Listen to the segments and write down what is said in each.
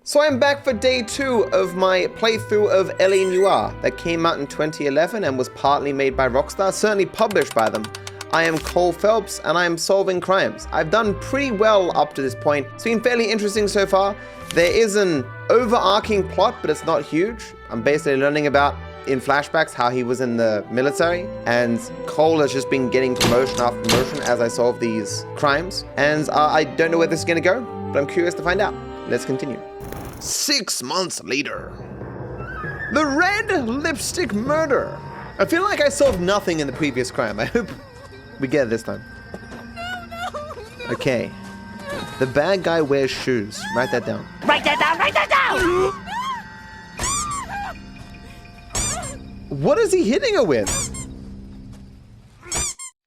So I'm back for day 2 of my playthrough of Noire that came out in 2011 and was partly made by Rockstar, certainly published by them. I am Cole Phelps and I am solving crimes. I've done pretty well up to this point. It's been fairly interesting so far. There is an overarching plot, but it's not huge. I'm basically learning about, in flashbacks, how he was in the military, and Cole has just been getting promotion after promotion as I solve these crimes. And I don't know where this is gonna go, but I'm curious to find out. Let's continue. 6 months later. The red lipstick murder. I feel like I solved nothing in the previous crime. I hope we get it this time. Okay. The bad guy wears shoes. Write that down. Write that down, write that down! What is he hitting her with?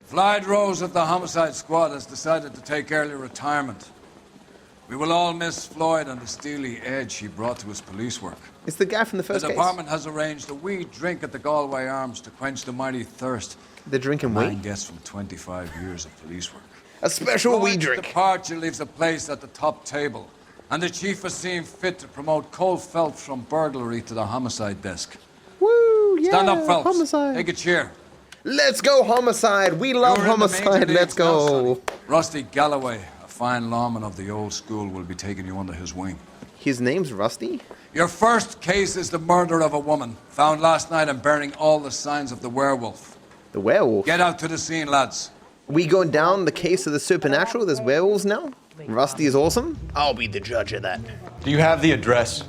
Floyd Rose of the homicide squad has decided to take early retirement. We will all miss Floyd and the steely edge he brought to his police work. It's the guy from the first The case. department has arranged a wee drink at the Galway Arms to quench the mighty thirst They're drinking man weed? gets from 25 years of police work. A special weed Floyd's drink. departure leaves a place at the top table, and the chief has seen fit to promote Cole Phelps from burglary to the homicide desk. Woo, yeah, Stand up, Phelps. homicide. Take a cheer. Let's go homicide. We love You're in the major homicide. Let's leagues now, go. sonny. Rusty Galloway, a fine lawman of the old school, will be taking you under his wing. His name's Rusty? Your first case is the murder of a woman, found last night and bearing all the signs of the werewolf. The werewolf. Get out to the scene, lads. We going down the case of the supernatural? There's werewolves now? Rusty is awesome? I'll be the judge of that. Do you have the address?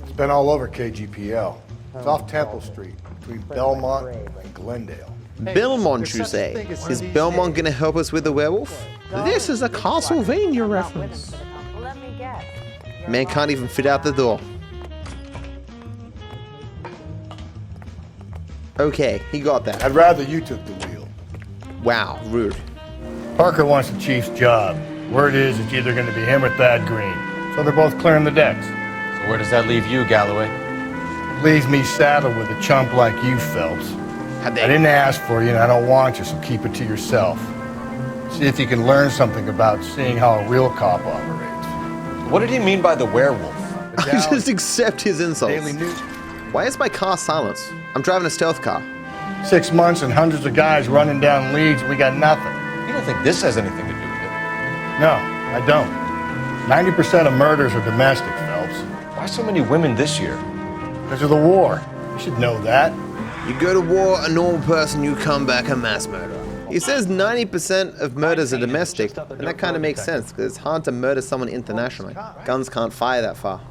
It's been all over KGPL. It's off Temple Street, between Belmont and Glendale. Belmont, you say? Is Belmont gonna help us with the werewolf? This is a Castlevania reference. Let me guess. Man can't even fit out the door. Okay, he got that. I'd rather you took the wheel. Wow, rude. Parker wants the chief's job. Word is it's either going to be him or Thad Green. So they're both clearing the decks. So where does that leave you, Galloway? Leaves me saddled with a chump like you, Phelps. I didn't ask for you and I don't want you, so keep it to yourself. See if you can learn something about seeing how a real cop operates. What did he mean by the werewolf? I just accept his insults. Daily News. Why is my car silenced? I'm driving a stealth car. 6 months and hundreds of guys running down leads, we got nothing. You don't think this has anything to do with it? No, I don't. 90% of murders are domestic, Phelps. Why so many women this year? Because of the war. You should know that. You go to war a normal person, you come back a mass murderer. He says 90% of murders are domestic, and that kind of makes sense, because it's hard to murder someone internationally. Guns can't fire that far.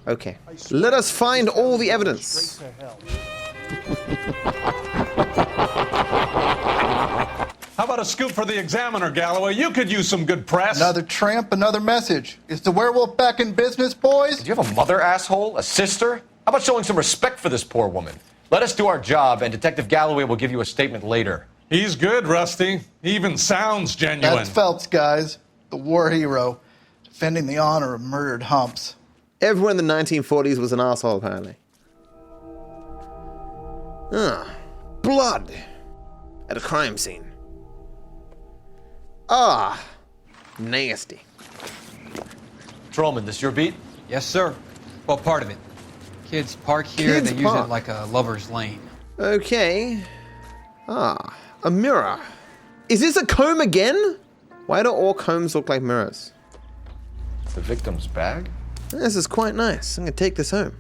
Okay, let us find all the evidence. How about a scoop for the Examiner, Galloway? You could use some good press. Another tramp, another message. Is the werewolf back in business, boys? Do you have a mother, asshole? A sister? How about showing some respect for this poor woman? Let us do our job, and Detective Galloway will give you a statement later. He's good, Rusty. He even sounds genuine. That's Phelps, guys. The war hero. Defending the honor of murdered humps. Everyone in the 1940s was an asshole, apparently. Blood at a crime scene. Nasty. Patrolman, this your beat? Yes, sir. Well, part of it. Kids park here, Kids they use park. it like a lover's lane. Okay. A mirror. Is this a comb again? Why do all combs look like mirrors? The victim's bag? This is quite nice. I'm gonna take this home.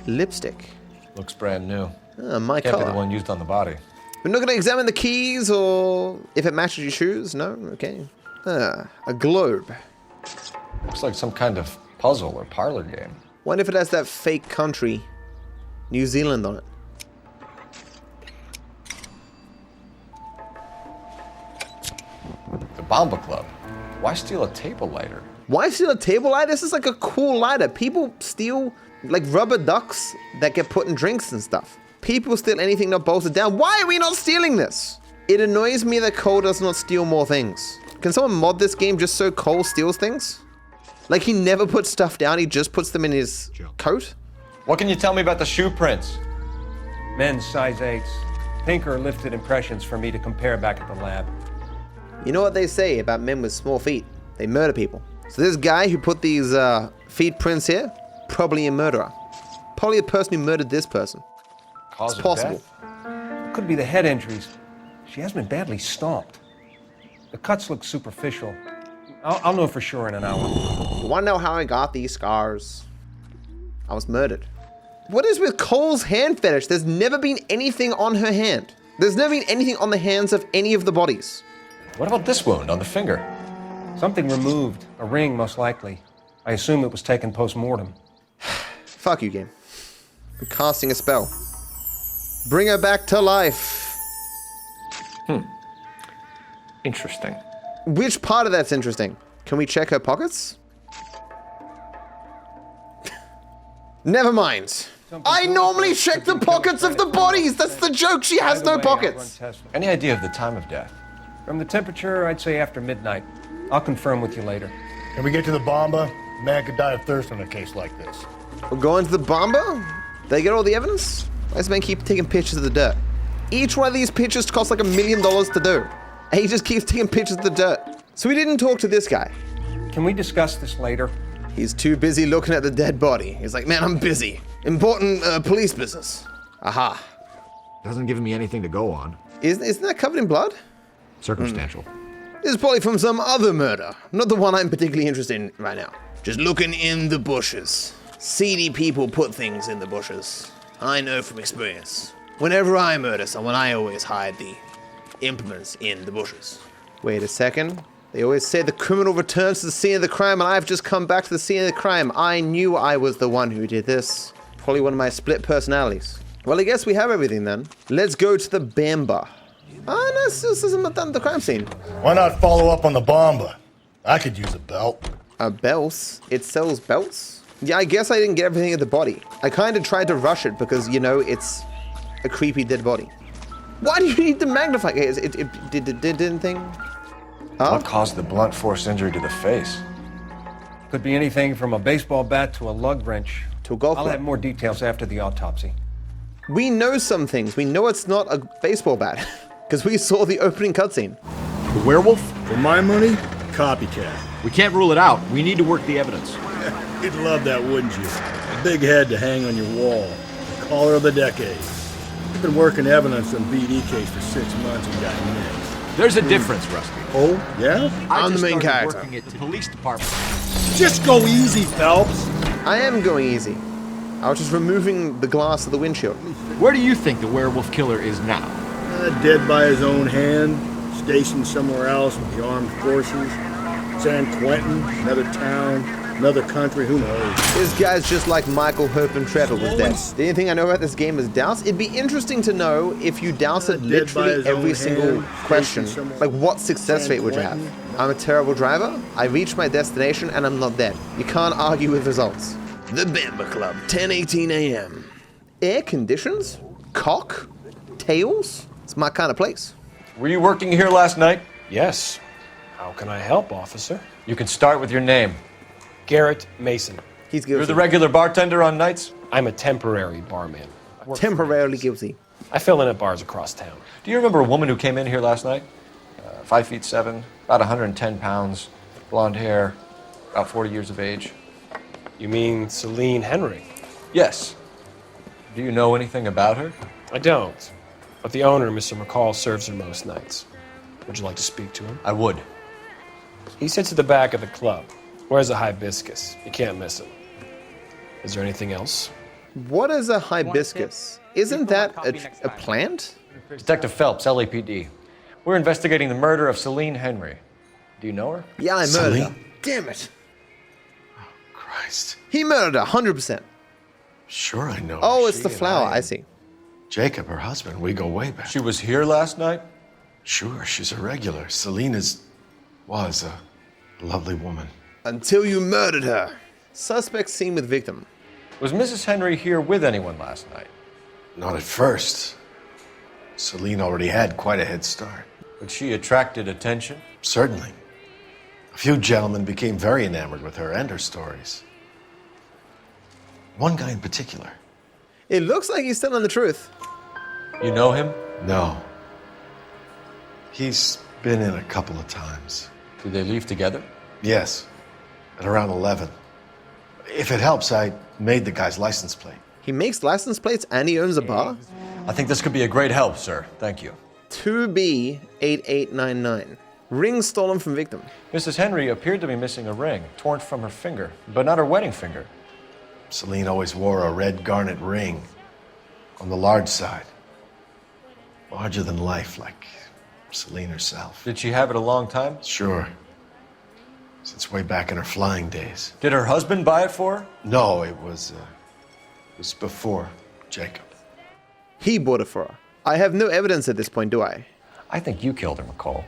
Lipstick. Looks brand new. My Can't be the color. one used on the body. We're not gonna examine the keys or if it matches your shoes. No? Okay. A globe. Looks like some kind of puzzle or parlor game. Wonder if it has that fake country, New Zealand, on it. The Bomba Club. Why steal a table lighter? Why steal a table lighter? This is like a cool lighter. People steal like rubber ducks that get put in drinks and stuff. People steal anything not bolted down. Why are we not stealing this? It annoys me that Cole does not steal more things. Can someone mod this game just so Cole steals things? Like he never puts stuff down, he just puts them in his coat? What can you tell me about the shoe prints? Men's size 8s. Pinker lifted impressions for me to compare back at the lab. You know what they say about men with small feet? They murder people. So this guy who put these feet prints here, probably a murderer. Probably the person who murdered this person. Cause It's of possible. death? Could be the head injuries. She has been badly stomped. The cuts look superficial. I'll know for sure in an hour. You wanna know how I got these scars? I was murdered. What is with Cole's hand fetish? There's never been anything on her hand. There's never been anything on the hands of any of the bodies. What about this wound on the finger? Something removed. A ring, most likely. I assume it was taken post-mortem. Fuck you, game. I'm casting a spell. Bring her back to life. Interesting. Which part of that's interesting? Can we check her pockets? Never mind. I normally check the pockets of the bodies. That's the joke. She has no pockets. Any idea of the time of death? From the temperature, I'd say after midnight. I'll confirm with you later. Can we get to the bomba? A man could die of thirst in a case like this. We're going to the bomba? They get all the evidence? Why does this man keep taking pictures of the dirt? Each one of these pictures costs like $1 million to do. And he just keeps taking pictures of the dirt. So we didn't talk to this guy. Can we discuss this later? He's too busy looking at the dead body. He's like, man, I'm busy. Important police business. Aha. Doesn't give me anything to go on. Isn't that covered in blood? Circumstantial. This is probably from some other murder. Not the one I'm particularly interested in right now. Just looking in the bushes. Seedy people put things in the bushes. I know from experience. Whenever I murder someone, I always hide the implements in the bushes. Wait a second. They always say the criminal returns to the scene of the crime, and I've just come back to the scene of the crime. I knew I was the one who did this. Probably one of my split personalities. Well, I guess we have everything then. Let's go to the Bamba. Ah, no, this isn't done the crime scene. Why not follow up on the bomba? I could use a belt. A belt? It sells belts? Yeah, I guess I didn't get everything at the body. I kind of tried to rush it because, you know, it's a creepy dead body. Why do you need the magnifying? It did anything? Huh? What caused the blunt force injury to the face? Could be anything from a baseball bat to a lug wrench. To a golf I'll club. have more details after the autopsy. We know some things. We know it's not a baseball bat because we saw the opening cutscene. The werewolf? For my money, copycat. We can't rule it out. We need to work the evidence. You'd love that, wouldn't you? A big head to hang on your wall. The caller of the decade. You've been working evidence on BD case for 6 months and got nicked. There's a difference, Rusty. Oh, yeah? I'm I the main just started character. working at the police department. Just go easy, Phelps. I am going easy. I was just removing the glass of the windshield. Where do you think the werewolf killer is now? Dead by his own hand, stationed somewhere else with the armed forces. San Quentin, another town, another country, who knows? This guy's just like Michael, Hope, and Trevor with death. The only thing I know about this game is douse. It'd be interesting to know if you douse it Dead by literally his every own single hand, question. stationed somewhere Like, what success San rate would you have? I'm a terrible driver, I reach my destination, and I'm not dead. You can't argue with results. The Bamba Club, 10:18 a.m. Air conditions? Cock? Tails? It's my kind of place. Were you working here last night? Yes. How can I help, officer? You can start with your name. Garrett Mason. He's You're guilty. the regular bartender on nights? I'm a temporary barman. I work for Temporarily Mendez. guilty. I fill in at bars across town. Do you remember a woman who came in here last night? 5'7", about 110 pounds, blonde hair, about 40 years of age. You mean Celine Henry? Yes. Do you know anything about her? I don't. But the owner, Mr. McCall, serves her most nights. Would you like to speak to him? I would. He sits at the back of the club. Wears a hibiscus. You can't miss him. Is there anything else? What is a hibiscus? Isn't that a plant? Detective Phelps, LAPD. We're investigating the murder of Celine Henry. Do you know her? Yeah, I murdered her. Damn it. Christ. He murdered her, 100%. Sure, I know. Oh, it's She the and flower, I see. Jacob, her husband, we go way back. She was here last night? Sure, she's a regular. Celine was a lovely woman. Until you murdered her. Suspect seen with victim. Was Mrs. Henry here with anyone last night? Not at first. Celine already had quite a head start. But she attracted attention? Certainly. A few gentlemen became very enamored with her and her stories. One guy in particular. It looks like he's telling the truth. You know him? No. He's been in a couple of times. Did they leave together? Yes. at around 11. If it helps, I made the guy's license plate. He makes license plates and he owns a bar? I think this could be a great help, sir. Thank you. 2B8899. Ring stolen from victim. Mrs. Henry appeared to be missing a ring, torn from her finger, but not her wedding finger. Celine always wore a red garnet ring on the large side. Larger than life, like Celine herself. Did she have it a long time? Sure. Since way back in her flying days. Did her husband buy it for her? No, it was before Jacob. He bought it for her. I have no evidence at this point, do I? I think you killed her, McCall.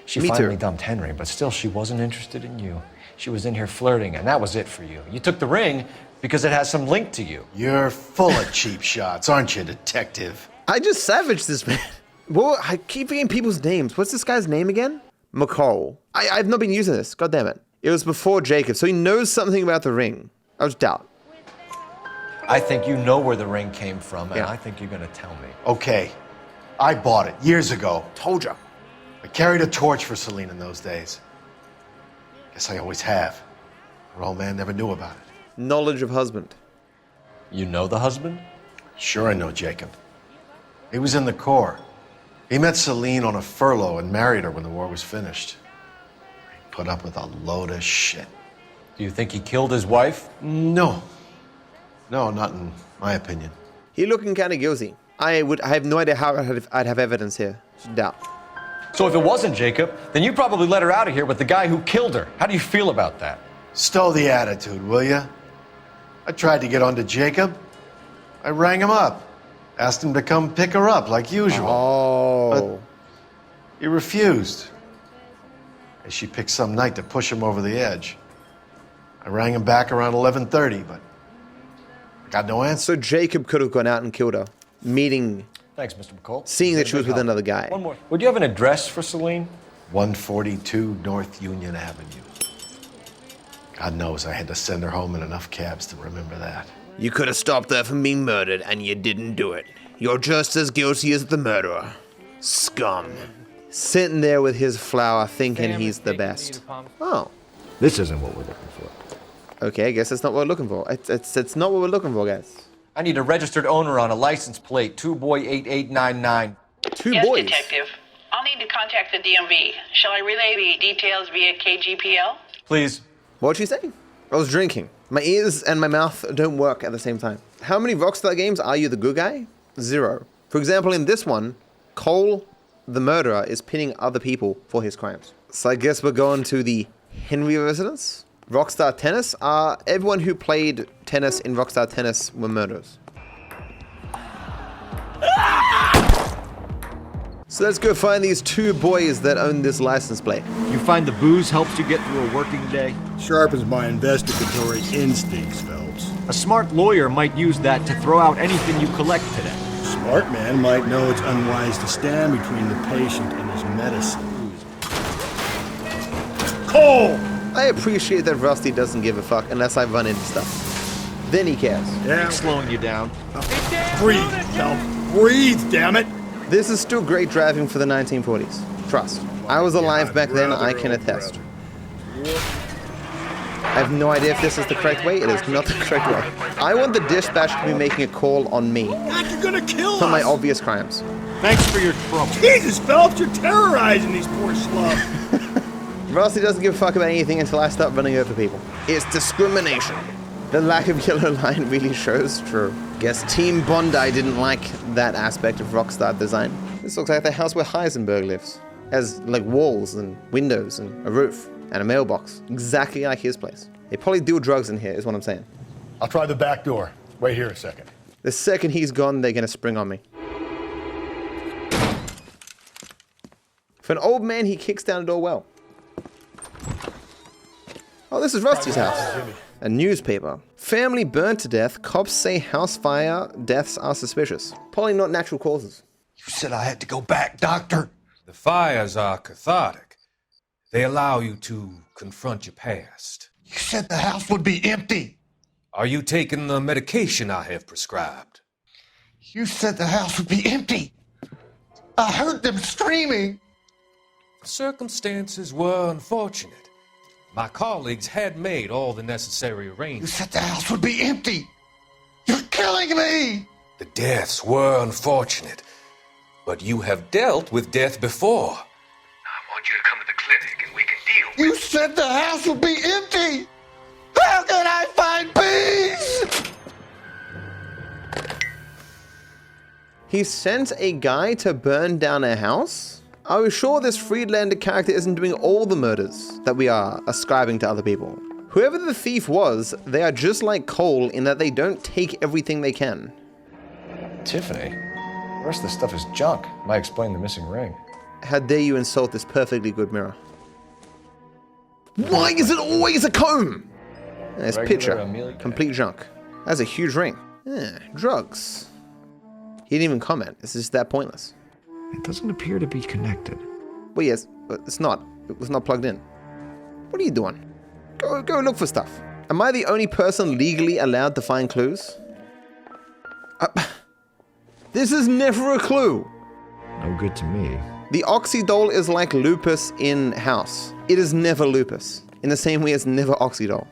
She Me finally too. dumped Henry, but still she wasn't interested in you. She was in here flirting, and that was it for you. You took the ring because it has some link to you. You're full of cheap shots, aren't you, detective? I just savaged this man. Well, I keep forgetting people's names. What's this guy's name again? McCall. I've not been using this. God damn it. It was before Jacob, so he knows something about the ring. I was doubt. I think you know where the ring came from, and I think you're gonna tell me. Okay. I bought it years ago. Told you. I carried a torch for Celine in those days. Guess I always have. Her old man never knew about it. Knowledge of husband. You know the husband? Sure I know Jacob. He was in the Corps. He met Celine on a furlough and married her when the war was finished. He put up with a load of shit. Do you think he killed his wife? No. No, not in my opinion. He looking kind of guilty. I have no idea how I'd have evidence here. Doubt. So if it wasn't Jacob, then you probably let her out of here with the guy who killed her. How do you feel about that? Stow the attitude, will ya? I tried to get onto Jacob. I rang him up. Asked him to come pick her up like usual. Oh. But he refused. And she picked some night to push him over the edge. I rang him back around 11:30, but I got no answer. So Jacob could have gone out and killed her. Meeting. Thanks, Mr. McCall. Seeing that she was with another guy. One more. Would you have an address for Celine? 142 North Union Avenue. God knows I had to send her home in enough cabs to remember that. You could have stopped her from being murdered, and you didn't do it. You're just as guilty as the murderer. Scum. Sitting there with his flower thinking he's the best. Oh. This isn't what we're looking for. Okay, I guess that's not what we're looking for. It's not what we're looking for, guys. I need a registered owner on a license plate, 2boy8899. Two boys. Detective. I'll need to contact the DMV. Shall I relay the details via KGPL? Please. What'd she say? I was drinking. My ears and my mouth don't work at the same time. How many Rockstar games are you the good guy? 0. For example, in this one, Cole, the murderer, is pinning other people for his crimes. So I guess we're going to the Henry residence. Rockstar Tennis. Everyone who played tennis in Rockstar Tennis were murderers. So let's go find these two boys that own this license plate. You find the booze helps you get through a working day? Sharpens my investigatory instincts, Phelps. A smart lawyer might use that to throw out anything you collect today. Smart man might know it's unwise to stand between the patient and his medicine. Cole! I appreciate that Rusty doesn't give a fuck unless I run into stuff. Then he cares. Yeah. Slowing you down. Breathe, Phelps. Breathe, damn it! This is still great driving for the 1940s. Trust. I was alive back then, I can attest. I have no idea if this is the correct way. It is not the correct way. I want the dispatch to be making a call on me. God, you're gonna kill For us! my obvious crimes. Thanks for your trouble. Jesus, Phelps, you're terrorizing these poor slubs. Rusty doesn't give a fuck about anything until I start running over people. It's discrimination. The lack of yellow line really shows true. Guess Team Bondi didn't like that aspect of Rockstar design. This looks like the house where Heisenberg lives. Has like walls and windows and a roof and a mailbox. Exactly like his place. They probably do drugs in here is what I'm saying. I'll try the back door. Wait here a second. The second he's gone, they're gonna spring on me. For an old man, he kicks down the door well. Oh, this is Rusty's house. A newspaper. Family burned to death. Cops say house fire deaths are suspicious. Probably not natural causes. You said I had to go back, Doctor. The fires are cathartic. They allow you to confront your past. You said the house would be empty. Are you taking the medication I have prescribed? You said the house would be empty. I heard them screaming. Circumstances were unfortunate. My colleagues had made all the necessary arrangements. You said the house would be empty. You're killing me. The deaths were unfortunate, but you have dealt with death before. I want you to come to the clinic and we can deal with You said the house would be empty. How can I find peace? He sent a guy to burn down a house? Are we sure this Friedlander character isn't doing all the murders that we are ascribing to other people? Whoever the thief was, they are just like Cole in that they don't take everything they can. Tiffany? The rest of the stuff is junk. Might explain the missing ring. How dare you insult this perfectly good mirror? Why is it always a comb? There's picture. Complete junk. That's a huge ring. Drugs. He didn't even comment. It's just that pointless. It doesn't appear to be connected. Well, yes, but it's not. It was not plugged in. What are you doing? Go look for stuff. Am I the only person legally allowed to find clues? This is never a clue. No good to me. The Oxydol is like lupus in House. It is never lupus. In the same way as never Oxydol.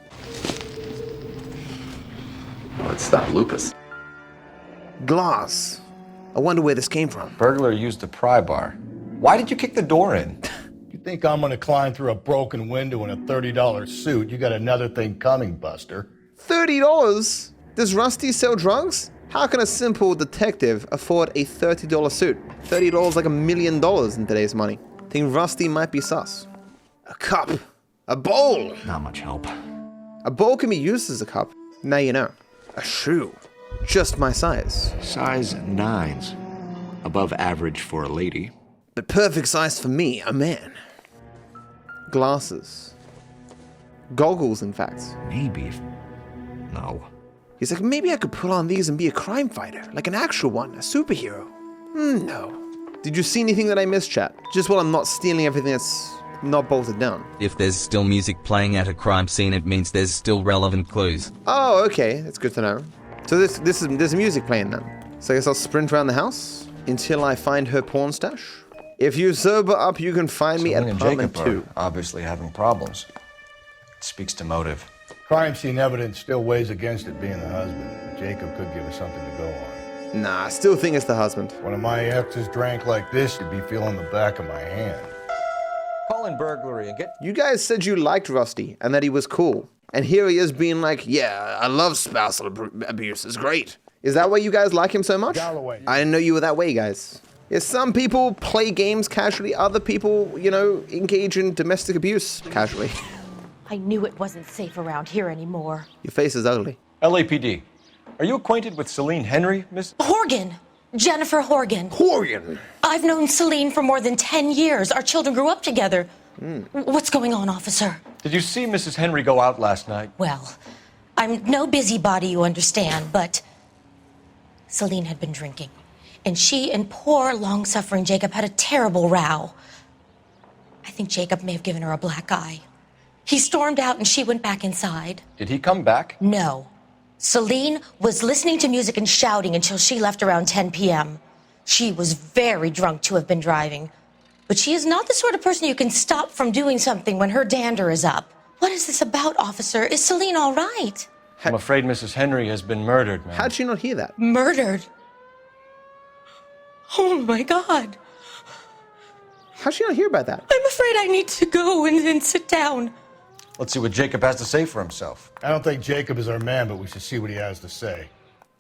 Well, it's not lupus. Glass. I wonder where this came from. Burglar used a pry bar. Why did you kick the door in? You think I'm gonna climb through a broken window in a $30 suit? You got another thing coming, Buster. $30? Does Rusty sell drugs? How can a simple detective afford a $30 suit? $30 like $1 million in today's money. Think Rusty might be sus. A cup. A bowl. Not much help. A bowl can be used as a cup. Now you know. A shoe. Just my size. Size 9s. Above average for a lady. But perfect size for me, a man. Glasses. Goggles, in fact. Maybe. No. He's like, maybe I could put on these and be a crime fighter. Like an actual one, a superhero. No. Did you see anything that I missed, chat? Just while I'm not stealing everything that's not bolted down. If there's still music playing at a crime scene, it means there's still relevant clues. Oh, okay. That's good to know. So there's music playing then. So I guess I'll sprint around the house until I find her porn stash. If you sober up, you can find me at apartment 2. Obviously having problems. It speaks to motive. Crime scene evidence still weighs against it being the husband, but Jacob could give us something to go on. Nah, I still think it's the husband. One of my exes drank like this, you'd be feeling the back of my hand. Call in burglary and get... You guys said you liked Rusty and that he was cool. And here he is being like, yeah, I love spousal abuse. It's great. Is that why you guys like him so much? Galloway. I didn't know you were that way, guys. Yes, some people play games casually. Other people, you know, engage in domestic abuse casually. I knew it wasn't safe around here anymore. Your face is ugly. LAPD. Are you acquainted with Celine Henry, Miss... Horgan. Jennifer Horgan. Horgan? I've known Celine for more than 10 years. Our children grew up together. What's going on, officer? Did you see Mrs. Henry go out last night? Well, I'm no busybody, you understand, but Celine had been drinking. And she and poor, long-suffering Jacob had a terrible row. I think Jacob may have given her a black eye. He stormed out and she went back inside. Did he come back? No. Celine was listening to music and shouting until she left around 10 p.m. She was very drunk to have been driving. But she is not the sort of person you can stop from doing something when her dander is up. What is this about, officer? Is Celine all right? I'm afraid Mrs. Henry has been murdered, ma'am. How'd she not hear that? Murdered? Oh, my God. How'd she not hear about that? I'm afraid I need to go and sit down. Let's see what Jacob has to say for himself. I don't think Jacob is our man, but we should see what he has to say.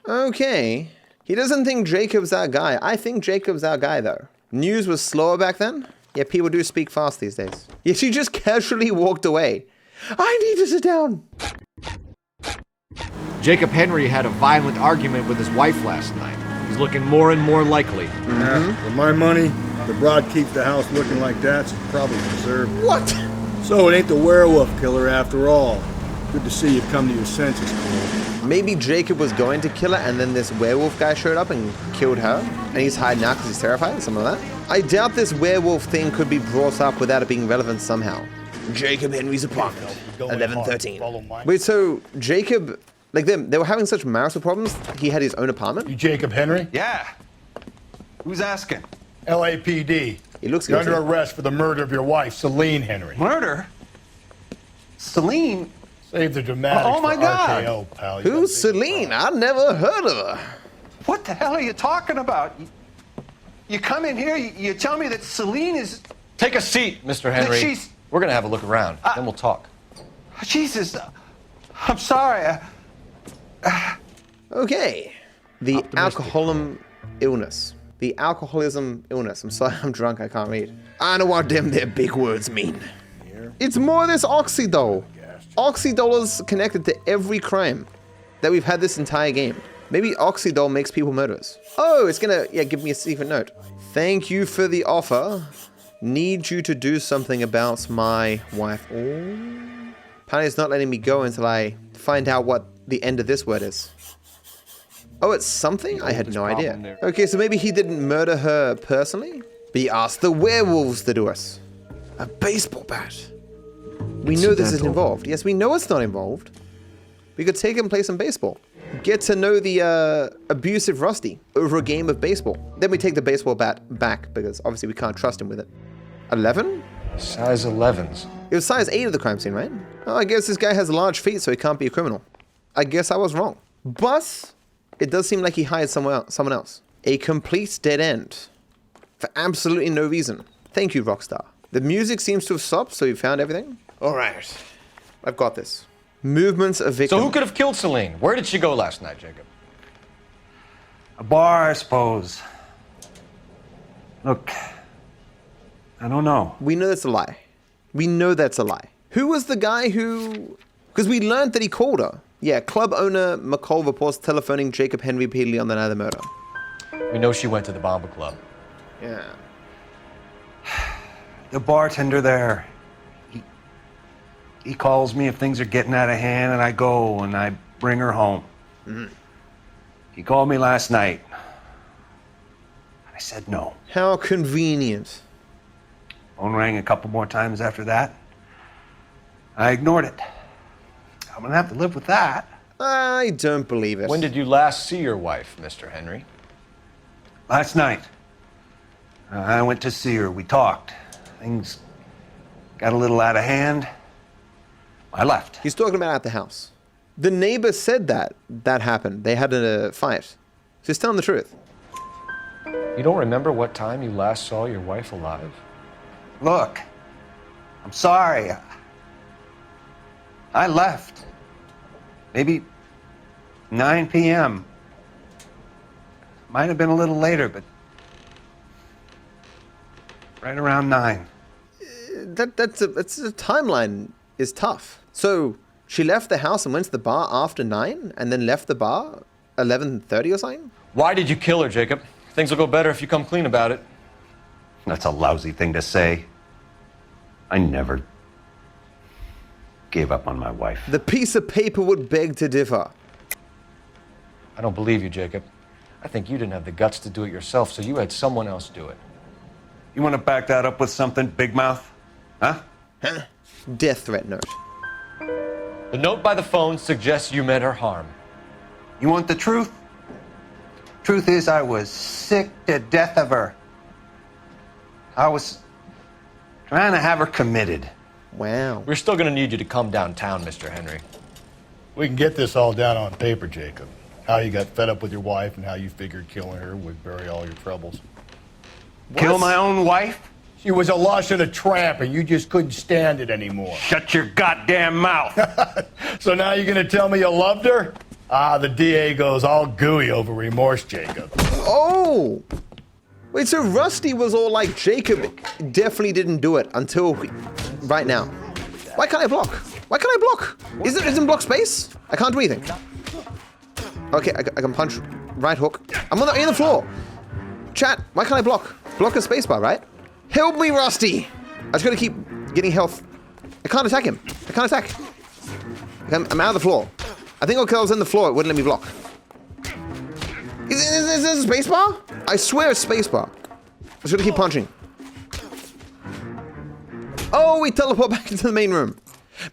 Okay. He doesn't think Jacob's our guy. I think Jacob's our guy, though. News was slower back then. Yeah, people do speak fast these days. Yeah, she just casually walked away. I need to sit down. Jacob Henry had a violent argument with his wife last night. He's looking more and more likely. For my money, the broad keeps the house looking like that, so probably deserved it. What? So it ain't the werewolf killer after all. Good to see you come to your senses, Cole. Maybe Jacob was going to kill her and then this werewolf guy showed up and killed her. And he's hiding out because he's terrified or something like that. I doubt this werewolf thing could be brought up without it being relevant somehow. Jacob Henry's apartment, 1113. Wait, so Jacob, like they were having such marital problems, he had his own apartment? You Jacob Henry? Yeah. Who's asking? LAPD. He looks You're guilty. under arrest for the murder of your wife, Celine Henry. Murder? Celine? Save the dramatics Oh my for God! RKO, pal. Who's Celine? I never heard of her. What the hell are you talking about? You come in here, you tell me that Celine is... Take a seat, Mr. Henry. she's- We're going to have a look around, then we'll talk. Jesus, I'm sorry. Okay. The alcoholism illness. The alcoholism illness. I'm sorry, I'm drunk, I can't read. I know what them their big words mean. It's more this oxydol. Oxydol is connected to every crime that we've had this entire game. Maybe oxydol makes people murderers. Oh, it's gonna, give me a secret note. Thank you for the offer. Need you to do something about my wife. Oh. Apparently it's not letting me go until I find out what the end of this word is. Oh, it's something? I had no idea. Okay, so maybe he didn't murder her personally, but he asked the werewolves to do it. A baseball bat. We know this isn't involved. Yes, we know it's not involved. We could take him and play some baseball. Get to know the abusive Rusty over a game of baseball. Then we take the baseball bat back because obviously we can't trust him with it. 11? Size 11s. It was size 8 of the crime scene, right? Oh, I guess this guy has large feet, so he can't be a criminal. I guess I was wrong. But it does seem like he hired someone else. A complete dead end. For absolutely no reason. Thank you, Rockstar. The music seems to have stopped, so we found everything. All right. I've got this. Movements of victim. So who could have killed Celine? Where did she go last night, Jacob? A bar, I suppose. Look, I don't know. We know that's a lie. We know that's a lie. Who was the guy who... Because we learned that he called her. Yeah, club owner McCall reports telephoning Jacob Henry repeatedly on the night of the murder. We know she went to the Bomber Club. Yeah. The bartender there, he calls me if things are getting out of hand, and I go and I bring her home. He called me last night. I said no. How convenient. Phone rang a couple more times after that. I ignored it. I'm gonna have to live with that. I don't believe it. When did you last see your wife, Mr. Henry? Last night. I went to see her. We talked. Things got a little out of hand. I left. He's talking about at the house. The neighbor said that happened. They had a fight. So he's telling the truth. You don't remember what time you last saw your wife alive? Look, I'm sorry. I left. Maybe 9 p.m. Might have been a little later, but right around 9. That's a timeline is tough. So she left the house and went to the bar after 9 and then left the bar 11:30 or something? Why did you kill her, Jacob? Things will go better if you come clean about it. That's a lousy thing to say. I never gave up on my wife. The piece of paper would beg to differ. I don't believe you, Jacob. I think you didn't have the guts to do it yourself, so you had someone else do it. You want to back that up with something, Big Mouth? Huh? Death threat note. The note by the phone suggests you meant her harm. You want the truth? Truth is, I was sick to death of her. I was trying to have her committed. Wow. We're still going to need you to come downtown, Mr. Henry. We can get this all down on paper, Jacob. How you got fed up with your wife and how you figured killing her would bury all your troubles. Kill my own wife? She was a lush and a tramp, and you just couldn't stand it anymore. Shut your goddamn mouth. So now you're going to tell me you loved her? Ah, the DA goes all gooey over remorse, Jacob. Oh! Wait, so Rusty was all like, Jacob definitely didn't do it until right now. Why can't I block? Why can't I block? Isn't block space? I can't do anything. Okay, I can punch right hook. I'm in the floor. Chat, why can't I block? Block a spacebar, right? Help me, Rusty! I just gotta keep getting health. I can't attack him. I can't attack. I'm out of the floor. I think because I was in the floor, it wouldn't let me block. Is this a spacebar? I swear it's spacebar. I just gotta keep punching. Oh, we teleport back into the main room.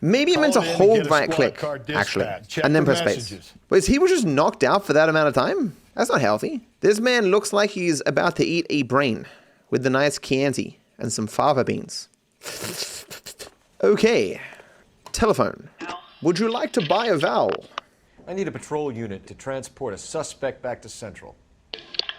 Maybe it meant to hold right click, actually, and then press space. Wait, he was just knocked out for that amount of time? That's not healthy. This man looks like he's about to eat a brain with the nice Chianti and some fava beans. Okay. Telephone. Would you like to buy a vowel? I need a patrol unit to transport a suspect back to Central.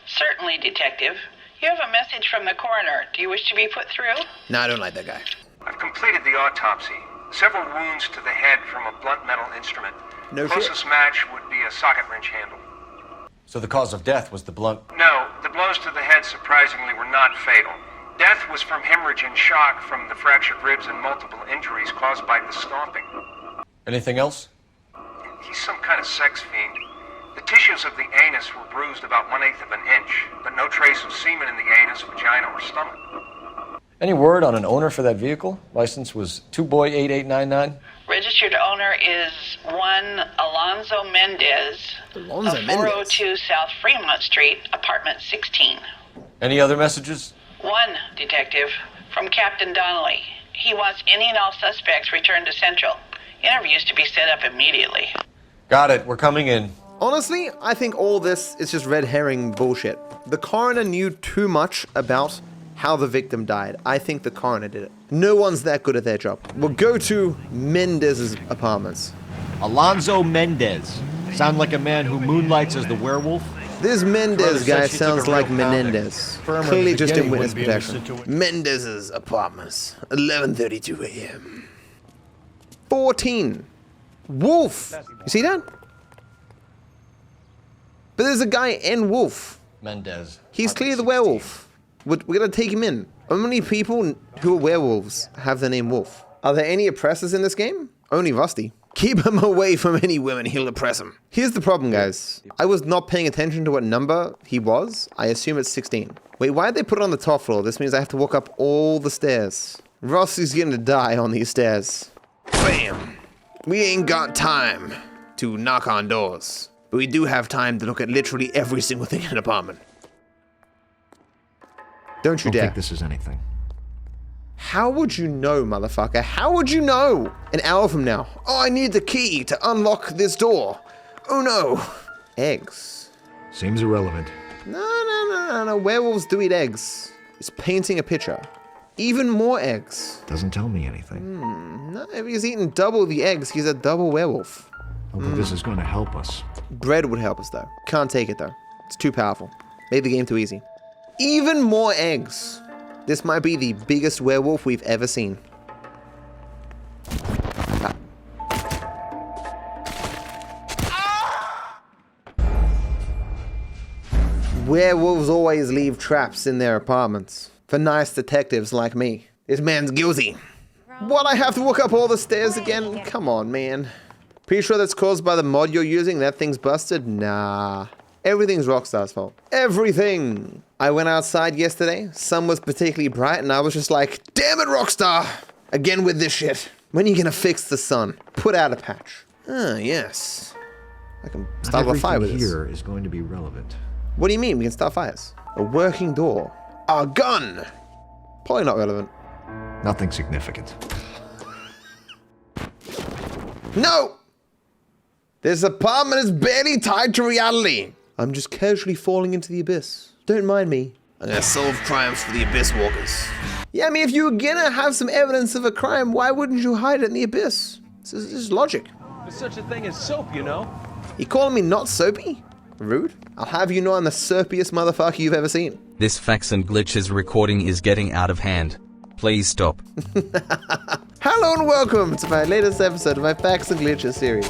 Certainly, Detective. You have a message from the coroner. Do you wish to be put through? No, I don't like that guy. I've completed the autopsy. Several wounds to the head from a blunt metal instrument. No shit. Closest match would be a socket wrench handle. So the cause of death was the blunt... No, the blows to the head surprisingly were not fatal. Death was from hemorrhage and shock from the fractured ribs and multiple injuries caused by the stomping. Anything else? He's some kind of sex fiend. The tissues of the anus were bruised about 1/8 of an inch, but no trace of semen in the anus, vagina, or stomach. Any word on an owner for that vehicle? License was 2boy8899. Registered owner is one Alonzo Mendez Alonzo of Mendez. 402 South Fremont Street, apartment 16. Any other messages? One, Detective, from Captain Donnelly. He wants any and all suspects returned to Central. Interviews to be set up immediately. Got it. We're coming in. Honestly, I think all this is just red herring bullshit. The coroner knew too much about how the victim died. I think the coroner did it. No one's that good at their job. We'll go to Mendez's apartments. Alonzo Mendez. Sound like a man who moonlights as the werewolf? This Mendez guy said she took sounds a real like pounding. Menendez. Firmer Clearly at the just in beginning witness wouldn't be in this protection. situation. Mendez's apartments, 11:32 a.m. 14. Wolf. You see that? But there's a guy N. Wolf. Mendez. He's clearly the werewolf. We're gonna take him in. How many people who are werewolves have the name Wolf? Are there any oppressors in this game? Only Rusty. Keep him away from any women, he'll oppress him. Here's the problem, guys. I was not paying attention to what number he was. I assume it's 16. Wait, why did they put it on the top floor? This means I have to walk up all the stairs. Rusty's gonna die on these stairs. Bam! We ain't got time to knock on doors, but we do have time to look at literally every single thing in an apartment. Don't you I don't dare. think this is anything. How would you know, motherfucker? How would you know? An hour from now. Oh, I need the key to unlock this door. Oh no. Eggs. Seems irrelevant. No. Werewolves do eat eggs. It's painting a picture. Even more eggs. Doesn't tell me anything. No, if he's eating double the eggs, he's a double werewolf. I don't think this is going to help us. Bread would help us though. Can't take it though. It's too powerful. Made the game too easy. Even more eggs. This might be the biggest werewolf we've ever seen. Werewolves always leave traps in their apartments. For nice detectives like me. This man's guilty. What, I have to walk up all the stairs again? Come on, man. Pretty sure that's caused by the mod you're using? That thing's busted? Nah. Everything's Rockstar's fault. Everything! I went outside yesterday, sun was particularly bright, and I was just like, damn it, Rockstar! Again with this shit. When are you gonna fix the sun? Put out a patch. Ah, yes. I can start a fire with this. Here is going to be relevant. What do you mean we can start fires? A working door. A gun! Probably not relevant. Nothing significant. No! This apartment is barely tied to reality. I'm just casually falling into the abyss. Don't mind me. I'm gonna solve crimes for the abyss walkers. Yeah, I mean, if you were gonna have some evidence of a crime, why wouldn't you hide it in the abyss? This is logic. There's such a thing as soap, you know? You calling me not soapy? Rude. I'll have you know I'm the soapiest motherfucker you've ever seen. This Facts and Glitches recording is getting out of hand. Please stop. Hello and welcome to my latest episode of my Facts and Glitches series.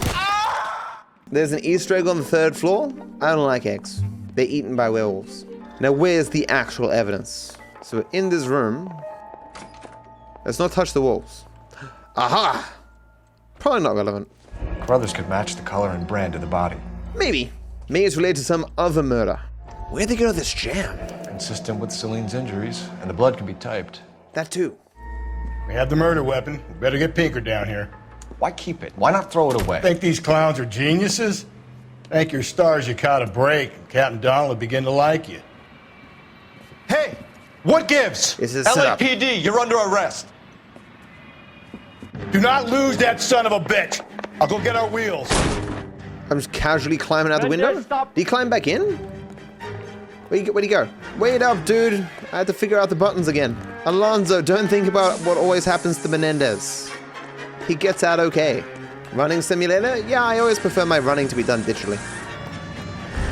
There's an Easter egg on the 3rd floor. I don't like eggs. They're eaten by werewolves. Now where's the actual evidence? So in this room, let's not touch the walls. Aha! Probably not relevant. Brothers could match the color and brand of the body. Maybe. Maybe it's related to some other murder. Where'd they get all this jam? Consistent with Celine's injuries, and the blood can be typed. That too. We have the murder weapon. We better get Pinker down here. Why keep it? Why not throw it away? Think these clowns are geniuses? Thank your stars you caught a break, and Captain Donald will begin to like you. Hey, what gives? This is set up. LAPD, you're under arrest. Do not lose that son of a bitch. I'll go get our wheels. I'm just casually climbing out the window. Did he climb back in? Where'd he go? Wait up, dude. I had to figure out the buttons again. Alonzo, don't think about what always happens to Mendez. he gets out okay. Running simulator? Yeah, I always prefer my running to be done digitally.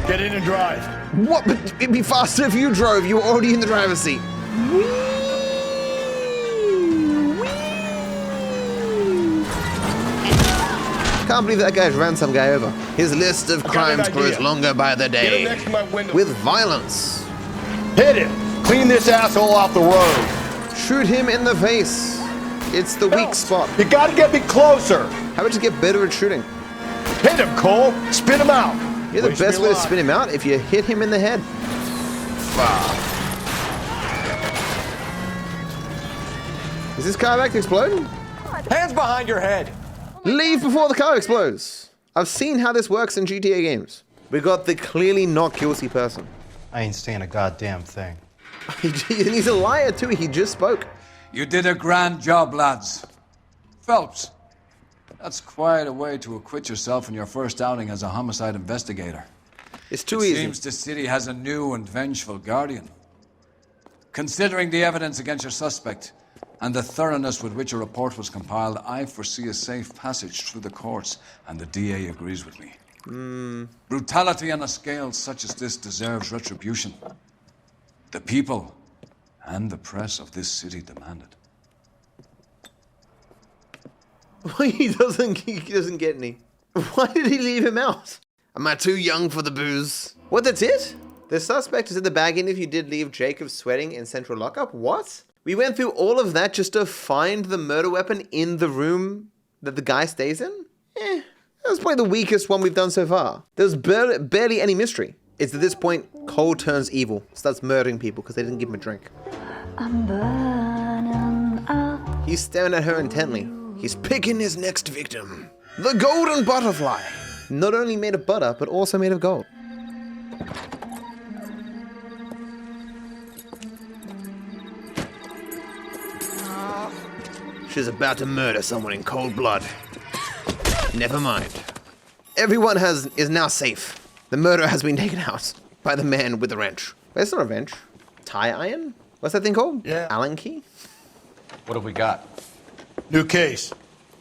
Get in and drive. What? But it'd be faster if you drove. You were already in the driver's seat. Can't believe that guy ran some guy over. His list of crimes grows longer by the day. With violence. Hit him. Clean this asshole off the road. Shoot him in the face. It's the weak spot. You gotta get me closer. How about you get better at shooting? Hit him, Cole. Spin him out. You're the best way to spin him out if you hit him in the head. Is this car about to explode? Hands behind your head. Leave before the car explodes. I've seen how this works in GTA games. We got the clearly not guilty person. I ain't saying a goddamn thing. And he's a liar too. He just spoke. You did a grand job, lads. Phelps, that's quite a way to acquit yourself in your first outing as a homicide investigator. It's too easy. It seems the city has a new and vengeful guardian. Considering the evidence against your suspect and the thoroughness with which a report was compiled, I foresee a safe passage through the courts, and the DA agrees with me. Brutality on a scale such as this deserves retribution. The people and the press of this city demand it. He doesn't get any. Why did he leave him out? Am I too young for the booze? What, that's it? The suspect is in the bag, and if you did leave Jacob sweating in central lockup? What? We went through all of that just to find the murder weapon in the room that the guy stays in? That was probably the weakest one we've done so far. There's barely any mystery. It's at this point, Cole turns evil, starts murdering people because they didn't give him a drink. I'm burning up. He's staring at her intently. He's picking his next victim. The golden butterfly. Not only made of butter, but also made of gold. She's about to murder someone in cold blood. Never mind. Everyone is now safe. The murderer has been taken out by the man with the wrench. But it's not a wrench. Tie iron? What's that thing called? Yeah. Allen key? What have we got? New case.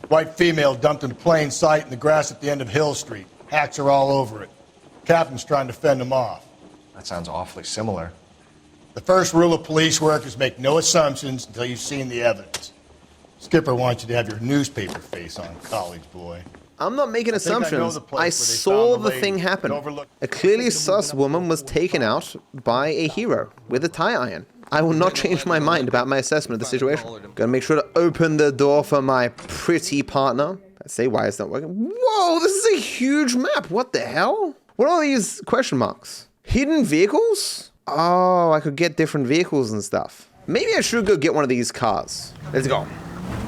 White female dumped in plain sight in the grass at the end of Hill Street. Hacks are all over it. Captain's trying to fend them off. That sounds awfully similar. The first rule of police work is make no assumptions until you've seen the evidence. Skipper wants you to have your newspaper face on, college boy. I'm not making assumptions. I saw the thing happen. A clearly sus woman was taken out by a hero with a tie iron. I will not change my mind about my assessment of the situation. Gotta make sure to open the door for my pretty partner. I say why it's not working. Whoa, this is a huge map. What the hell? What are these question marks? Hidden vehicles? Oh, I could get different vehicles and stuff. Maybe I should go get one of these cars. Let's go.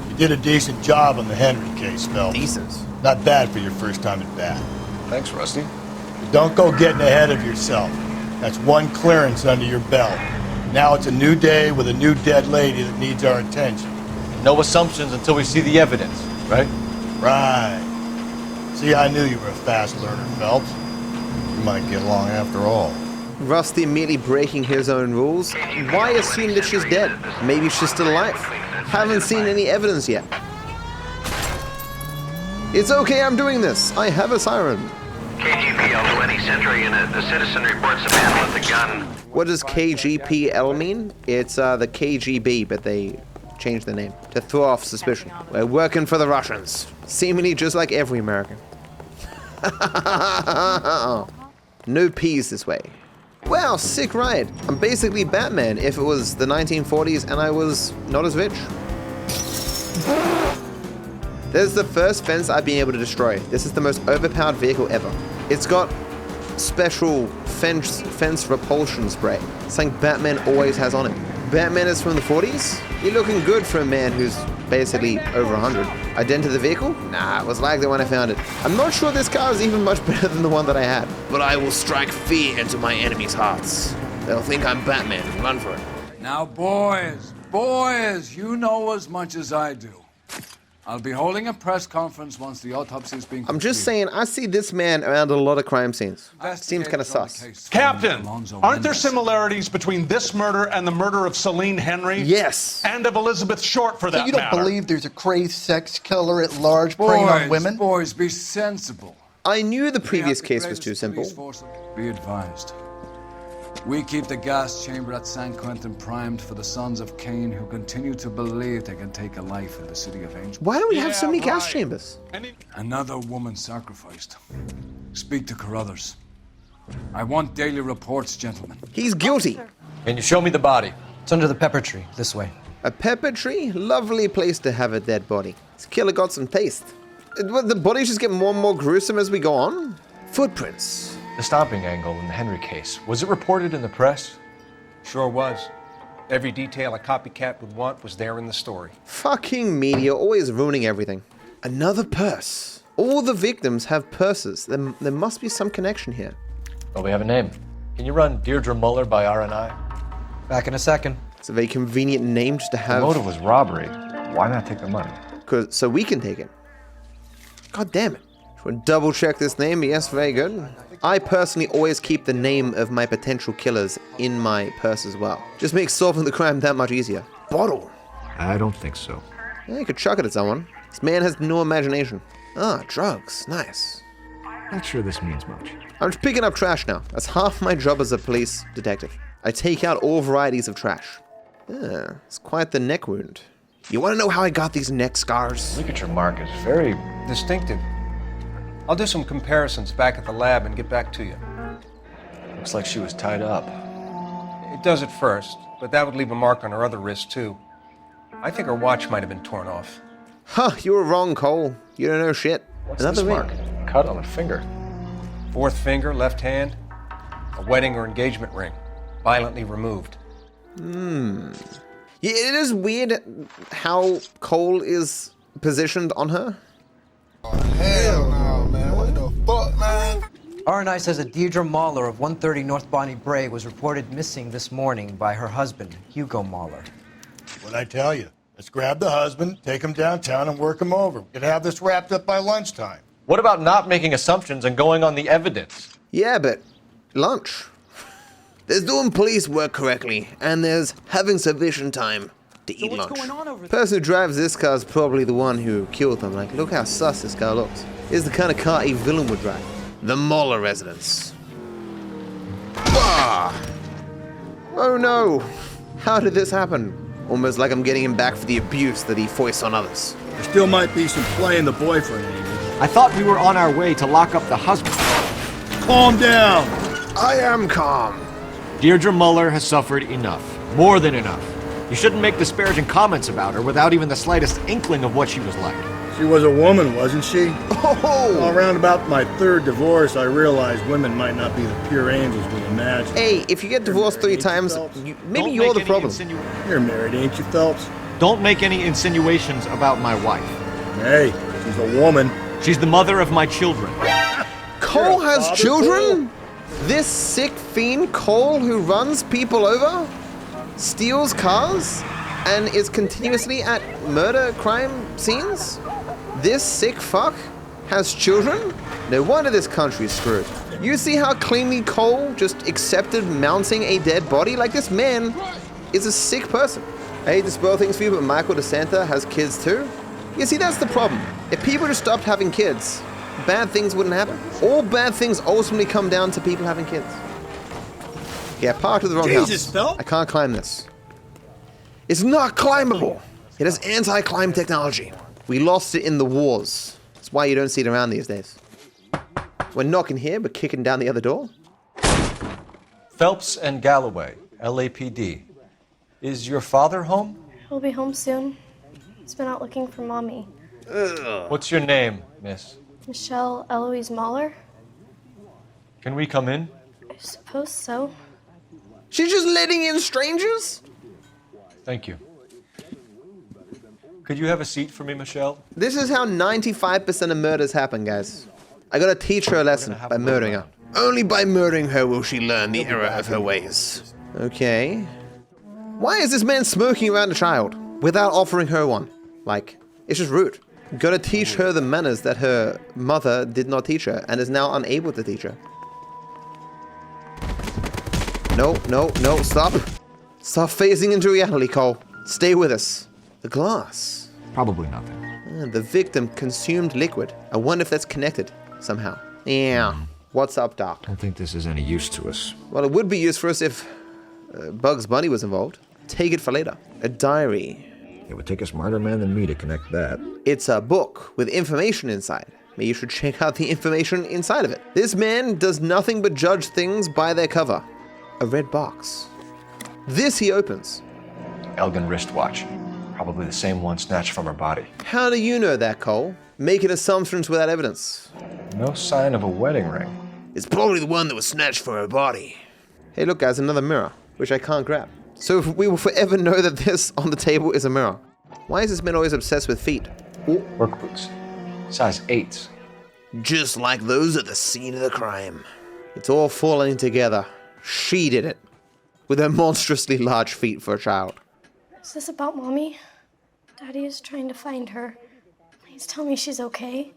You did a decent job on the Henry case, Phelps. Decent. Not bad for your first time at bat. Thanks, Rusty. Don't go getting ahead of yourself. That's one clearance under your belt. Now it's a new day with a new dead lady that needs our attention. No assumptions until we see the evidence, right? Right. See, I knew you were a fast learner, Phelps. You might get along after all. Rusty immediately breaking his own rules. Why assume that she's dead? Maybe she's still alive. Haven't seen any evidence yet. It's okay, I'm doing this. I have a siren. KGPL to any Century unit. The citizen reports a man with a gun. What does KGPL mean? It's the KGB, but they changed the name to throw off suspicion. We're working for the Russians. Seemingly just like every American. No peas this way. Wow, sick ride. I'm basically Batman if it was the 1940s and I was not as rich. There's the first fence I've been able to destroy. This is the most overpowered vehicle ever. It's got special fence repulsion spray. Something Batman always has on him. Batman is from the 40s? You're looking good for a man who's basically over 100. I dented the vehicle? Nah, it was like that when I found it. I'm not sure this car is even much better than the one that I had. But I will strike fear into my enemies' hearts. They'll think I'm Batman and run for it. Now, boys, you know as much as I do. I'll be holding a press conference once the autopsy has been completed. I'm just saying, I see this man around a lot of crime scenes. Seems kind of sus. Captain, Alonzo aren't there Mendez. similarities between this murder and the murder of Celine Henry? Yes. And of Elizabeth Short, for that So you don't matter. believe there's a crazed sex killer at large preying on women? Boys, be sensible. I knew the previous case was too simple. Be advised. We keep the gas chamber at San Quentin primed for the sons of Cain who continue to believe they can take a life in the city of angels. Why do we have so many gas chambers? Another woman sacrificed. Speak to Carruthers. I want daily reports, gentlemen. He's guilty. Can you show me the body? It's under the pepper tree, this way. A pepper tree? Lovely place to have a dead body. This killer got some taste. The bodies just get more and more gruesome as we go on. Footprints. The stomping angle in the Henry case, was it reported in the press? Sure was. Every detail a copycat would want was there in the story. Fucking media, always ruining everything. Another purse. All the victims have purses. There must be some connection here. Oh, we have a name. Can you run Deirdre Mueller by RNI? Back in a second. It's a very convenient name just to have. The motive was robbery. Why not take the money? So we can take it. God damn it. Should double check this name? Yes, very good. I personally always keep the name of my potential killers in my purse as well. Just makes solving the crime that much easier. Bottle. I don't think so. Yeah, you could chuck it at someone. This man has no imagination. Ah, drugs. Nice. Not sure this means much. I'm just picking up trash now. That's half my job as a police detective. I take out all varieties of trash. Yeah, it's quite the neck wound. You want to know how I got these neck scars? Look at your mark. It's very distinctive. I'll do some comparisons back at the lab and get back to you. Looks like she was tied up. It does at first, but that would leave a mark on her other wrist, too. I think her watch might have been torn off. Huh, you were wrong, Cole. You don't know shit. What's Another this ring. mark? Cut on a finger. Fourth finger, left hand. A wedding or engagement ring. Violently removed. Yeah, it is weird how Cole is positioned on her. Hell no, man. What the fuck, man? RNI says that Deirdre Mueller of 130 North Bonnie Brae was reported missing this morning by her husband, Hugo Mueller. What'd I tell you? Let's grab the husband, take him downtown, and work him over. We could have this wrapped up by lunchtime. What about not making assumptions and going on the evidence? Yeah, but lunch. There's doing police work correctly, and there's having sufficient time to eat lunch. The person who drives this car is probably the one who killed them. Like, look how sus this car looks. This is the kind of car a villain would drive. The Mueller residence. Ah! Oh no! How did this happen? Almost like I'm getting him back for the abuse that he foists on others. There still might be some play in the boyfriend angle. I thought we were on our way to lock up the husband. Calm down! I am calm. Deirdre Mueller has suffered enough. More than enough. You shouldn't make disparaging comments about her without even the slightest inkling of what she was like. She was a woman, wasn't she? Oh! Well, around about my third divorce, I realized women might not be the pure angels we imagine. Hey, if you get divorced 3 times, maybe you're the problem. You're married, ain't you, Phelps? Don't make any insinuations about my wife. Hey, she's a woman. She's the mother of my children. Cole has children? This sick fiend Cole who runs people over, steals cars, and is continuously at murder crime scenes? This sick fuck has children? No wonder this country is screwed. You see how cleanly Cole just accepted mounting a dead body? Like, this man is a sick person. I hate to spoil things for you, but Michael DeSanta has kids too. You see, that's the problem. If people just stopped having kids, bad things wouldn't happen. All bad things ultimately come down to people having kids. Yeah, parked at the wrong house. I can't climb this. It's not climbable. It has anti-climb technology. We lost it in the wars. That's why you don't see it around these days. We're knocking here, but kicking down the other door. Phelps and Galloway, LAPD. Is your father home? He'll be home soon. He's been out looking for Mommy. What's your name, miss? Michelle Eloise Mueller? Can we come in? I suppose so. She's just letting in strangers? Thank you. Could you have a seat for me, Michelle? This is how 95% of murders happen, guys. I gotta teach her a lesson by murdering her. Only by murdering her will she learn the error of her ways. Okay. Why is this man smoking around a child without offering her one? Like, it's just rude. Gotta teach her the manners that her mother did not teach her and is now unable to teach her. No, no, no, stop. Stop phasing into reality, Cole. Stay with us. The glass. Probably nothing. The victim consumed liquid. I wonder if that's connected somehow. Yeah. What's up, Doc? I don't think this is any use to us. Well, it would be used for us if Bugs Bunny was involved. Take it for later. A diary. It would take a smarter man than me to connect that. It's a book with information inside. Maybe you should check out the information inside of it. This man does nothing but judge things by their cover. A red box. This he opens. Elgin wristwatch. Probably the same one snatched from her body. How do you know that, Cole? Making assumptions without evidence. No sign of a wedding ring. It's probably the one that was snatched from her body. Hey, look, guys, another mirror, which I can't grab. So we will forever know that this on the table is a mirror. Why is this man always obsessed with feet? Ooh. Work boots. Size 8s. Just like those at the scene of the crime. It's all falling together. She did it. With her monstrously large feet for a child. Is this about Mommy? Daddy is trying to find her. Please tell me she's okay.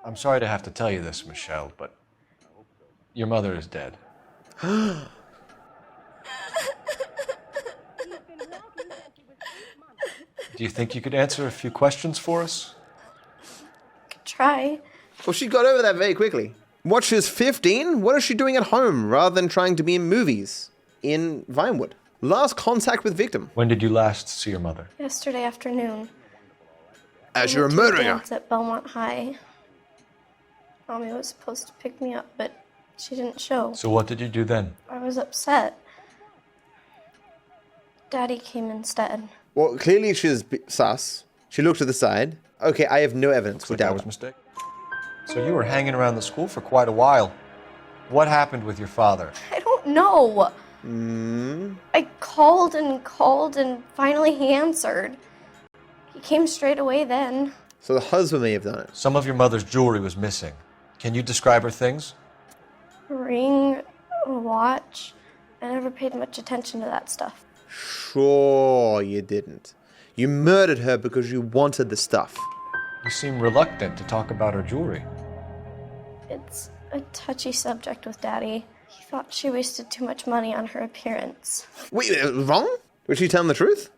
I'm sorry to have to tell you this, Michelle, but your mother is dead. Do you think you could answer a few questions for us? Could try. Well, she got over that very quickly. What, she's 15? What is she doing at home rather than trying to be in movies in Vinewood? Last contact with victim. When did you last see your mother? Yesterday afternoon. As you were murdering her. At Belmont High. Mommy was supposed to pick me up, but she didn't show. So what did you do then? I was upset. Daddy came instead. Well, clearly she's sus. She looked to the side. Okay, I have no evidence for doubt. Was a mistake. So you were hanging around the school for quite a while. What happened with your father? I don't know. I called and finally he answered. He came straight away then. So the husband may have done it. Some of your mother's jewelry was missing. Can you describe her things? A ring, a watch. I never paid much attention to that stuff. Sure you didn't. You murdered her because you wanted the stuff. You seem reluctant to talk about her jewelry. It's a touchy subject with Daddy. He thought she wasted too much money on her appearance. Wait, wrong? Was she telling the truth?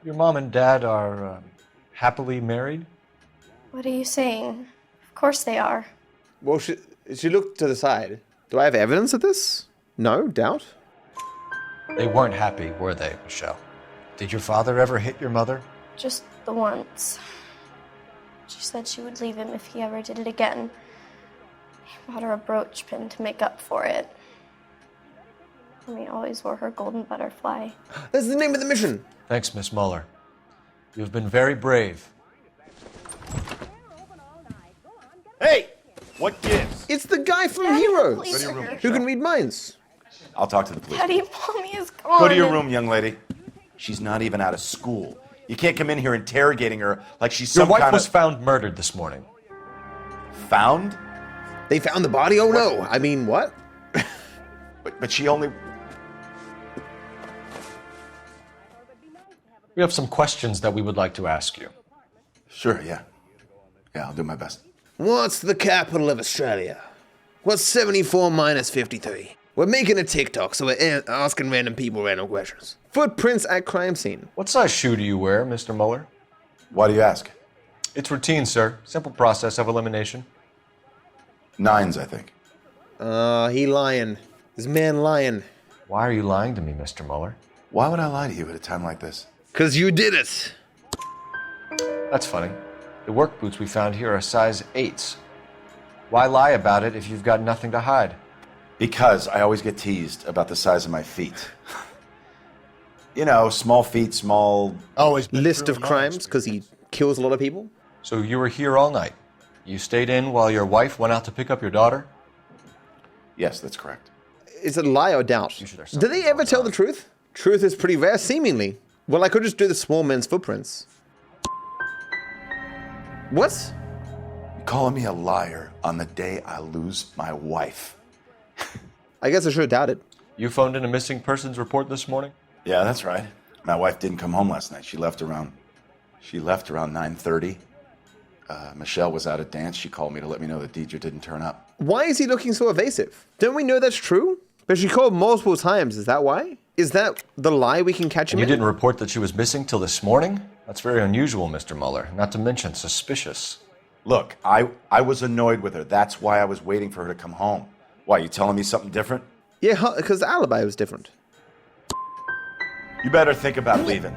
Your mom and dad are happily married? What are you saying? Of course they are. Well, she looked to the side. Do I have evidence of this? No? Doubt? They weren't happy, were they, Michelle? Did your father ever hit your mother? Just the once. She said she would leave him if he ever did it again. He bought her a brooch pin to make up for it. Mommy always wore her golden butterfly. That's the name of the mission. Thanks, Miss Mueller. You have been very brave. Hey! What gives? It's the guy from Daddy, Heroes. please, Go to your room, Who Michelle. can read minds. I'll talk to the police. Daddy, Mommy is gone. Go to your room, young lady. She's not even out of school. You can't come in here interrogating her like she's Your some wife kind was of... found murdered this morning. Found? They found the body? Oh no. I mean, what? But she only... We have some questions that we would like to ask you. Sure, yeah. Yeah, I'll do my best. What's the capital of Australia? What's 74 minus 53? We're making a TikTok, so we're asking random people random questions. Footprints at crime scene. What size shoe do you wear, Mr. Mueller? Why do you ask? It's routine, sir. Simple process of elimination. 9s, I think. He lying. This man lying. Why are you lying to me, Mr. Mueller? Why would I lie to you at a time like this? 'Cause you did it. That's funny. The work boots we found here are size 8s. Why lie about it if you've got nothing to hide? Because I always get teased about the size of my feet. You know, small feet, small... Always list of crimes, because he kills a lot of people. So you were here all night. You stayed in while your wife went out to pick up your daughter? Yes, that's correct. Is it lie or doubt? Do they ever tell the truth? Truth is pretty rare, seemingly. Well, I could just do the small man's footprints. What? You're calling me a liar on the day I lose my wife. I guess I should have doubted. You phoned in a missing persons report this morning? Yeah, that's right. My wife didn't come home last night. She left around 9:30. Michelle was out at dance. She called me to let me know that Deidre didn't turn up. Why is he looking so evasive? Don't we know that's true? But she called multiple times. Is that why? Is that the lie we can catch him You in? didn't report that she was missing till this morning? That's very unusual, Mr. Mueller. Not to mention suspicious. Look, I was annoyed with her. That's why I was waiting for her to come home. Why, you telling me something different? Yeah, because the alibi was different. You better think about leaving,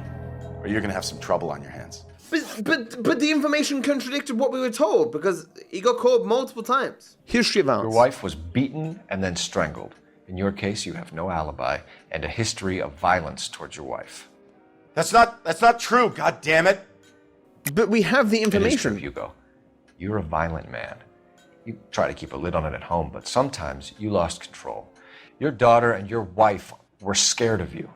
or you're gonna have some trouble on your hands. But the information contradicted what we were told, because he got called multiple times. History of violence. Your wife was beaten and then strangled. In your case, you have no alibi and a history of violence towards your wife. That's not true, god damn it. But we have the It is information. true, Hugo. You're a violent man. You try to keep a lid on it at home, but sometimes you lost control. Your daughter and your wife were scared of you.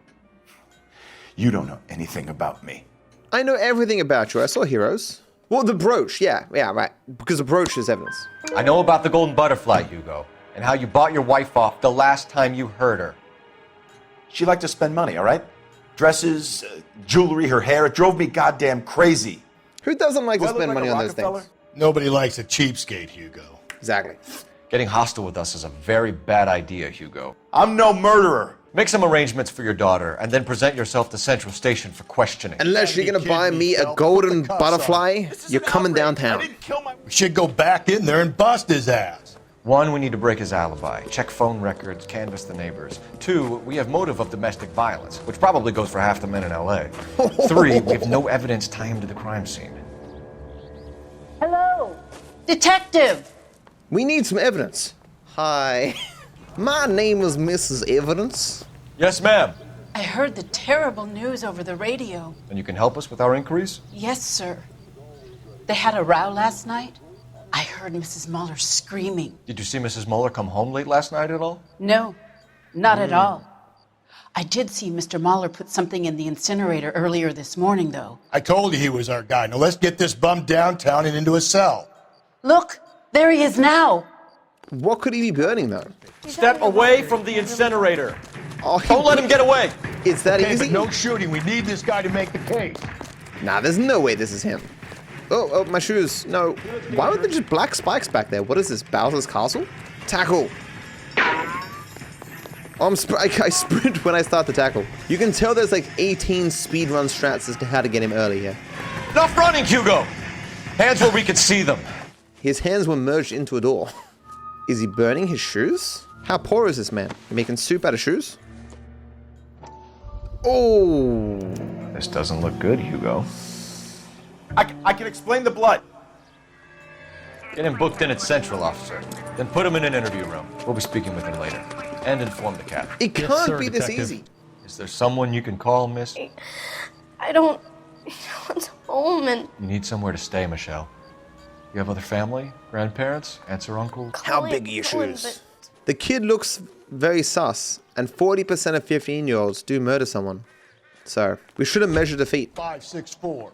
You don't know anything about me. I know everything about you. I saw Heroes. Well, the brooch, yeah, right. Because the brooch is evidence. I know about the golden butterfly, Hugo, and how you bought your wife off the last time you heard her. She liked to spend money, all right? Dresses, jewelry, her hair. It drove me goddamn crazy. Who doesn't like to Do I look spend like money a on those Rockefeller? things? Nobody likes a cheapskate, Hugo. Exactly. Getting hostile with us is a very bad idea, Hugo. I'm no murderer. Make some arrangements for your daughter, and then present yourself to Central Station for questioning. Unless you're gonna buy me a golden butterfly, you're coming downtown. We should go back in there and bust his ass. 1, we need to break his alibi, check phone records, canvass the neighbors. 2, we have motive of domestic violence, which probably goes for half the men in LA. 3, we have no evidence tying him to the crime scene. Hello, detective. We need some evidence. Hi. My name is Mrs. Evidence. Yes, ma'am. I heard the terrible news over the radio. And you can help us with our inquiries? Yes, sir. They had a row last night. I heard Mrs. Mueller screaming. Did you see Mrs. Mueller come home late last night at all? No, not at all. I did see Mr. Mueller put something in the incinerator earlier this morning, though. I told you he was our guy. Now let's get this bum downtown and into a cell. Look, there he is now. What could he be burning, though? Step away from the incinerator. Oh, Don't let him get away. It's that Okay, easy? but no shooting. We need this guy to make the case. Nah, there's no way this is him. Oh, my shoes. No. Why were there just black spikes back there? What is this, Bowser's Castle? Tackle. Oh, I sprint when I start the tackle. You can tell there's like 18 speedrun strats as to how to get him early here. Enough running, Hugo. Hands where we can see them. His hands were merged into a door. Is he burning his shoes? How poor is this man? You making soup out of shoes? Oh. This doesn't look good, Hugo. I can explain the blood. Get him booked in at Central, officer. Then put him in an interview room. We'll be speaking with him later. And inform the captain. It can't be this easy. Is there someone you can call, miss? I don't want home and You need somewhere to stay, Michelle. You have other family? Grandparents? Aunts or uncles? How big are your shoes? The kid looks very sus, and 40% of 15-year-olds do murder someone. So, we should have measured the feet. 564.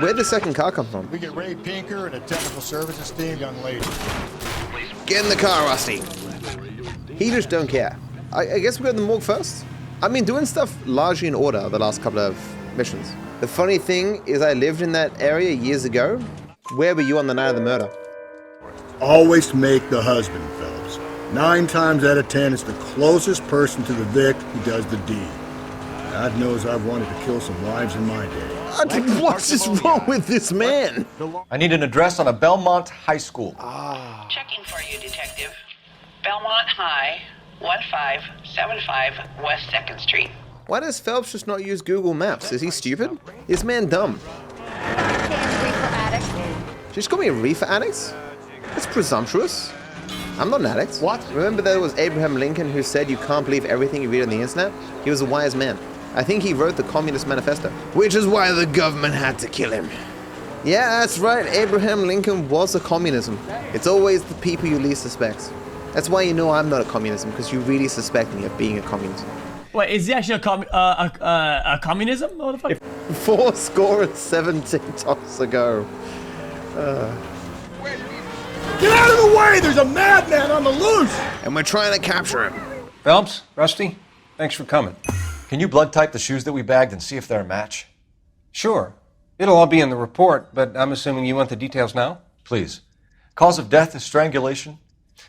Where'd the second car come from? We get Ray Pinker and a technical services team, young lady. Get in the car, Rusty. He just don't care. I guess we go to the morgue first? I've been doing stuff largely in order the last couple of missions. The funny thing is I lived in that area years ago. Where were you on the night of the murder? Always make the husband, Phelps. 9 times out of 10, it's the closest person to the vic who does the deed. God knows I've wanted to kill some wives in my day. What is wrong with this man? I need an address on a Belmont High School. Checking for you, detective. Belmont High, 1575 West 2nd Street. Why does Phelps just not use Google Maps? Is he stupid? Is man dumb? Just call me a reefer addict? That's presumptuous. I'm not an addict. What? Remember there was Abraham Lincoln who said you can't believe everything you read on the internet? He was a wise man. I think he wrote the Communist Manifesto. Which is why the government had to kill him. Yeah, that's right. Abraham Lincoln was a communism. It's always the people you least suspect. That's why you know I'm not a communism, because you really suspect me of being a communism. Wait, is he actually a communism, motherfucker? 4 TikToks ago. Get out of the way! There's a madman on the loose! And we're trying to capture him. Phelps, Rusty, thanks for coming. Can you blood type the shoes that we bagged and see if they're a match? Sure. It'll all be in the report, but I'm assuming you want the details now? Please. Cause of death is strangulation?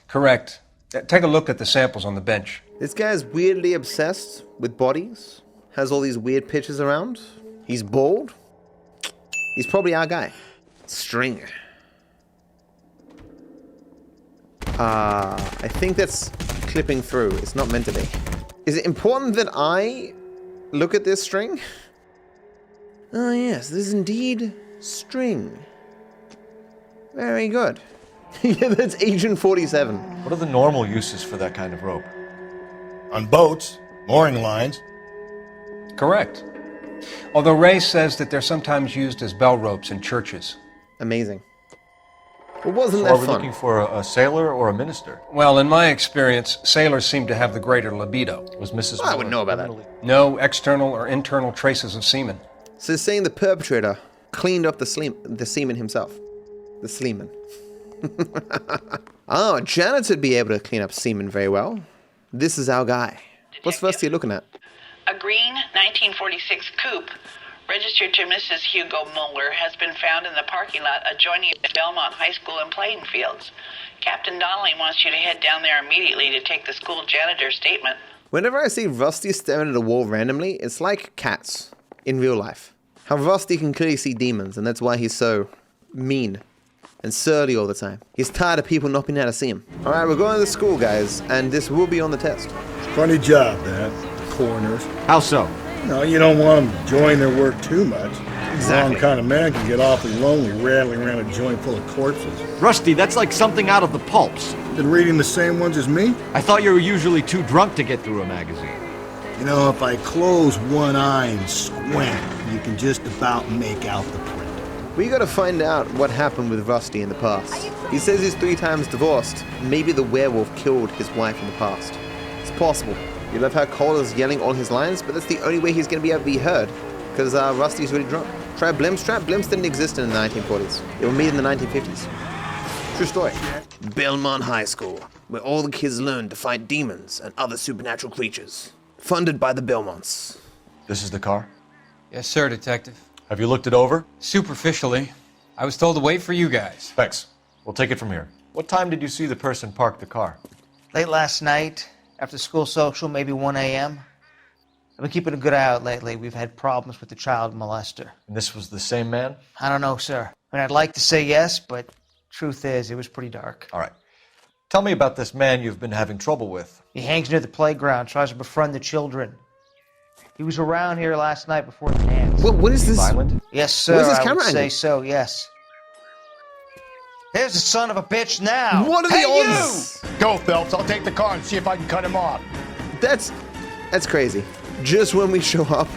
Correct. Take a look at the samples on the bench. This guy's weirdly obsessed with bodies. Has all these weird pictures around. He's bald. He's probably our guy. String. I think that's clipping through. It's not meant to be. Is it important that I look at this string? Oh yes, this is indeed string. Very good. Yeah, that's Agent 47. What are the normal uses for that kind of rope? On boats, mooring lines. Correct. Although Ray says that they're sometimes used as bell ropes in churches. Amazing. Well, wasn't So that are we fun? looking for a sailor or a minister? Well, in my experience, sailors seem to have the greater libido. Was Mrs. I wouldn't know about that. No external or internal traces of semen. So it's saying the perpetrator cleaned up the semen himself. The sleeman. Oh, a janitor would be able to clean up semen very well. This is our guy. What's Rusty looking at? A green 1946 coupe registered to Mrs. Hugo Mueller has been found in the parking lot adjoining Belmont High School in playing fields. Captain Donnelly wants you to head down there immediately to take the school janitor's statement. Whenever I see Rusty staring at a wall randomly, it's like cats in real life. How Rusty can clearly see demons, and that's why he's so mean and surly all the time. He's tired of people not being able to see him. Alright, we're going to the school, guys, and this will be on the test. Funny job, that. Coroners. How so? No, you don't want them enjoying their work too much. Exactly. The wrong kind of man can get awfully lonely rattling around a joint full of corpses. Rusty, that's like something out of the pulps. Been reading the same ones as me? I thought you were usually too drunk to get through a magazine. You know, if I close one eye and squint, you can just about make out the print. We gotta find out what happened with Rusty in the past. He says he's 3 times divorced. Maybe the werewolf killed his wife in the past. It's possible. You love how Cole is yelling all his lines, but that's the only way he's gonna be able to be heard, because Rusty's really drunk. Try Blimps Trap. Blimps didn't exist in the 1940s. They were made in the 1950s. True story. Belmont High School, where all the kids learn to fight demons and other supernatural creatures. Funded by the Belmonts. This is the car? Yes, sir, Detective. Have you looked it over? Superficially. I was told to wait for you guys. Thanks. We'll take it from here. What time did you see the person park the car? Late last night, after school social, maybe 1 a.m. I've been keeping a good eye out lately. We've had problems with the child molester. And this was the same man? I don't know, sir. I mean, I'd like to say yes, but truth is, it was pretty dark. All right. Tell me about this man you've been having trouble with. He hangs near the playground, tries to befriend the children. He was around here last night before the dance. What is this? Violent? Yes, sir. What is this I camera would say angle? so, yes. There's the son of a bitch now. What are the Hey, odds? Go, Phelps. I'll take the car and see if I can cut him off. That's crazy. Just when we show up,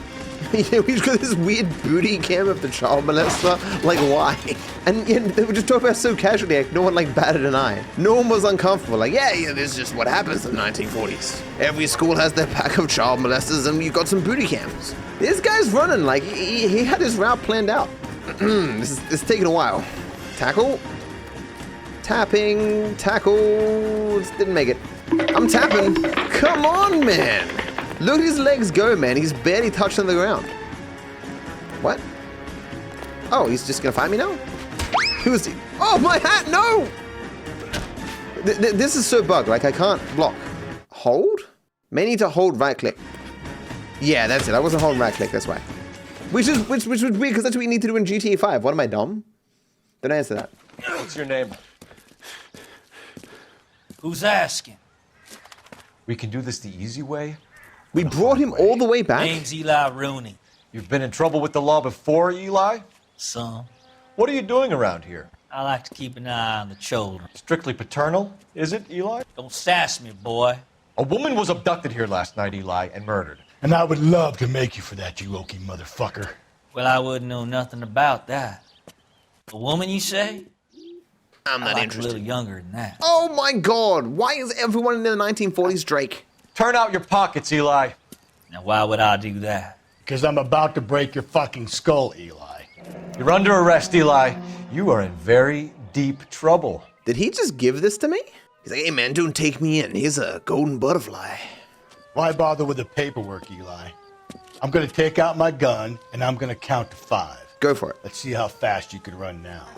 we've got this weird booty cam of the child molester. Like, why? And they were just talking about it so casually, like no one batted an eye. No one was uncomfortable. Like, yeah, this is just what happens in the 1940s. Every school has their pack of child molesters, and you've got some booty cams. This guy's running like he had his route planned out. This is taking a while. Tackle. Tapping. Tackle. Didn't make it. I'm tapping. Come on, man. Look at his legs go, man. He's barely touching the ground. What? Oh, he's just gonna fight me now? Who's he? Oh, my hat, no! This is so bugged, like I can't block. Hold? May need to hold right click. Yeah, that's it. I wasn't holding right click, that's why. Which was weird, because that's what you need to do in GTA 5. What am I, dumb? Don't answer that. What's your name? Who's asking? We can do this the easy way. We brought him all the way back. Name's Eli Rooney. You've been in trouble with the law before, Eli? Some. What are you doing around here? I like to keep an eye on the children. Strictly paternal, is it, Eli? Don't sass me, boy. A woman was abducted here last night, Eli, and murdered. And I would love to make you for that, you oaky motherfucker. Well, I wouldn't know nothing about that. A woman, you say? I'm not interested. A little younger than that. Oh my god, why is everyone in the 1940s Drake? Turn out your pockets, Eli. Now, why would I do that? Because I'm about to break your fucking skull, Eli. You're under arrest, Eli. You are in very deep trouble. Did he just give this to me? He's like, hey man, don't take me in. Here's a golden butterfly. Why bother with the paperwork, Eli? I'm gonna take out my gun, and I'm gonna count to 5. Go for it. Let's see how fast you can run now.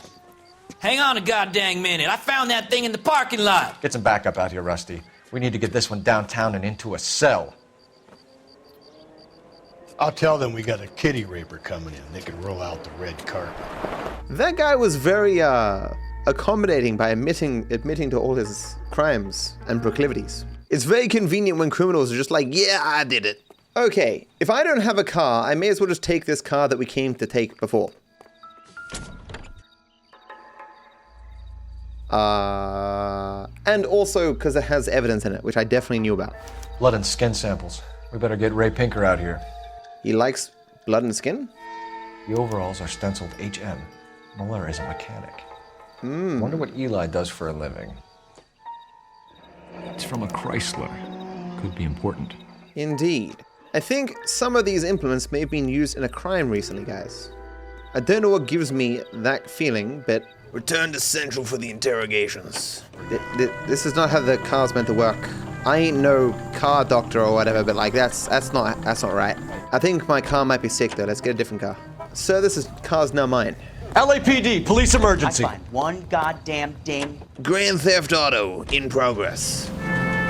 Hang on a goddamn minute. I found that thing in the parking lot. Get some backup out here, Rusty. We need to get this one downtown and into a cell. I'll tell them we got a kitty raper coming in. They can roll out the red carpet. That guy was very accommodating by admitting to all his crimes and proclivities. It's very convenient when criminals are just like, yeah, I did it. Okay, if I don't have a car, I may as well just take this car that we came to take before. And also because it has evidence in it, which I definitely knew about. Blood and skin samples. We better get Ray Pinker out here. He likes blood and skin? The overalls are stenciled HM. Mueller is a mechanic. Wonder what Eli does for a living. It's from a Chrysler. Could be important. Indeed. I think some of these implements may have been used in a crime recently, guys. I don't know what gives me that feeling, but... Return to Central for the interrogations. This is not how the car's meant to work. I ain't no car doctor or whatever, but like that's not right. I think my car might be sick though. Let's get a different car. Sir, car's now mine. LAPD, police emergency. I find one goddamn ding. Grand Theft Auto in progress.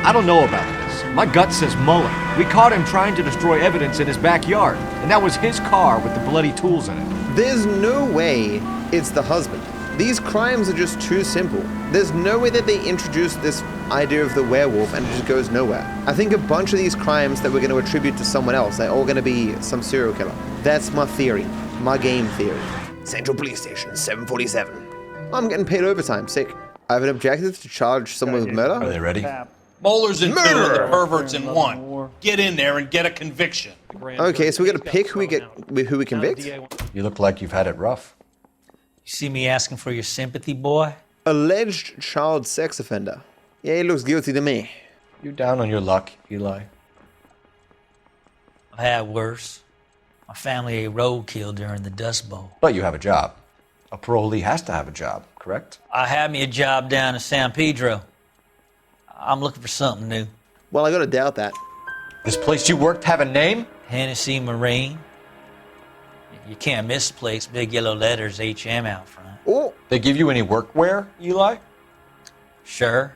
I don't know about this. My gut says Mueller. We caught him trying to destroy evidence in his backyard, and that was his car with the bloody tools in it. There's no way it's the husband. These crimes are just too simple. There's no way that they introduced this idea of the werewolf and it just goes nowhere. I think a bunch of these crimes that we're going to attribute to someone else, they're all going to be some serial killer. That's my theory. My game theory. Central Police Station, 7:47. I'm getting paid overtime, sick. I have an objective to charge someone with murder. Are they ready? Mueller's in 2 and the pervert's in 1. Get in there and get a conviction. Okay, so we got to pick who we convict. You look like you've had it rough. You see me asking for your sympathy, boy? Alleged child sex offender. Yeah, he looks guilty to me. You down on your luck, Eli? I've had worse. My family ate roadkill during the Dust Bowl. But you have a job. A parolee has to have a job, correct? I had me a job down in San Pedro. I'm looking for something new. Well, I gotta doubt that. This place you worked have a name? Hennessy Marine. You can't miss the place. Big yellow letters, HM out front. Oh! They give you any workwear, Eli? Sure.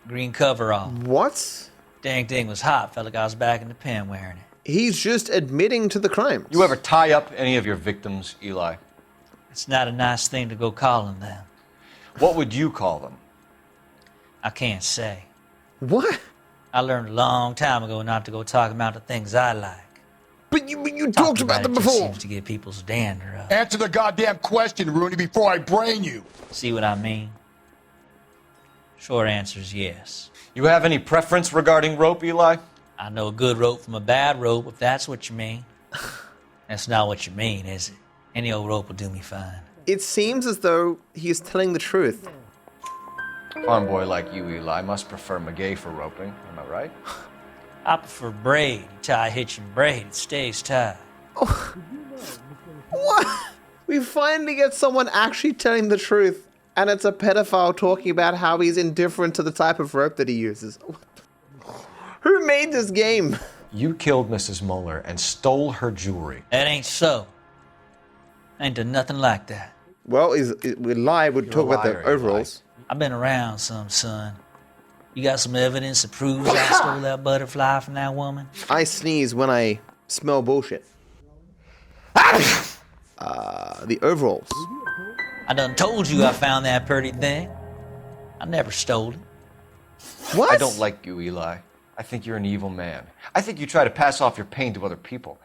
Green coverall. What? Dang thing was hot. Felt like I was back in the pen wearing it. He's just admitting to the crimes. You ever tie up any of your victims, Eli? It's not a nice thing to go calling them. What would you call them? I can't say. What? I learned a long time ago not to go talking about the things I like. But you talked about them just before. Seems to get people's dander up. Answer the goddamn question, Rooney, before I brain you. See what I mean? Short answer is yes. You have any preference regarding rope, Eli? I know a good rope from a bad rope, if that's what you mean. That's not what you mean, is it? Any old rope will do me fine. It seems as though he's telling the truth. Farm boy like you, Eli, must prefer McGay for roping. Am I right? I prefer braid. You tie a hitch and braid, it stays tied. Oh. What? We finally get someone actually telling the truth, and it's a pedophile talking about how he's indifferent to the type of rope that he uses. Who made this game? You killed Mrs. Mueller and stole her jewelry. That ain't so. I ain't done nothing like that. Well, we lied. We'd talk about the overalls. I've been around some, son. You got some evidence that proves I stole that butterfly from that woman? I sneeze when I smell bullshit. The overalls. I done told you I found that pretty thing. I never stole it. What? I don't like you, Eli. I think you're an evil man. I think you try to pass off your pain to other people.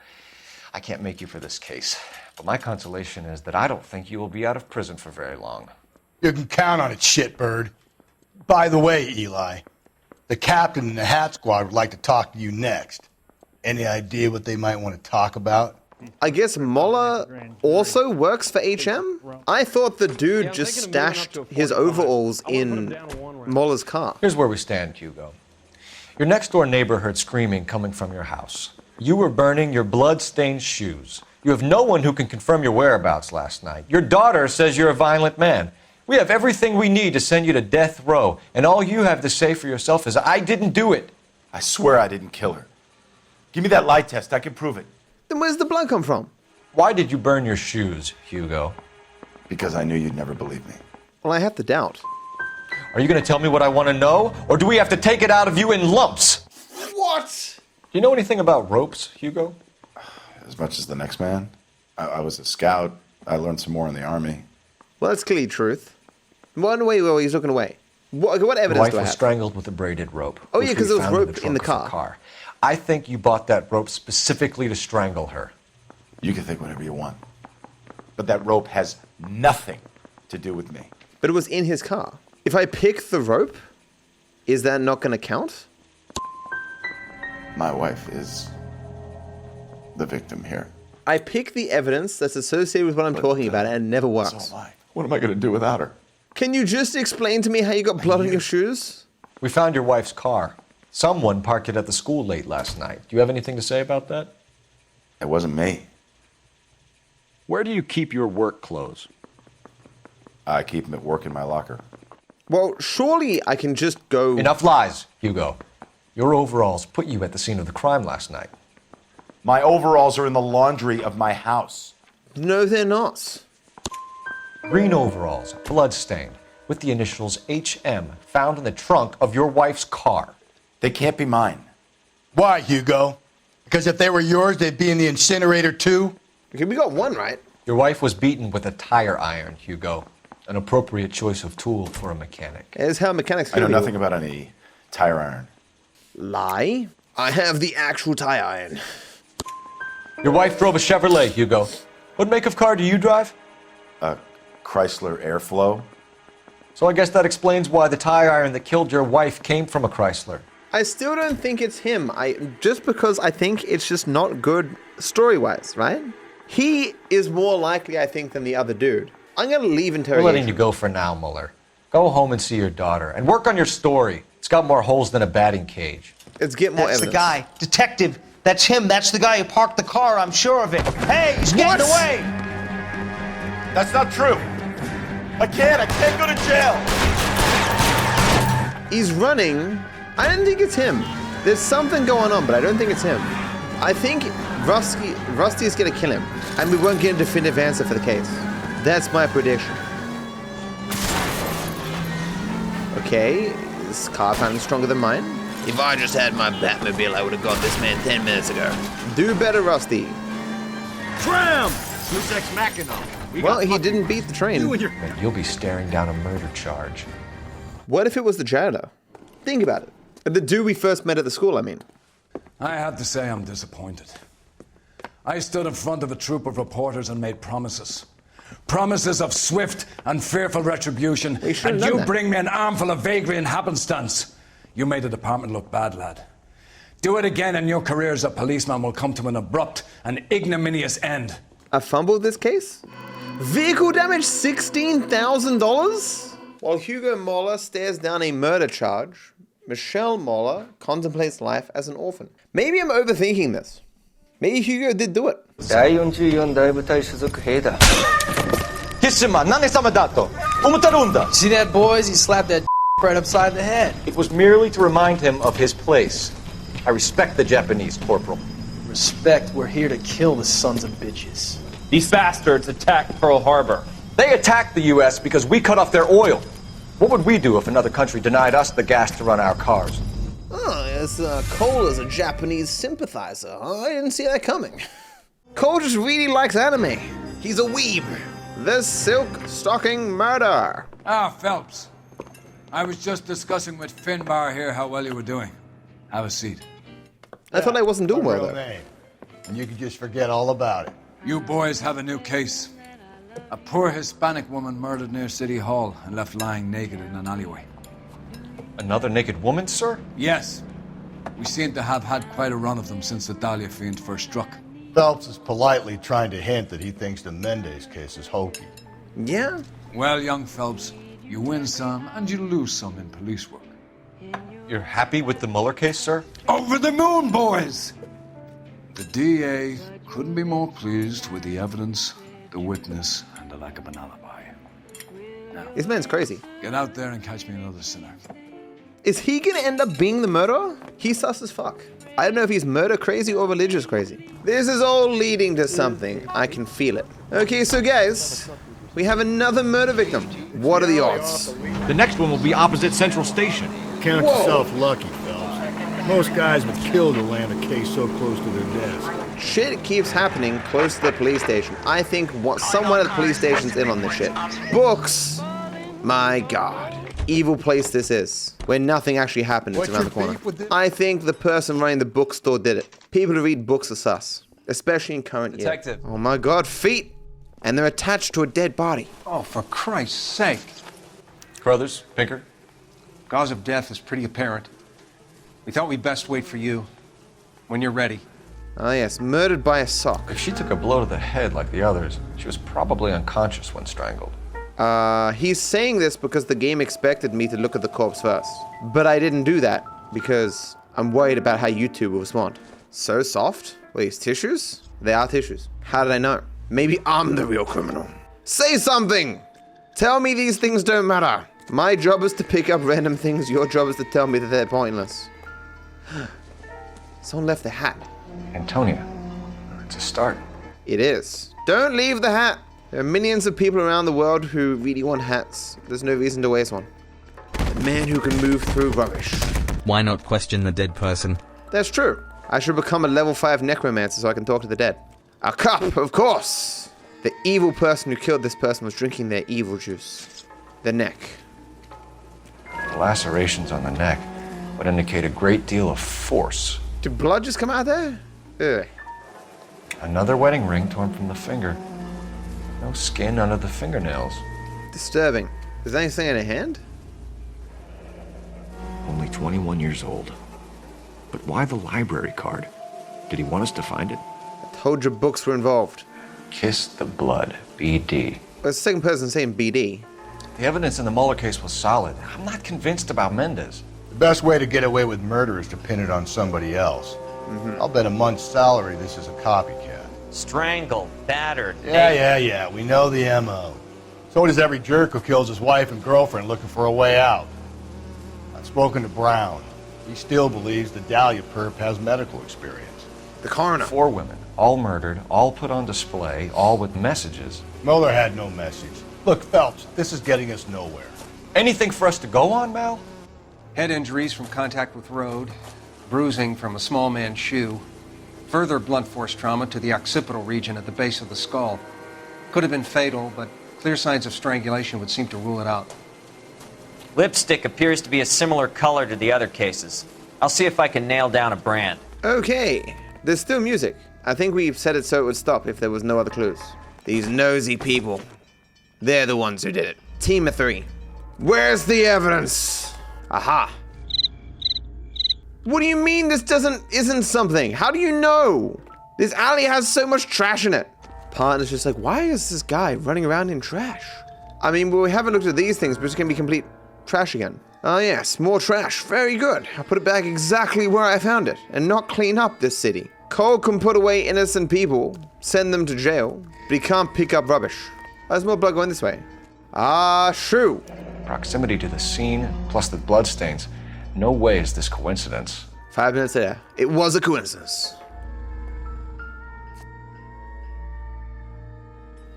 I can't make you for this case, but my consolation is that I don't think you will be out of prison for very long. You can count on it, shitbird. By the way, Eli, the captain and the hat squad would like to talk to you next. Any idea what they might want to talk about? I guess Mueller also works for HM? I thought the dude just stashed his overalls in Mueller's car. Here's where we stand, Hugo. Your next-door neighbor heard screaming coming from your house. You were burning your blood-stained shoes. You have no one who can confirm your whereabouts last night. Your daughter says you're a violent man. We have everything we need to send you to death row, and all you have to say for yourself is, I didn't do it. I swear I didn't kill her. Give me that lie test. I can prove it. Then where's the blood come from? Why did you burn your shoes, Hugo? Because I knew you'd never believe me. Well, I have to doubt. Are you going to tell me what I want to know, or do we have to take it out of you in lumps? What? Do you know anything about ropes, Hugo? As much as the next man. I was a scout. I learned some more in the army. Well, that's clearly truth. Wait, he's looking away. What evidence Your wife do I was have? strangled with a braided rope. Oh, yeah, which because we there was found rope the in the trunk of car. her. I think you bought that rope specifically to strangle her. You can think whatever you want. But that rope has nothing to do with me. But it was in his car. If I pick the rope, is that not going to count? My wife is the victim here. I pick the evidence that's associated with what I'm talking about, and it never works. So am I. What am I going to do without her? Can you just explain to me how you got blood on your shoes? We found your wife's car. Someone parked it at the school late last night. Do you have anything to say about that? It wasn't me. Where do you keep your work clothes? I keep them at work in my locker. Well, surely I can just go... Enough lies, Hugo. Your overalls put you at the scene of the crime last night. My overalls are in the laundry of my house. No, they're not. Green overalls, bloodstained, with the initials HM found in the trunk of your wife's car. They can't be mine. Why, Hugo? Because if they were yours, they'd be in the incinerator too? Okay, we got one right. Your wife was beaten with a tire iron, Hugo. An appropriate choice of tool for a mechanic. It's how mechanics I know nothing about any tire iron. Lie. I have the actual tire iron. Your wife drove a Chevrolet, Hugo. What make of car do you drive? A Chrysler Airflow. So I guess that explains why the tire iron that killed your wife came from a Chrysler. I still don't think it's him. Just because I think it's just not good story-wise, right? He is more likely, I think, than the other dude. I'm going to leave interrogation. We're letting you go for now, Mueller. Go home and see your daughter and work on your story. It's got more holes than a batting cage. Let's get more That's evidence. the guy. Detective. That's him. That's the guy who parked the car. I'm sure of it. Hey, he's getting away. That's not true. I can't go to jail. He's running. I don't think it's him. There's something going on, but I don't think it's him. I think Rusty is going to kill him, and we won't get a definitive answer for the case. That's my prediction. Okay, this car sounds stronger than mine. If I just had my Batmobile, I would have got this man 10 minutes ago. Do better, Rusty. Tram! Who's ex machina? Well, he didn't beat the train. And you'll be staring down a murder charge. What if it was the janitor? Think about it. The dude we first met at the school, I mean. I have to say I'm disappointed. I stood in front of a troop of reporters and made promises. Promises of swift and fearful retribution. And you bring me an armful of vagary and happenstance. You made the department look bad, lad. Do it again and your career as a policeman will come to an abrupt and ignominious end. I fumbled this case? Vehicle damage $16,000? While Hugo Mueller stares down a murder charge, Michelle Mueller contemplates life as an orphan. Maybe I'm overthinking this. Maybe Hugo did do it. See that, boys? He slapped that right upside the head. It was merely to remind him of his place. I respect the Japanese, Corporal. Respect, we're here to kill the sons of bitches. These bastards attacked Pearl Harbor. They attacked the U.S. because we cut off their oil. What would we do if another country denied us the gas to run our cars? Oh, yes, Cole is a Japanese sympathizer. I didn't see that coming. Cole just really likes anime. He's a weeb. The silk stocking murder. Ah, Phelps. I was just discussing with Finbar here how well you were doing. Have a seat. I thought I wasn't doing well, Real though. name. And you could just forget all about it. You boys have a new case. A poor Hispanic woman murdered near City Hall and left lying naked in an alleyway. Another naked woman, sir? Yes. We seem to have had quite a run of them since the Dahlia fiend first struck. Phelps is politely trying to hint that he thinks the Mendez case is hokey. Yeah? Well, young Phelps, you win some and you lose some in police work. You're happy with the Mueller case, sir? Over the moon, boys! The DA couldn't be more pleased with the evidence, the witness, and the lack of an alibi. Now, This man's crazy. get out there and catch me another sinner. Is he gonna end up being the murderer? He's sus as fuck. I don't know if he's murder crazy or religious crazy. This is all leading to something. I can feel it. Okay, so guys, we have another murder victim. What are the odds? The next one will be opposite Central Station. Count yourself lucky, Phelps. Most guys would kill to land a case so close to their desk. Shit keeps happening close to the police station. I think someone at the police station's in on this shit. Books! My God. Evil place this is, where nothing actually happens around the corner. I think the person running the bookstore did it. People who read books are sus, especially in current year. Detective. Oh my God, feet! And they're attached to a dead body. Oh, for Christ's sake. Carruthers, Pinker. Cause of death is pretty apparent. We thought we'd best wait for you. When you're ready. Ah yes, murdered by a sock. If she took a blow to the head like the others, she was probably unconscious when strangled. He's saying this because the game expected me to look at the corpse first. But I didn't do that because I'm worried about how YouTube will respond. So soft? Wait, these tissues? They are tissues. How did I know? Maybe I'm the real criminal. Say something! Tell me these things don't matter. My job is to pick up random things. Your job is to tell me that they're pointless. Someone left the hat. Antonia, it's a start. It is. Don't leave the hat. There are millions of people around the world who really want hats. There's no reason to waste one. The man who can move through rubbish. Why not question the dead person? That's true. I should become a level 5 necromancer so I can talk to the dead. A cup, of course. The evil person who killed this person was drinking their evil juice. The neck. The lacerations on the neck would indicate a great deal of force. Did blood just come out there? Ugh. Another wedding ring torn from the finger. No skin under the fingernails. Disturbing. Is anything in a hand? Only 21 years old. But why the library card? Did he want us to find it? I told you books were involved. Kiss the blood, BD. Well, the second person saying BD. The evidence in the Mueller case was solid. I'm not convinced about Mendez. The best way to get away with murder is to pin it on somebody else. I'll bet a month's salary this is a copycat. Strangled, battered. Yeah. We know the M.O. So does every jerk who kills his wife and girlfriend looking for a way out. I've spoken to Brown. He still believes the Dahlia perp has medical experience. The coroner. 4 women, all murdered, all put on display, all with messages. Mueller had no message. Look, Phelps, this is getting us nowhere. Anything for us to go on, Mal? Head injuries from contact with road, bruising from a small man's shoe, further blunt force trauma to the occipital region at the base of the skull. Could have been fatal, but clear signs of strangulation would seem to rule it out. Lipstick appears to be a similar color to the other cases. I'll see if I can nail down a brand. Okay. There's still music. I think we've set it so it would stop if there was no other clues. These nosy people. They're the ones who did it. Team of 3. Where's the evidence? Aha. What do you mean this isn't something? How do you know? This alley has so much trash in it. Partner's just like, why is this guy running around in trash? I mean, well, we haven't looked at these things, but it's gonna be complete trash again. Oh yes, more trash. Very good. I'll put it back exactly where I found it and not clean up this city. Cole can put away innocent people, send them to jail, but he can't pick up rubbish. There's more blood going this way. Ah, shoo. Proximity to the scene, plus the bloodstains. No way is this coincidence. 5 minutes later, it was a coincidence.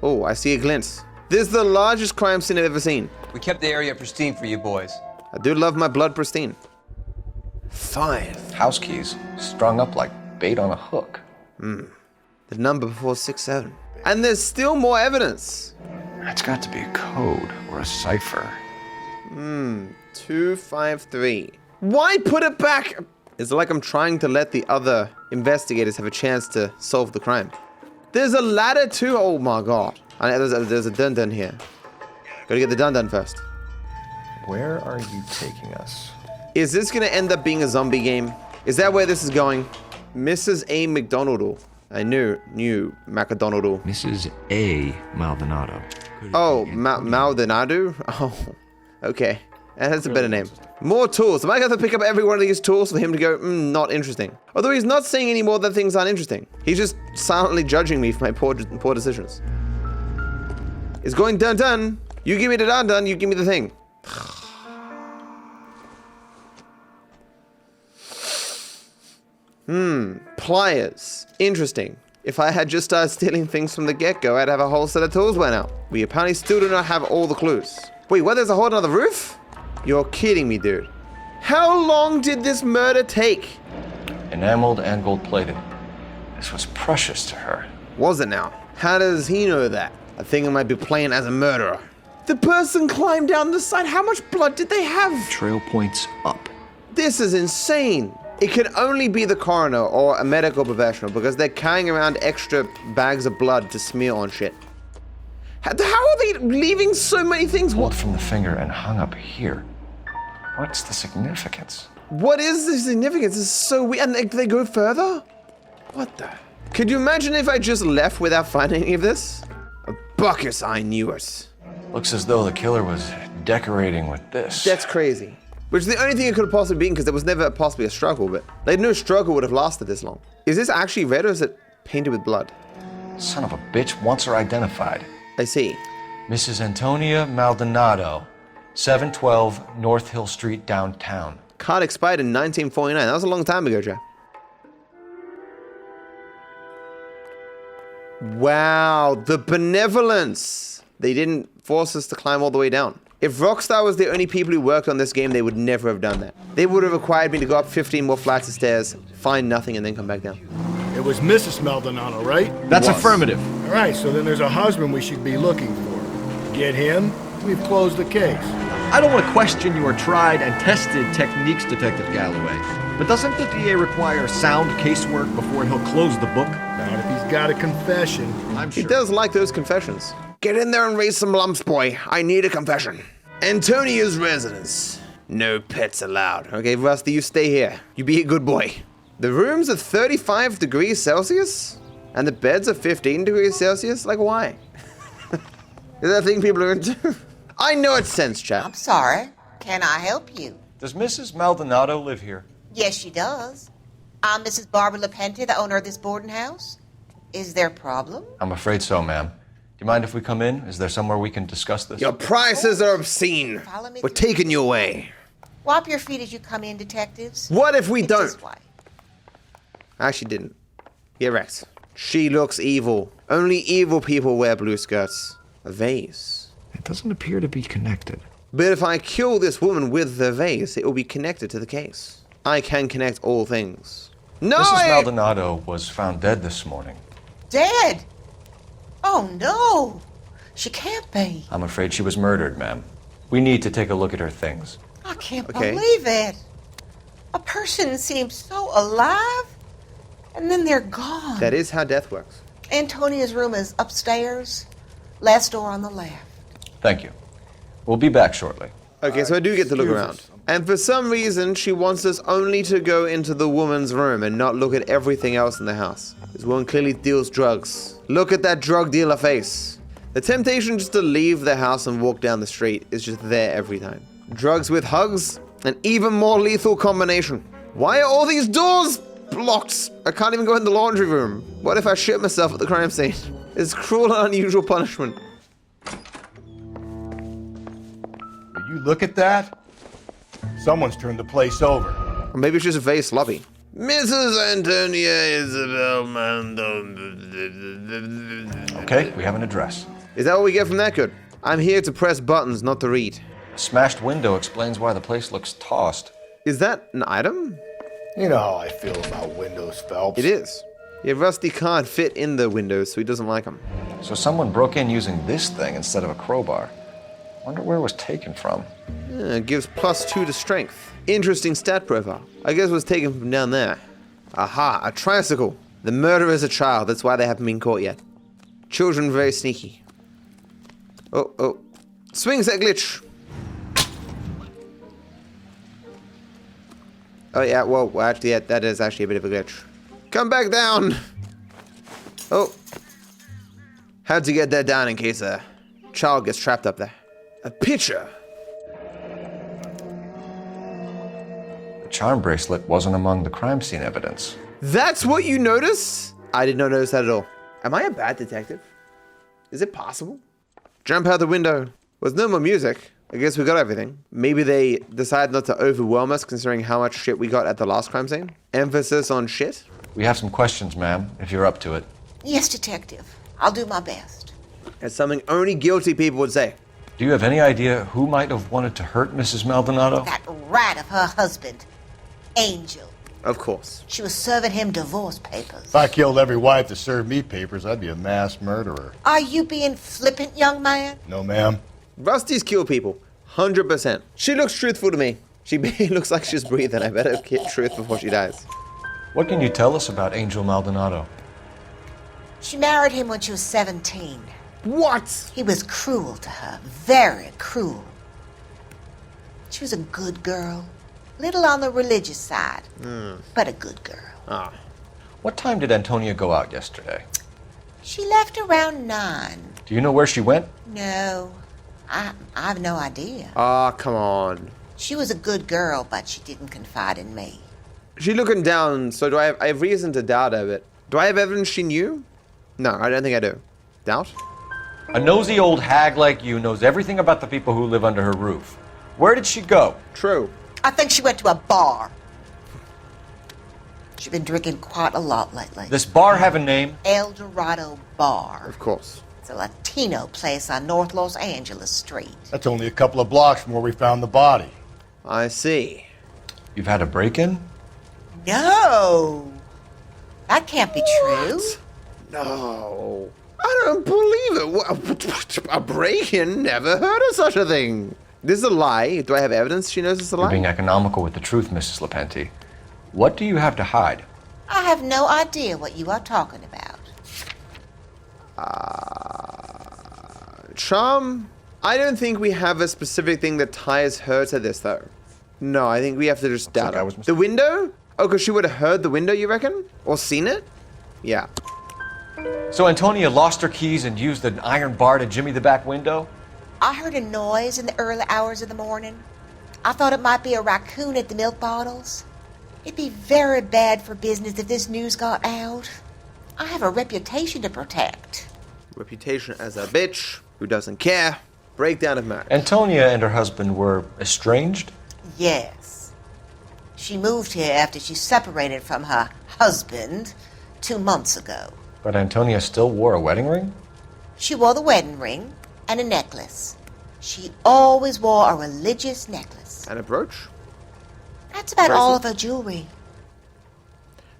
Oh, I see a glint. This is the largest crime scene I've ever seen. We kept the area pristine for you boys. I do love my blood pristine. 5. House keys, strung up like bait on a hook. The number before 6-7. And there's still more evidence. That's got to be a code or a cipher. 253. Why put it back? It's like I'm trying to let the other investigators have a chance to solve the crime. There's a ladder too. Oh my god. There's a dun-dun here. Gotta get the dun-dun first. Where are you taking us? Is this gonna end up being a zombie game? Is that where this is going? Mrs. A. McDonald'll. I knew McDonald'll. Mrs. A. Maldonado. Oh, Maldonado? Oh, okay. That's a better name. More tools. Am I going to pick up every one of these tools for him to go, not interesting? Although he's not saying any more that things aren't interesting. He's just silently judging me for my poor decisions. It's going dun-dun. You give me the dun-dun, you give me the thing. Pliers. Interesting. If I had just started stealing things from the get-go, I'd have a whole set of tools by now. We apparently still do not have all the clues. Wait, what? There's a whole other roof? You're kidding me, dude. How long did this murder take? Enameled and gold-plated. This was precious to her. Was it now? How does he know that? I think I might be playing as a murderer. The person climbed down the side. How much blood did they have? Trail points up. This is insane. It can only be the coroner or a medical professional because they're carrying around extra bags of blood to smear on shit. How are they leaving so many things? Pulled from the finger and hung up here. What's the significance? What is the significance? It's so weird. And they go further? What the? Could you imagine if I just left without finding any of this? A buckus, I knew it. Looks as though the killer was decorating with this. That's crazy. Which is the only thing it could have possibly been because there was never possibly a struggle, but like no struggle would have lasted this long. Is this actually red or is it painted with blood? Son of a bitch wants her identified. I see. Mrs. Antonia Maldonado, 712 North Hill Street, downtown. Card expired in 1949. That was a long time ago, Joe. Wow, the benevolence. They didn't force us to climb all the way down. If Rockstar was the only people who worked on this game, they would never have done that. They would have required me to go up 15 more flights of stairs, find nothing, and then come back down. It was Mrs. Maldonado, right? That's affirmative. All right, so then there's a husband we should be looking for. Get him, we've closed the case. I don't want to question your tried and tested techniques, Detective Galloway. But doesn't the DA require sound casework before he'll close the book? Not if he's got a confession. I'm sure. He does like those confessions. Get in there and raise some lumps, boy. I need a confession. Antonia's residence. No pets allowed. Okay, Rusty, you stay here. You be a good boy. The rooms are 35 degrees Celsius? And the beds are 15 degrees Celsius? Like, why? Is that a thing people are into? I know it's sense, chap. I'm sorry. Can I help you? Does Mrs. Maldonado live here? Yes, she does. I'm Mrs. Barbara LaPente, the owner of this boarding house. Is there a problem? I'm afraid so, ma'am. Do you mind if we come in? Is there somewhere we can discuss this? Your prices are obscene. We're taking you away. Wipe your feet as you come in, detectives. What if we It's don't? this way. Actually didn't. You're right. She looks evil. Only evil people wear blue skirts. A vase. It doesn't appear to be connected. But if I kill this woman with the vase, it will be connected to the case. I can connect all things. No! Mrs. Maldonado was found dead this morning. Dead? Oh, no. She can't be. I'm afraid she was murdered, ma'am. We need to take a look at her things. I can't believe it. A person seems so alive, and then they're gone. That is how death works. Antonia's room is upstairs, last door on the left. Thank you. We'll be back shortly. Okay, so I do get to look around. And for some reason, she wants us only to go into the woman's room and not look at everything else in the house. This woman clearly deals drugs. Look at that drug dealer face. The temptation just to leave the house and walk down the street is just there every time. Drugs with hugs, an even more lethal combination. Why are all these doors blocked? I can't even go in the laundry room. What if I shit myself at the crime scene? It's cruel and unusual punishment. Will you look at that? Someone's turned the place over. Or maybe it's just very sloppy. Mrs. Antonia Isabel Mando. Okay, we have an address. Is that what we get from that? Good. I'm here to press buttons, not to read. A smashed window explains why the place looks tossed. Is that an item? You know how I feel about windows, Phelps. It is. Yeah, Rusty can't fit in the windows, so he doesn't like them. So someone broke in using this thing instead of a crowbar. Wonder where it was taken from. Gives +2 to strength. Interesting stat profile. I guess it was taken from down there. Aha, a tricycle. The murderer is a child, that's why they haven't been caught yet. Children very sneaky. Oh. Swings that glitch. Oh yeah, well, actually, yeah, that is actually a bit of a glitch. Come back down! Oh. How'd you get that down in case a child gets trapped up there? A picture! The charm bracelet wasn't among the crime scene evidence. That's what you notice? I did not notice that at all. Am I a bad detective? Is it possible? Jump out the window. There's no more music. I guess we got everything. Maybe they decide not to overwhelm us considering how much shit we got at the last crime scene. Emphasis on shit. We have some questions, ma'am, if you're up to it. Yes, Detective. I'll do my best. It's something only guilty people would say. Do you have any idea who might have wanted to hurt Mrs. Maldonado? That rat of her husband, Angel. Of course. She was serving him divorce papers. If I killed every wife that served me papers, I'd be a mass murderer. Are you being flippant, young man? No, ma'am. Rusty's kill people. 100%. She looks truthful to me. She looks like she's breathing. I better get truth before she dies. What can you tell us about Angel Maldonado? She married him when she was 17. What? He was cruel to her. Very cruel. She was a good girl. Little on the religious side. But a good girl. What time did Antonia go out yesterday? She left around 9. Do you know where she went? No. I have no idea. Come on. She was a good girl, but she didn't confide in me. She's looking down, so do I have reason to doubt her, but do I have evidence she knew? No, I don't think I do. Doubt? A nosy old hag like you knows everything about the people who live under her roof. Where did she go? True. I think she went to a bar. She's been drinking quite a lot lately. This bar have a name? El Dorado Bar. Of course. It's a Latino place on North Los Angeles Street. That's only a couple of blocks from where we found the body. I see. You've had a break-in? No. That can't be true. No. I don't believe it. A break-in? Never heard of such a thing. This is a lie. Do I have evidence she knows it's a lie? You're being economical with the truth, Mrs. Lepenti. What do you have to hide? I have no idea what you are talking about. Charm? I don't think we have a specific thing that ties her to this, though. No, I think we have to just doubt her. The window? Oh, because she would have heard the window, you reckon? Or seen it? Yeah. So Antonia lost her keys and used an iron bar to jimmy the back window? I heard a noise in the early hours of the morning. I thought it might be a raccoon at the milk bottles. It'd be very bad for business if this news got out. I have a reputation to protect. Reputation as a bitch who doesn't care. Breakdown of marriage. Antonia and her husband were estranged? Yes. She moved here after she separated from her husband 2 months ago. But Antonia still wore a wedding ring? She wore the wedding ring and a necklace. She always wore a religious necklace. And a brooch? That's about all of her jewelry.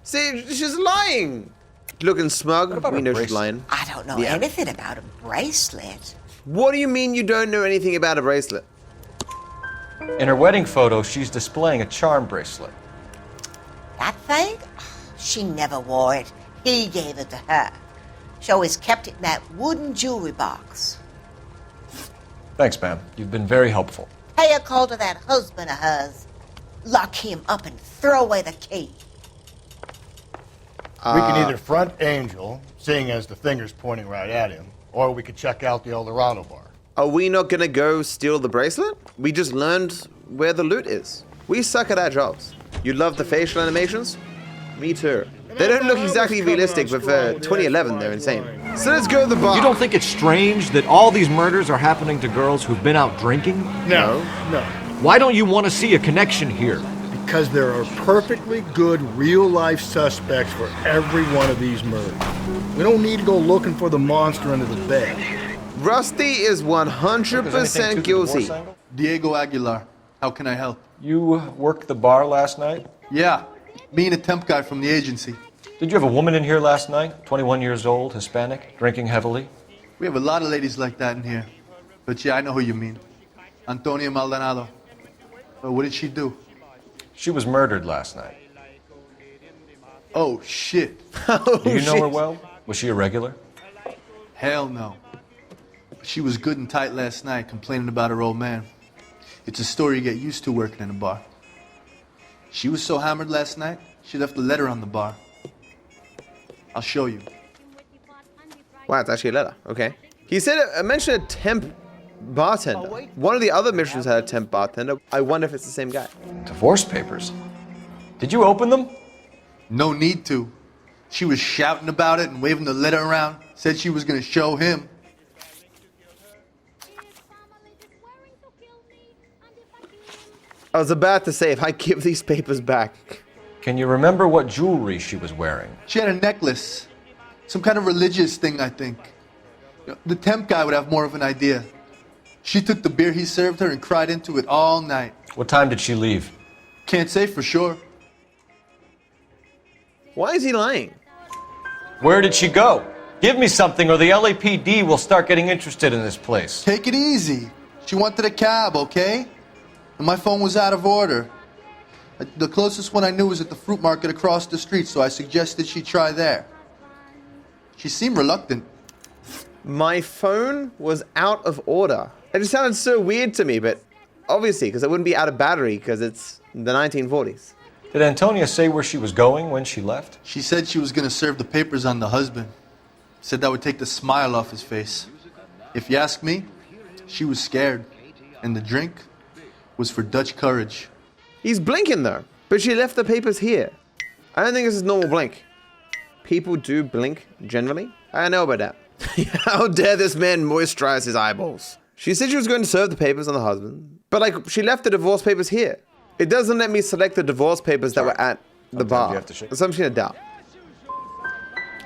See, she's lying. Looking smug, we know she's lying. I don't know anything about a bracelet. What do you mean you don't know anything about a bracelet? In her wedding photo, she's displaying a charm bracelet. That thing? She never wore it. He gave it to her. She always kept it in that wooden jewelry box. Thanks, ma'am. You've been very helpful. Pay a call to that husband of hers. Lock him up and throw away the key. We can either front Angel, seeing as the finger's pointing right at him, or we could check out the El Dorado bar. Are we not gonna go steal the bracelet? We just learned where the loot is. We suck at our jobs. You love the facial animations? Me too. They don't look exactly realistic, but for 2011, they're insane. So let's go to the bar. You don't think it's strange that all these murders are happening to girls who've been out drinking? No. Why don't you want to see a connection here? Because there are perfectly good real-life suspects for every one of these murders. We don't need to go looking for the monster under the bed. Rusty is 100% guilty. Diego Aguilar. How can I help? You worked the bar last night? Yeah. Me and a temp guy from the agency. Did you have a woman in here last night? 21 years old, Hispanic, drinking heavily? We have a lot of ladies like that in here. But yeah, I know who you mean. Antonia Maldonado. What did she do? She was murdered last night. Oh, shit. Do you know her well? Was she a regular? Hell no. But she was good and tight last night, complaining about her old man. It's a story you get used to working in a bar. She was so hammered last night, she left a letter on the bar. I'll show you. Wow, it's actually a letter. Okay. He said, I mentioned a temp bartender. One of the other missions had a temp bartender. I wonder if it's the same guy. Divorce papers? Did you open them? No need to. She was shouting about it and waving the letter around. Said she was going to show him. I was about to say, if I give these papers back... Can you remember what jewelry she was wearing? She had a necklace. Some kind of religious thing, I think. The temp guy would have more of an idea. She took the beer he served her and cried into it all night. What time did she leave? Can't say for sure. Why is he lying? Where did she go? Give me something or the LAPD will start getting interested in this place. Take it easy. She wanted a cab, okay? And my phone was out of order. The closest one I knew was at the fruit market across the street, so I suggested she try there. She seemed reluctant. My phone was out of order. It just sounded so weird to me, but obviously, because it wouldn't be out of battery, because it's the 1940s. Did Antonia say where she was going when she left? She said she was going to serve the papers on the husband. Said that would take the smile off his face. If you ask me, she was scared. And the drink was for Dutch courage. He's blinking though, but she left the papers here. I don't think this is normal blink. People do blink, generally. I know about that. How dare this man moisturize his eyeballs? She said she was going to serve the papers on the husband, but like, she left the divorce papers here. It doesn't let me select the divorce papers that were at the bar. So I'm just gonna doubt.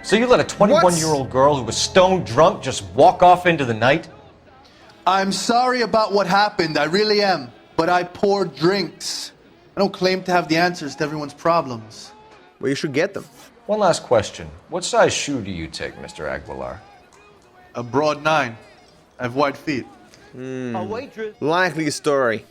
So you let a 21-year-old girl who was stone drunk just walk off into the night? I'm sorry about what happened, I really am. But I pour drinks. I don't claim to have the answers to everyone's problems. Well, you should get them. One last question. What size shoe do you take, Mr. Aguilar? A broad 9. I have wide feet. Likely story.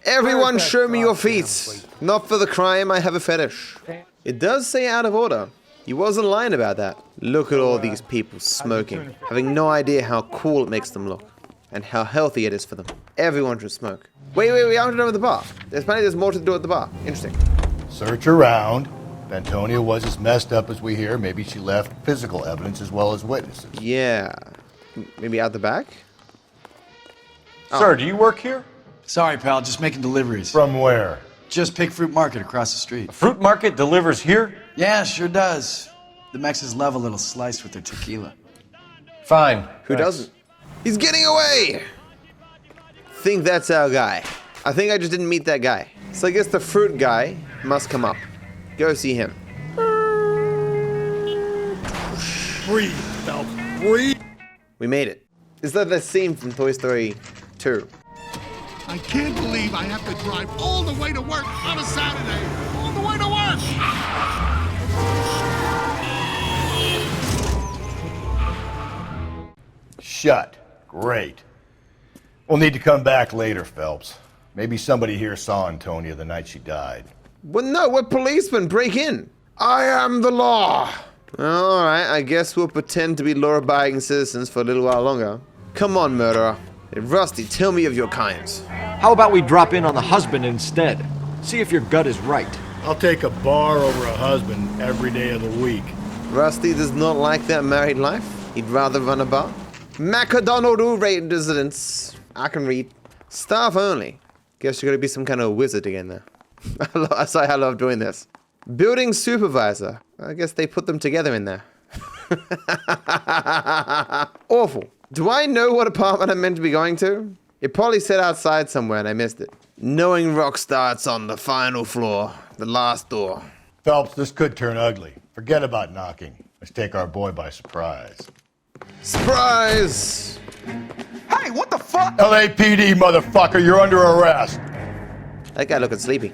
Everyone show me your feet. Not for the crime, I have a fetish. It does say out of order. He wasn't lying about that. Look at all these people smoking, having no idea how cool it makes them look, and how healthy it is for them. Everyone should smoke. Wait, we aren't done with the bar. There's more to do at the bar. Interesting. Search around. If Antonia was as messed up as we hear, maybe she left physical evidence as well as witnesses. Yeah. Maybe out the back? Sir, do you work here? Sorry, pal, just making deliveries. From where? Just Pig Fruit Market across the street. A fruit market delivers here? Yeah, sure does. The Mexes love a little slice with their tequila. Fine. Who doesn't? He's getting away! Think that's our guy. I think I just didn't meet that guy. So I guess the fruit guy must come up. Go see him. Breathe, Phelps. Breathe. We made it. Is that the scene from Toy Story 2? I can't believe I have to drive all the way to work on a Saturday. All the way to work! Shut. Great. We'll need to come back later, Phelps. Maybe somebody here saw Antonia the night she died. Well, no, what policeman? Break in. I am the law. Alright, I guess we'll pretend to be law-abiding citizens for a little while longer. Come on, murderer. Hey, Rusty, tell me of your kinds. How about we drop in on the husband instead? See if your gut is right. I'll take a bar over a husband every day of the week. Rusty does not like that married life. He'd rather run a bar. McDonald's residence. I can read. Staff only. Guess you're gonna be some kind of wizard again there. I love doing this. Building supervisor. I guess they put them together in there. Awful. Do I know what apartment I'm meant to be going to? It probably said outside somewhere and I missed it. Knowing rock starts on the final floor, the last door. Phelps, this could turn ugly. Forget about knocking. Let's take our boy by surprise. Surprise! Hey, what the fuck? LAPD, motherfucker, you're under arrest. That guy looking sleepy.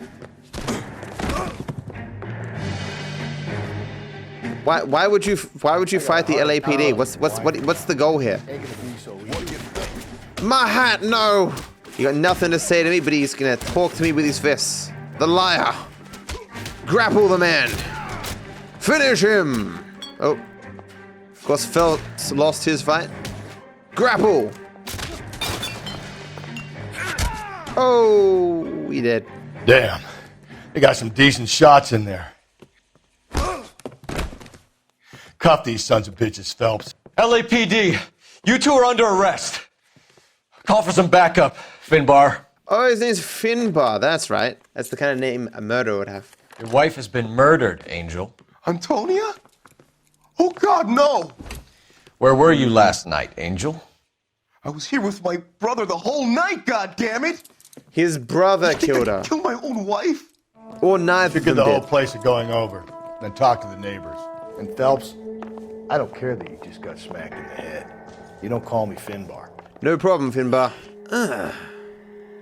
Why would you fight the LAPD? What's the goal here? My hat, no! You got nothing to say to me, but he's gonna talk to me with his fists. The liar! Grapple the man! Finish him! Oh. Of course, Phelps lost his fight. Grapple! Oh, he did. Damn. They got some decent shots in there. Cuff these sons of bitches, Phelps. LAPD, you two are under arrest. Call for some backup, Finbar. Oh, his name's Finbar, that's right. That's the kind of name a murderer would have. Your wife has been murdered, Angel. Antonia? Oh, God, no! Where were you last night, Angel? I was here with my brother the whole night, goddammit! His brother killed her. Kill my own wife? Or neither of Get them the whole did. place going over, then talk to the neighbors. And Phelps, I don't care that you just got smacked in the head. You don't call me Finbar. No problem, Finbar.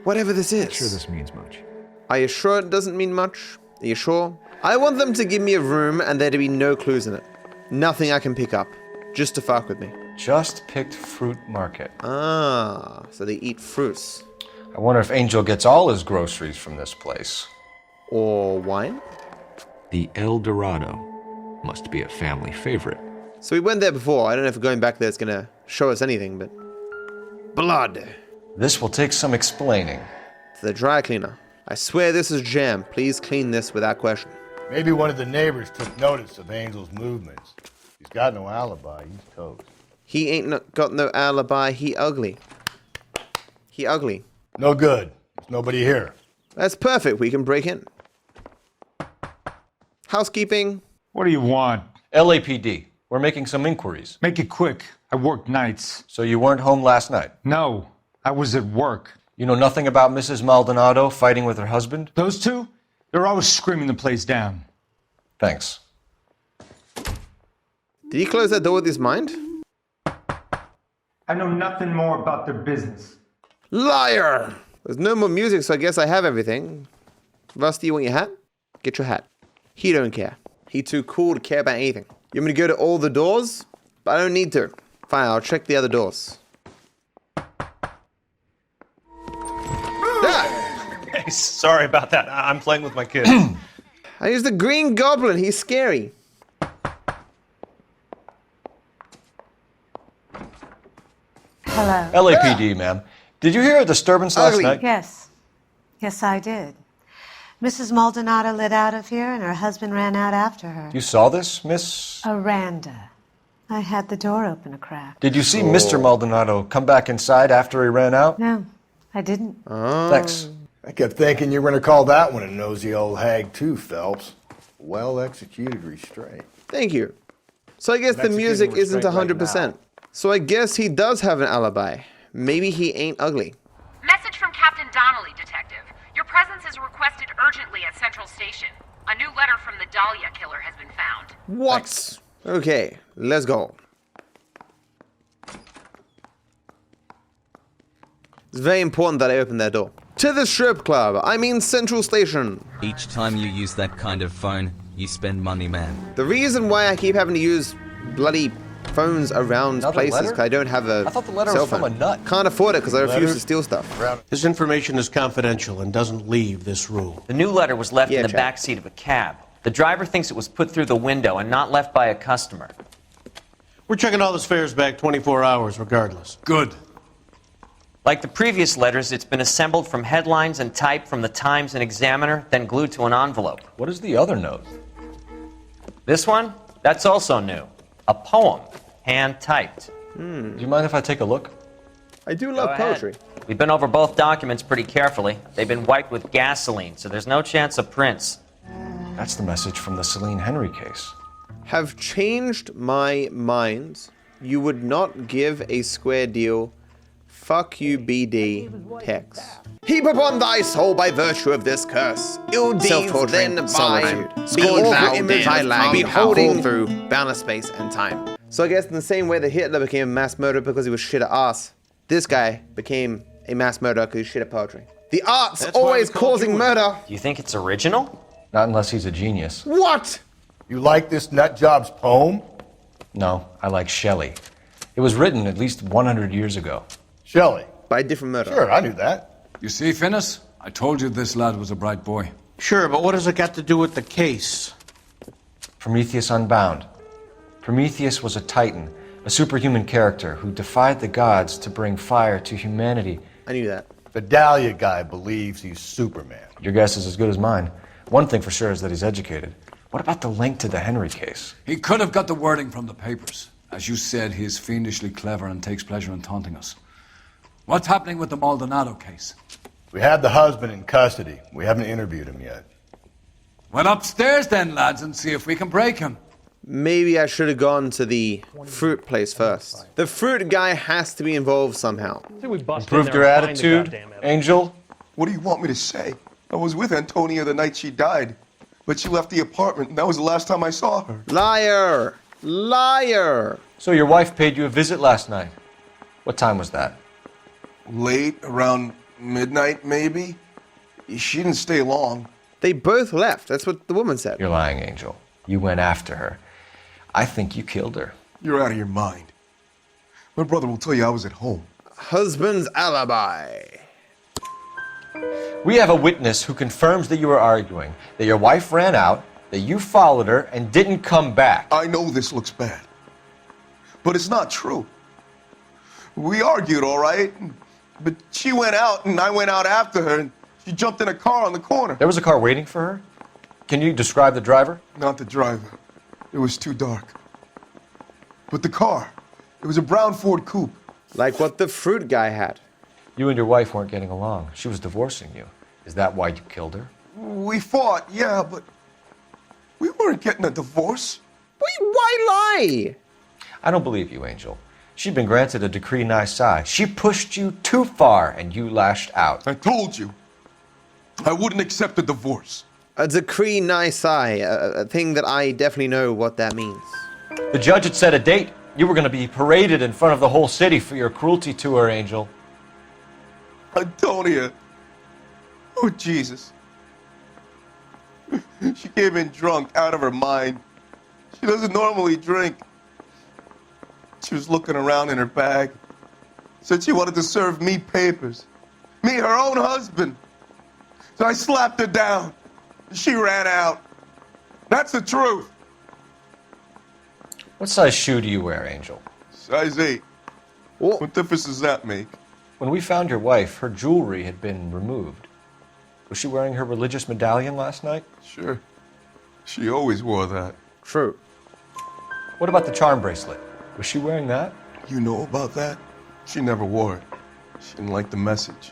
Whatever this is. Not sure this means much. Are you sure it doesn't mean much? Are you sure? I want them to give me a room and there to be no clues in it. Nothing I can pick up. Just to fuck with me. Just picked fruit market. Ah, so they eat fruits. I wonder if Angel gets all his groceries from this place. Or wine? The El Dorado must be a family favorite. So we went there before. I don't know if going back there is gonna show us anything, but... Blood. This will take some explaining. To the dry cleaner. I swear this is jam. Please clean this without question. Maybe one of the neighbors took notice of Angel's movements. He's got no alibi. He's toast. He ain't got no alibi. He ugly. He ugly. No good. There's nobody here. That's perfect. We can break in. Housekeeping. What do you want? LAPD. We're making some inquiries. Make it quick. I work nights. So you weren't home last night? No, I was at work. You know nothing about Mrs. Maldonado fighting with her husband? Those two? They're always screaming the place down. Thanks. Did he close that door with his mind? I know nothing more about their business. Liar! There's no more music, so I guess I have everything. Rusty, you want your hat? Get your hat. He don't care. He too cool to care about anything. You want me to go to all the doors? But I don't need to. Fine, I'll check the other doors. Hey, sorry about that. I'm playing with my kids. I used the Green Goblin. He's scary. Hello. LAPD, ma'am. Did you hear a disturbance last night? Yes. Yes, I did. Mrs. Maldonado lit out of here, and her husband ran out after her. You saw this, Miss? Aranda. I had the door open a crack. Did you see Mr. Maldonado come back inside after he ran out? No, I didn't. Thanks. I kept thinking you were going to call that one a nosy old hag too, Phelps. Well-executed restraint. Thank you. So I guess the music isn't 100%. So I guess he does have an alibi. Maybe he ain't ugly. Message from Captain Donnelly, Detective. Your presence is requested urgently at Central Station. A new letter from the Dahlia killer has been found. What? Thanks. Okay, let's go. It's very important that I open that door. To the strip club. I mean Central Station. Each time you use that kind of phone, you spend money, man. The reason why I keep having to use bloody phones around places because I don't have a I thought the letter cell was from phone. a nut. Can't afford it because I refuse to steal stuff. This information is confidential and doesn't leave this room. The new letter was left in the Chad. back seat of a cab. The driver thinks it was put through the window and not left by a customer. We're checking all this fares back 24 hours regardless. Good. Like the previous letters, it's been assembled from headlines and typed from the Times and Examiner, then glued to an envelope. What is the other note? This one? That's also new. A poem, hand-typed. Do you mind if I take a look? I do love poetry. We've been over both documents pretty carefully. They've been wiped with gasoline, so there's no chance of prints. That's the message from the Celine Henry case. Have changed my mind. You would not give a square deal. Fuck you, BD. Text. Heap upon thy soul by virtue of this curse. Ill deeds then by behold thou image thy lag, beholding through boundless space and time. So I guess in the same way that Hitler became a mass murderer because he was shit at ass, this guy became a mass murderer because he's shit at poetry. The arts always causing murder. Do you think it's original? Not unless he's a genius. What? You like this nut job's poem? No, I like Shelley. It was written at least 100 years ago. Shelley? By a different murderer. Sure, I knew that. You see, Finnis? I told you this lad was a bright boy. Sure, but what has it got to do with the case? Prometheus Unbound. Prometheus was a titan, a superhuman character who defied the gods to bring fire to humanity. I knew that. The Dahlia guy believes he's Superman. Your guess is as good as mine. One thing for sure is that he's educated. What about the link to the Henry case? He could have got the wording from the papers. As you said, he is fiendishly clever and takes pleasure in taunting us. What's happening with the Maldonado case? We have the husband in custody. We haven't interviewed him yet. Well, upstairs then, lads, and see if we can break him. Maybe I should have gone to the fruit place first. The fruit guy has to be involved somehow. Improved your attitude, Angel? What do you want me to say? I was with Antonia the night she died, but she left the apartment, and that was the last time I saw her. Liar! Liar! So your wife paid you a visit last night. What time was that? Late, around midnight, maybe. She didn't stay long. They both left. That's what the woman said. You're lying, Angel. You went after her. I think you killed her. You're out of your mind. My brother will tell you I was at home. Husband's alibi. We have a witness who confirms that you were arguing, that your wife ran out, that you followed her and didn't come back. I know this looks bad, but it's not true. We argued, all right, but she went out and I went out after her and she jumped in a car on the corner. There was a car waiting for her? Can you describe the driver? Not the driver. It was too dark. But the car, it was a brown Ford coupe. Like what the fruit guy had. You and your wife weren't getting along. She was divorcing you. Is that why you killed her? We fought, yeah, but we weren't getting a divorce. Why lie? I don't believe you, Angel. She'd been granted a decree nisi. She pushed you too far and you lashed out. I told you. I wouldn't accept a divorce. A decree nisi, a thing that I definitely know what that means. The judge had set a date. You were going to be paraded in front of the whole city for your cruelty to her, Angel. Antonia. Oh, Jesus. She came in drunk, out of her mind. She doesn't normally drink. She was looking around in her bag. Said she wanted to serve me papers. Me, her own husband. So I slapped her down. She ran out. That's the truth. What size shoe do you wear, Angel? Size 8. What difference does that make? When we found your wife, her jewelry had been removed. Was she wearing her religious medallion last night? Sure. She always wore that. True. What about the charm bracelet? Was she wearing that? You know about that? She never wore it. She didn't like the message.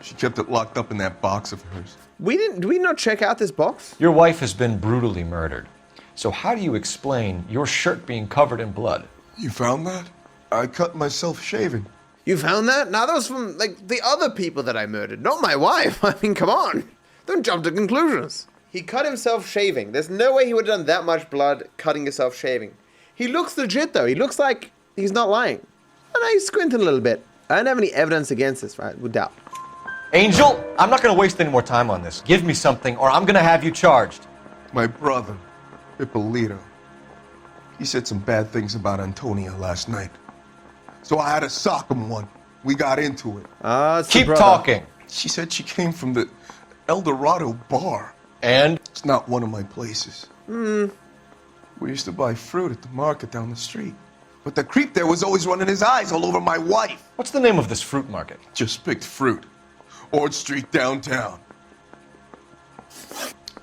She kept it locked up in that box of hers. Did we not check out this box? Your wife has been brutally murdered. So how do you explain your shirt being covered in blood? You found that? I cut myself shaving. You found that? Now that was from, like, the other people that I murdered, not my wife. I mean, come on. Don't jump to conclusions. He cut himself shaving. There's no way he would have done that much blood cutting himself shaving. He looks legit, though. He looks like he's not lying. And I squinted a little bit. I don't have any evidence against this, right? With doubt. Angel, I'm not going to waste any more time on this. Give me something, or I'm going to have you charged. My brother, Ippolito, he said some bad things about Antonia last night. So I had to sock him one. We got into it. Keep talking. She said she came from the El Dorado bar. And? It's not one of my places. We used to buy fruit at the market down the street. But the creep there was always running his eyes all over my wife. What's the name of this fruit market? Just picked fruit. Ord Street downtown.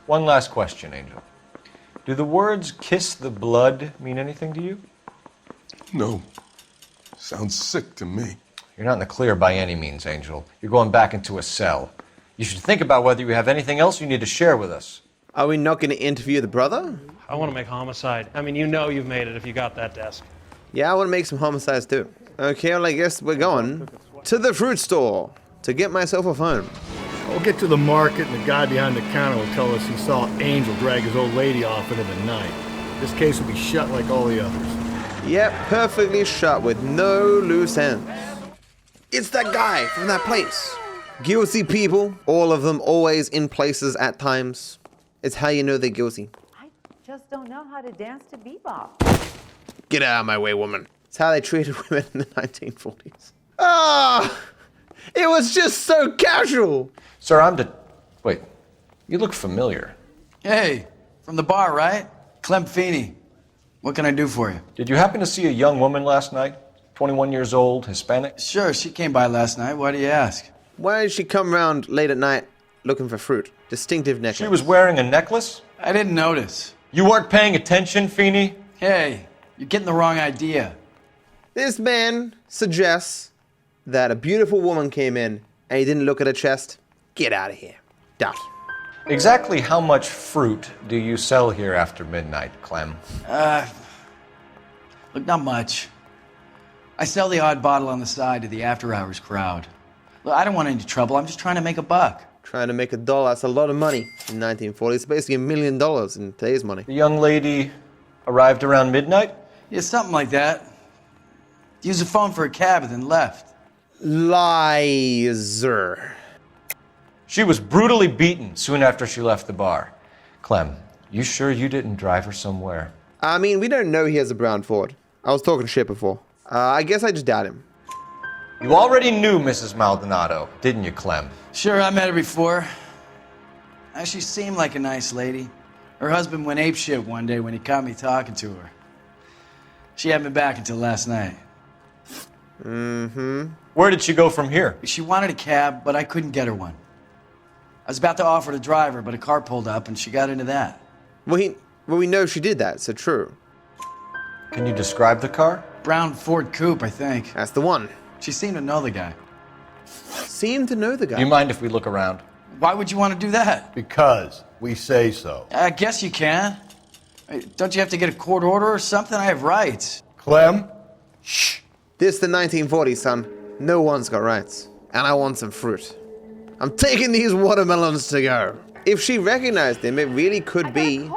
One last question, Angel. Do the words kiss the blood mean anything to you? No. Sounds sick to me. You're not in the clear by any means, Angel. You're going back into a cell. You should think about whether you have anything else you need to share with us. Are we not going to interview the brother? I want to make homicide. I mean, you know you've made it if you got that desk. Yeah, I want to make some homicides too. Okay, well, I guess we're going to the fruit store to get myself a phone. We'll get to the market, and the guy behind the counter will tell us he saw Angel drag his old lady off into the night. This case will be shut like all the others. Yep, perfectly shut with no loose ends. It's that guy from that place. Guilty people, all of them always in places at times. It's how you know they're guilty. I just don't know how to dance to bebop. Get out of my way, woman. It's how they treated women in the 1940s. Ah! It was just so casual. Sir, Wait, you look familiar. Hey, from the bar, right? Clem Feeney. What can I do for you? Did you happen to see a young woman last night? 21 years old, Hispanic? Sure, she came by last night. Why do you ask? Why did she come around late at night looking for fruit? Distinctive necklace. She was wearing a necklace? I didn't notice. You weren't paying attention, Feeney? Hey, you're getting the wrong idea. This man suggests that a beautiful woman came in and he didn't look at her chest. Get out of here. Doubt. Exactly how much fruit do you sell here after midnight, Clem? Look, not much. I sell the odd bottle on the side to the after-hours crowd. Look, I don't want any trouble. I'm just trying to make a buck. Trying to make $1, that's a lot of money in 1940. It's basically $1 million in today's money. The young lady arrived around midnight? Yeah, something like that. Used the phone for a cab and then left. Liar. She was brutally beaten soon after she left the bar. Clem, you sure you didn't drive her somewhere? I mean, we don't know he has a brown Ford. I was talking shit before. I guess I just doubt him. You already knew Mrs. Maldonado, didn't you, Clem? Sure, I met her before. She seemed like a nice lady. Her husband went apeshit one day when he caught me talking to her. She hadn't been back until last night. Mm-hmm. Where did she go from here? She wanted a cab, but I couldn't get her one. I was about to offer to drive her, but a car pulled up and she got into that. Well, we know she did that, so true. Can you describe the car? Brown Ford Coupe, I think. That's the one. She seemed to know the guy. Seemed to know the guy? Do you mind if we look around? Why would you want to do that? Because we say so. I guess you can. Don't you have to get a court order or something? I have rights. Clem? Shh. This the 1940s, son. No one's got rights. And I want some fruit. I'm taking these watermelons to go. If she recognized him, it really could be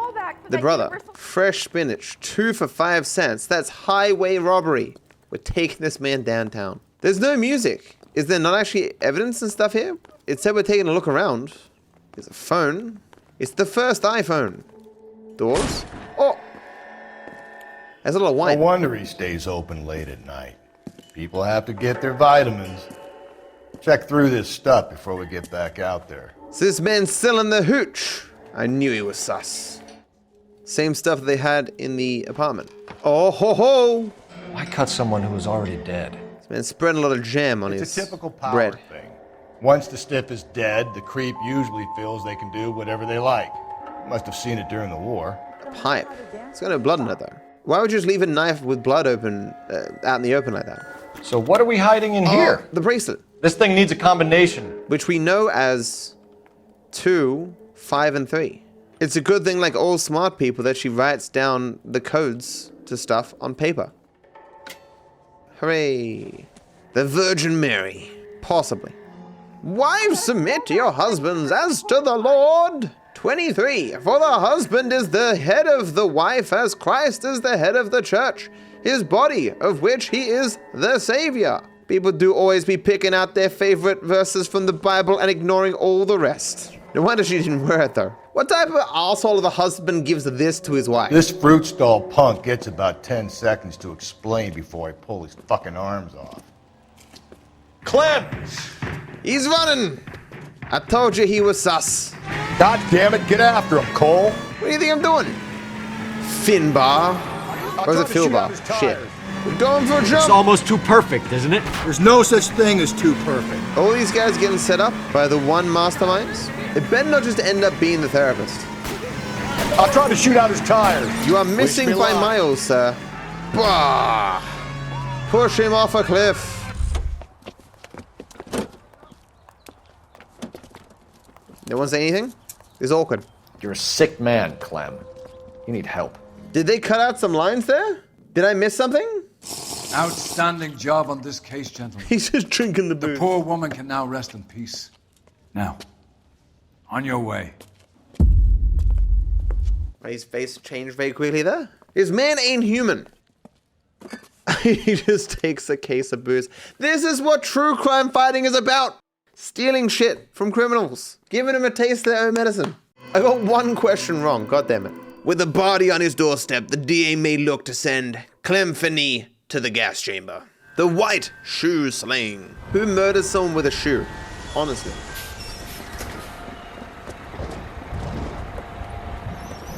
the brother. Fresh spinach, 2 for 5 cents. That's highway robbery. We're taking this man downtown. There's no music. Is there not actually evidence and stuff here? It said we're taking a look around. There's a phone. It's the first iPhone. Doors. Oh! There's a little wine. No wonder he stays open late at night. People have to get their vitamins. Check through this stuff before we get back out there. So this man's selling the hooch. I knew he was sus. Same stuff they had in the apartment. Oh ho ho! Why cut someone who was already dead? This man's spreading a lot of jam on his It's a typical power bread. thing. Once the stiff is dead, the creep usually feels they can do whatever they like. Must have seen it during the war. A pipe. It's got no blood in it though. Why would you just leave a knife with blood open out in the open like that? So what are we hiding in here? The bracelet. This thing needs a combination. Which we know as 2, 5, and 3. It's a good thing, like all smart people, that she writes down the codes to stuff on paper. Hooray. The Virgin Mary. Possibly. Wives, submit to your husbands as to the Lord. 23. For the husband is the head of the wife as Christ is the head of the church, his body, of which he is the Savior. People do always be picking out their favorite verses from the Bible and ignoring all the rest. No wonder she didn't wear it though. What type of asshole of a husband gives this to his wife? This fruit stall punk gets about 10 seconds to explain before I pull his fucking arms off. Clem! He's running! I told you he was sus. God damn it, get after him, Cole! What do you think I'm doing? Finbar? Or is it Philbar? Shit. We're going for a jump! It's almost too perfect, isn't it? There's no such thing as too perfect. All these guys getting set up by the one masterminds? It better not just end up being the therapist. I'll try to shoot out his tires. You are missing Wish me by luck. miles, sir. Bah! Push him off a cliff. No one say anything? It's awkward. You're a sick man, Clem. You need help. Did they cut out some lines there? Did I miss something? Outstanding job on this case, gentlemen. He's just drinking the The booze. poor woman can now rest in peace. Now, on your way. His face changed very quickly there. His man ain't human. He just takes a case of booze. This is what true crime fighting is about. Stealing shit from criminals. Giving them a taste of their own medicine. I got one question wrong, goddammit. With a body on his doorstep, the DA may look to send Clem Finney to the gas chamber. The white shoe slaying. Who murders someone with a shoe? Honestly.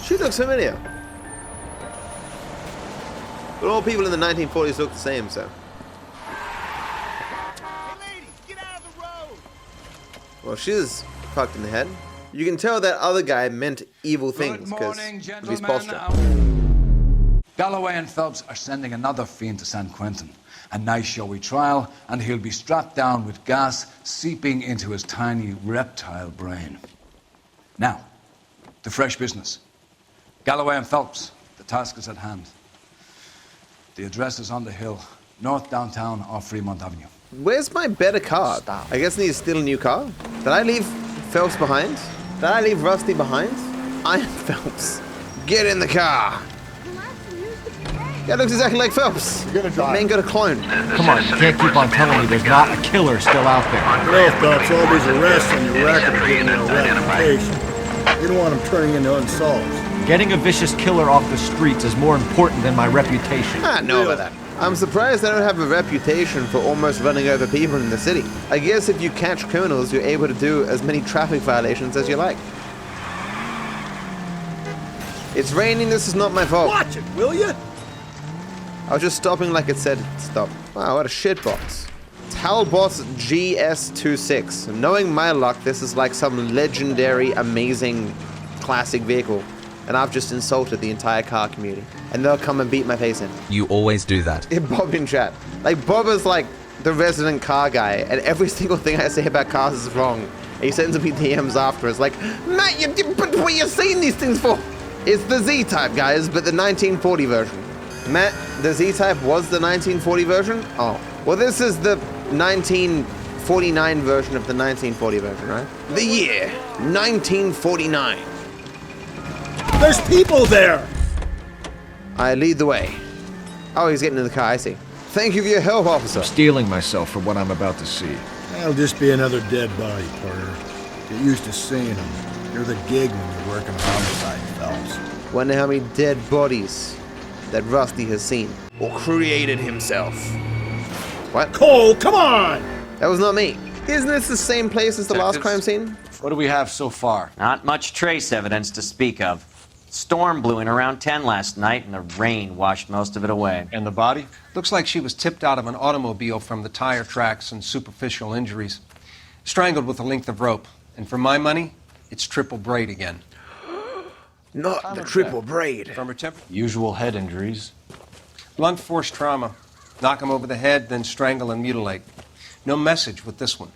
She looks familiar. But all people in the 1940s look the same, so. Well, she's fucked in the head. You can tell that other guy meant evil things because of his posture. Galloway and Phelps are sending another fiend to San Quentin. A nice showy trial, and he'll be strapped down with gas seeping into his tiny reptile brain. Now, to fresh business. Galloway and Phelps, the task is at hand. The address is on the hill. North downtown off Fremont Avenue. Where's my better car? I guess I need to steal a new car. Did I leave Phelps behind? Did I leave Rusty behind? I am Phelps. Get in the car. That looks exactly like Phelps. Man got a clone. Come on, you can't keep on telling me there's not a killer still out there. Well, Phelps, all these arrests on your record are giving you a reputation. You don't want them turning into unsolved. Getting a vicious killer off the streets is more important than my reputation. I know about that. I'm surprised I don't have a reputation for almost running over people in the city. I guess if you catch criminals, you're able to do as many traffic violations as you like. It's raining, this is not my fault. Watch it, will you? I was just stopping like it said stop. Wow, what a shitbox. Talbot's GS26. Knowing my luck, this is like some legendary, amazing, classic vehicle. And I've just insulted the entire car community. And they'll come and beat my face in. You always do that. Bob in chat. Like, Bob is like the resident car guy, and every single thing I say about cars is wrong. And he sends me DMs afterwards, like, Matt, but what are you saying these things for? It's the Z-Type, guys, but the 1940 version. Matt, the Z-Type was the 1940 version? Oh. Well, this is the 1949 version of the 1940 version, right? The year, 1949. There's people there! I lead the way. Oh, he's getting in the car, I see. Thank you for your help, officer. I'm steeling myself for what I'm about to see. That'll just be another dead body, Porter. Get used to seeing them. You're the gig when you're working on homicide, Phelps. Wonder how many dead bodies that Rusty has seen. Or created himself. What? Cole, come on! That was not me. Isn't this the same place as the last crime scene? What do we have so far? Not much trace evidence to speak of. Storm blew in around 10 last night, and the rain washed most of it away. And the body? Looks like she was tipped out of an automobile from the tire tracks and superficial injuries. Strangled with a length of rope. And for my money, it's triple braid again. Not the triple braid. From her temper. Usual head injuries. Blunt force trauma. Knock him over the head, then strangle and mutilate. No message with this one.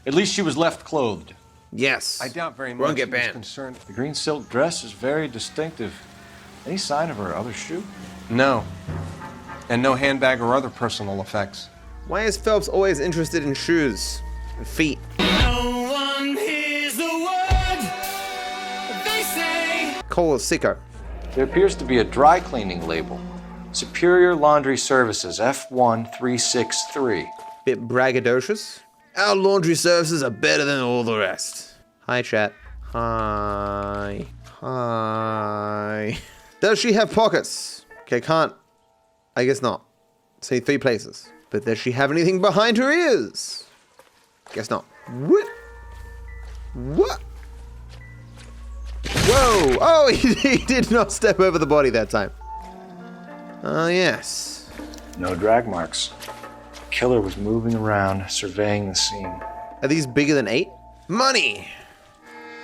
At least she was left clothed. Yes. I doubt very much Won't get he was banned. concerned. The green silk dress is very distinctive. Any sign of her other shoe? No. And no handbag or other personal effects. Why is Phelps always interested in shoes and feet? No one hears the word they say. Cole is sicko. There appears to be a dry cleaning label. Superior Laundry Services, F1363. Bit braggadocious. Our laundry services are better than all the rest. Hi, chat. Hi. Hi. Does she have pockets? Okay, can't. I guess not. Say 3 places. But does she have anything behind her ears? Guess not. What? What? Whoa! Oh, he did not step over the body that time. Oh, yes. No drag marks. The killer was moving around, surveying the scene. Are these bigger than 8? Money!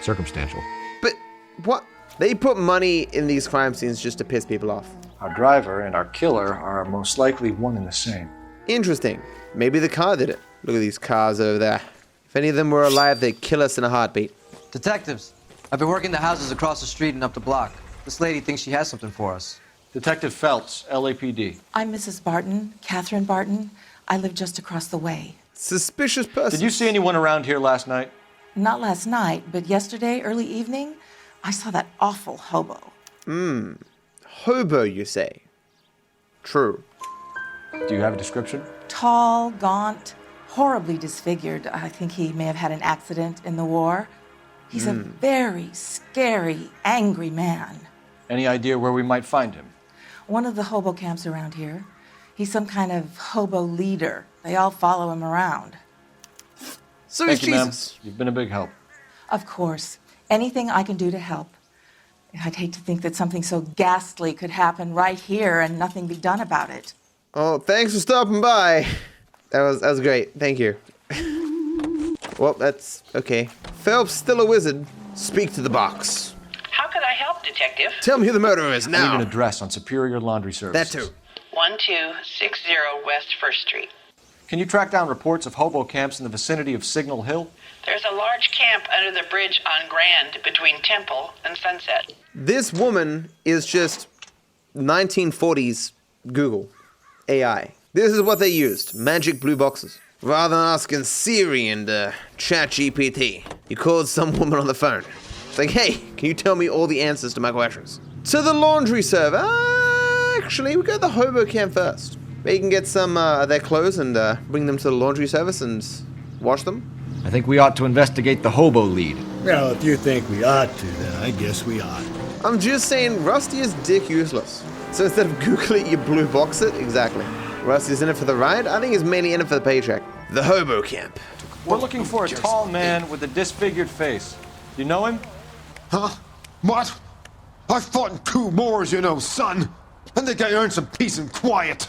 Circumstantial. But what? They put money in these crime scenes just to piss people off. Our driver and our killer are most likely one and the same. Interesting. Maybe the car did it. Look at these cars over there. If any of them were alive, they'd kill us in a heartbeat. Detectives, I've been working the houses across the street and up the block. This lady thinks she has something for us. Detective Phelps, LAPD. I'm Mrs. Barton, Catherine Barton. I live just across the way. Suspicious person. Did you see anyone around here last night? Not last night, but yesterday, early evening, I saw that awful hobo. Hobo, you say? True. Do you have a description? Tall, gaunt, horribly disfigured. I think he may have had an accident in the war. He's a very scary, angry man. Any idea where we might find him? One of the hobo camps around here. He's some kind of hobo leader. They all follow him around. So Thank is you, Jesus. ma'am. You've been a big help. Of course. Anything I can do to help. I'd hate to think that something so ghastly could happen right here and nothing be done about it. Oh, thanks for stopping by. That was great. Thank you. Well, that's okay. Phelps, still a wizard. Speak to the box. How can I help, Detective? Tell me who the murderer is I now. need an address on Superior Laundry Services. That too. 1260 West 1st Street. Can you track down reports of hobo camps in the vicinity of Signal Hill? There's a large camp under the bridge on Grand between Temple and Sunset. This woman is just 1940s Google AI. This is what they used. Magic blue boxes. Rather than asking Siri and ChatGPT, you called some woman on the phone. It's like, hey, can you tell me all the answers to my questions? To the laundry server. Actually, we go to the Hobo camp first. Where you can get some their clothes and bring them to the laundry service and wash them. I think we ought to investigate the Hobo lead. Well, if you think we ought to, then I guess we ought. I'm just saying, Rusty is dick useless. So instead of Googling it, you blue box it? Exactly. Rusty's in it for the ride? I think he's mainly in it for the paycheck. The Hobo camp. We're looking for a tall man with a disfigured face. You know him? Huh? What? I fought in 2 wars, you know, son. I think I earned some peace and quiet.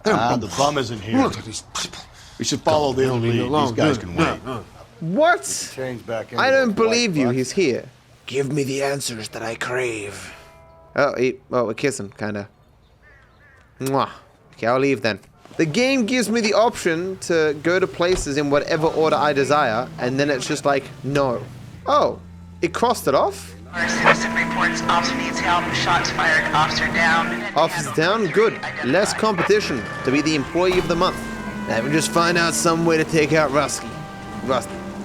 The bum isn't here. Look at these people. We should follow the lead. These guys can wait. What? I don't believe you. He's here. Give me the answers that I crave. Oh, we're kissing, kinda. Mwah. Okay, I'll leave then. The game gives me the option to go to places in whatever order I desire, and then it's just like, no. Oh, it crossed it off? Citizen reports officer needs help. Shots fired. Officer down. Officer down? Good. Less competition to be the employee of the month. Let me just find out some way to take out Rusty.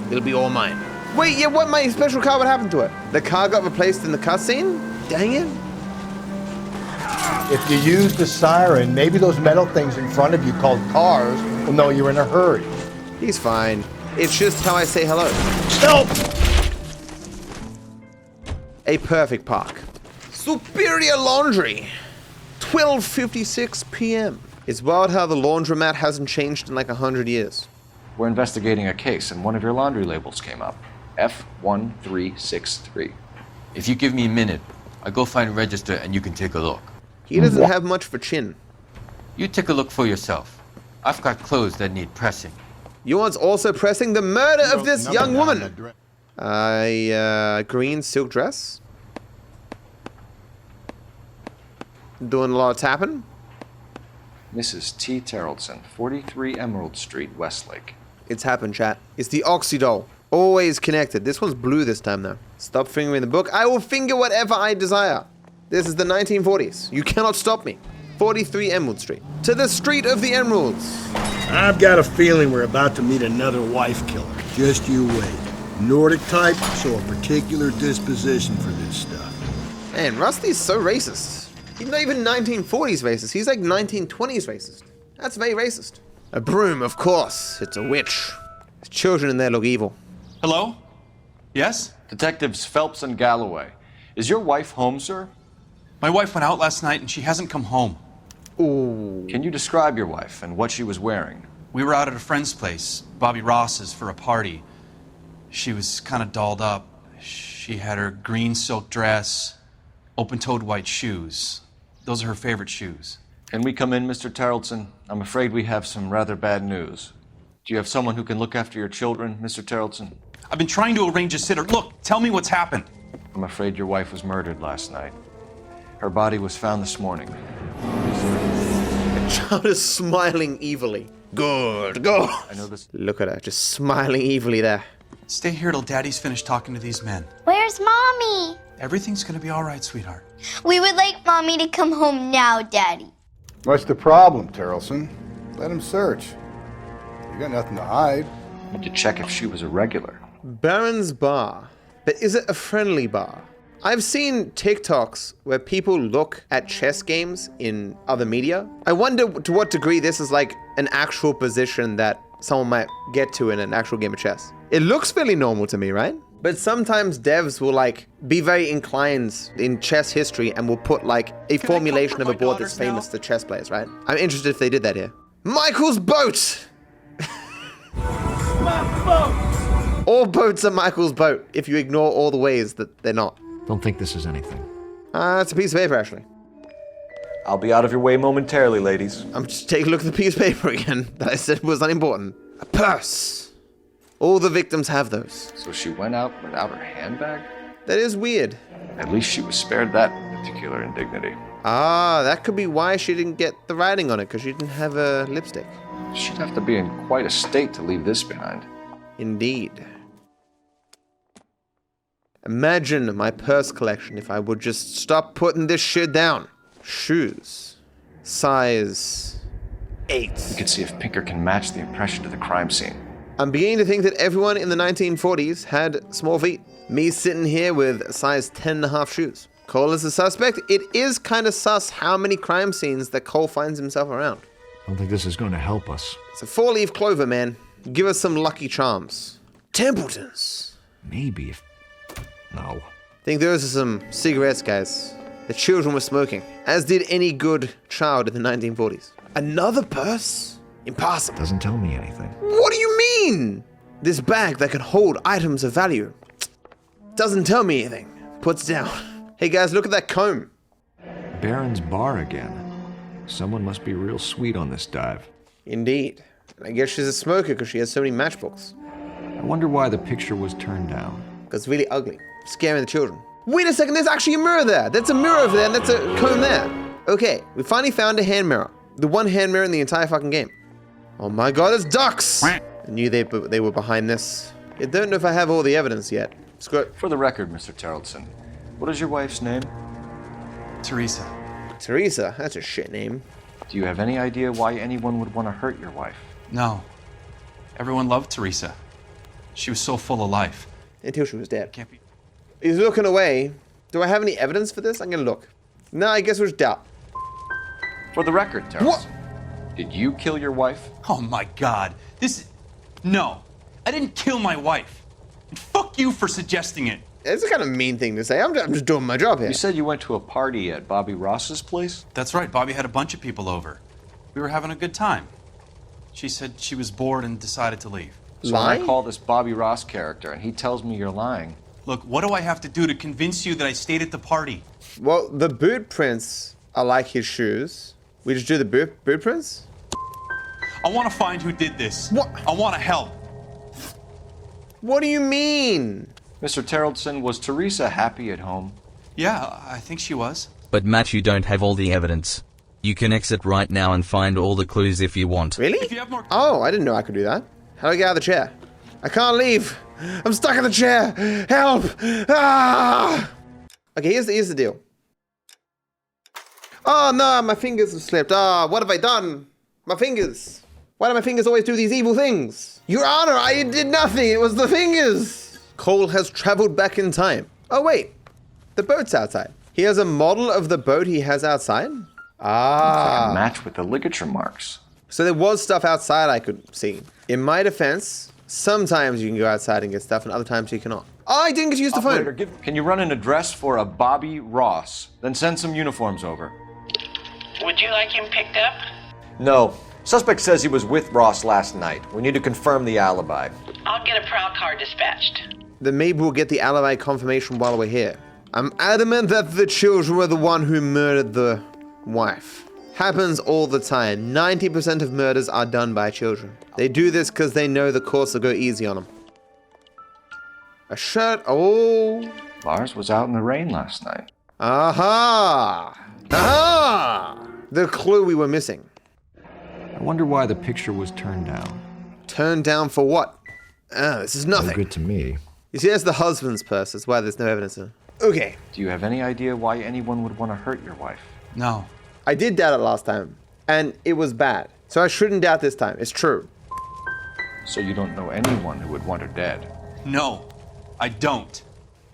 It'll be all mine. Wait, yeah, what? My special car, what happened to it? The car got replaced in the cutscene? Dang it. If you use the siren, maybe those metal things in front of you called cars will know you're in a hurry. He's fine. It's just how I say hello. Help! A perfect park. Superior Laundry. 12:56 p.m. It's wild how the laundromat hasn't changed in like 100 years. We're investigating a case, and one of your laundry labels came up. F1363. If you give me a minute, I'll go find a register and you can take a look. He doesn't have much for chin. You take a look for yourself. I've got clothes that need pressing. You want also pressing the murder of this young woman. Green silk dress. Doing a lot of tapping. Mrs. T. Terrellson, 43 Emerald Street, Westlake. It's happened, chat. It's the Oxydol. Always connected. This one's blue this time, though. Stop fingering the book. I will finger whatever I desire. This is the 1940s. You cannot stop me. 43 Emerald Street. To the Street of the Emeralds. I've got a feeling we're about to meet another wife killer. Just you wait. Nordic type, so a particular disposition for this stuff. Man, Rusty's so racist. He's not even 1940s racist. He's like 1920s racist. That's very racist. A broom, of course. It's a witch. There's children in there look evil. Hello? Yes? Detectives Phelps and Galloway. Is your wife home, sir? My wife went out last night and she hasn't come home. Ooh. Can you describe your wife and what she was wearing? We were out at a friend's place, Bobby Ross's, for a party. She was kind of dolled up. She had her green silk dress, open-toed white shoes. Those are her favorite shoes. Can we come in, Mr. Terrellson? I'm afraid we have some rather bad news. Do you have someone who can look after your children, Mr. Terrellson? I've been trying to arrange a sitter. Look, tell me what's happened. I'm afraid your wife was murdered last night. Her body was found this morning. The child is smiling evilly. Good, go. I know this. Look at her, just smiling evilly there. Stay here till Daddy's finished talking to these men. Where's Mommy? Everything's gonna be all right, sweetheart. We would like Mommy to come home now, Daddy. What's the problem, Terrellson? Let him search. You got nothing to hide. I need to check if she was a regular. Baron's Bar. But is it a friendly bar? I've seen TikToks where people look at chess games in other media. I wonder to what degree this is like an actual position that someone might get to in an actual game of chess. It looks fairly normal to me, right? But sometimes devs will like be very inclined in chess history and will put like a formulation of a board that's famous to chess players, right? I'm interested if they did that here. Michael's boat! My boat! All boats are Michael's boat if you ignore all the ways that they're not. Don't think this is anything. It's a piece of paper, actually. I'll be out of your way momentarily, ladies. I'm just taking a look at the piece of paper again that I said was unimportant. A purse. All the victims have those. So she went out without her handbag? That is weird. At least she was spared that particular indignity. That could be why she didn't get the writing on it, because she didn't have a lipstick. She'd have to be in quite a state to leave this behind. Indeed. Imagine my purse collection if I would just stop putting this shit down. Shoes. Size 8. We could see if Pinker can match the impression to the crime scene. I'm beginning to think that everyone in the 1940s had small feet. Me sitting here with size 10.5 shoes. Cole is the suspect. It is kind of sus how many crime scenes that Cole finds himself around. I don't think this is going to help us. It's a 4-leaf clover, man. Give us some lucky charms. Templetons. Maybe if... No. I think those are some cigarettes, guys. The children were smoking, as did any good child in the 1940s. Another purse? Impossible. Doesn't tell me anything. What do you mean? This bag that can hold items of value. Doesn't tell me anything. Puts it down. Hey guys, look at that comb. Baron's bar again. Someone must be real sweet on this dive. Indeed. I guess she's a smoker because she has so many matchbooks. I wonder why the picture was turned down. Because it's really ugly. Scaring the children. Wait a second, there's actually a mirror there. That's a mirror over there and that's a comb there. Okay, we finally found a hand mirror. The one hand mirror in the entire fucking game. Oh my god, it's ducks! I knew they were behind this. I don't know if I have all the evidence yet. Screw it. For the record, Mr. Terrelson, what is your wife's name? Teresa. Teresa? That's a shit name. Do you have any idea why anyone would want to hurt your wife? No. Everyone loved Teresa. She was so full of life. Until she was dead. Can't be. He's looking away. Do I have any evidence for this? I'm gonna look. No, I guess we're just doubt. For the record, Terrelson. What? Did you kill your wife? Oh my god. No. I didn't kill my wife. And fuck you for suggesting it. It's a kind of mean thing to say. I'm just doing my job here. You said you went to a party at Bobby Ross's place? That's right. Bobby had a bunch of people over. We were having a good time. She said she was bored and decided to leave. So when I call this Bobby Ross character and he tells me you're lying. Look, what do I have to do to convince you that I stayed at the party? Well, the boot prints are like his shoes. We just do the boot prints? I want to find who did this. What? I want to help. What do you mean? Mr. Terrelson, was Teresa happy at home? Yeah, I think she was. But Matt, you don't have all the evidence. You can exit right now and find all the clues if you want. Really? If you have more... Oh, I didn't know I could do that. How do I get out of the chair? I can't leave. I'm stuck in the chair. Help! Ah! Okay, here's the deal. Oh no, my fingers have slipped. Ah, what have I done? My fingers. Why do my fingers always do these evil things? Your Honor, I did nothing. It was the fingers. Cole has traveled back in time. Oh wait, the boat's outside. He has a model of the boat he has outside. Ah. It's like a match with the ligature marks. So there was stuff outside I could see. In my defense, sometimes you can go outside and get stuff and other times you cannot. Oh, I didn't get to use the phone. Can you run an address for a Bobby Ross? Then send some uniforms over. Would you like him picked up? No. Suspect says he was with Ross last night. We need to confirm the alibi. I'll get a prowl car dispatched. Then maybe we'll get the alibi confirmation while we're here. I'm adamant that the children were the one who murdered the wife. Happens all the time. 90% of murders are done by children. They do this because they know the course will go easy on them. A shirt. Oh. Lars was out in the rain last night. Aha! Aha! The clue we were missing. I wonder why the picture was turned down. Turned down for what? This is nothing. No good to me. You see, that's the husband's purse. That's why there's no evidence of it. Okay. Do you have any idea why anyone would want to hurt your wife? No. I did doubt it last time, and it was bad. So I shouldn't doubt this time. It's true. So you don't know anyone who would want her dead? No, I don't.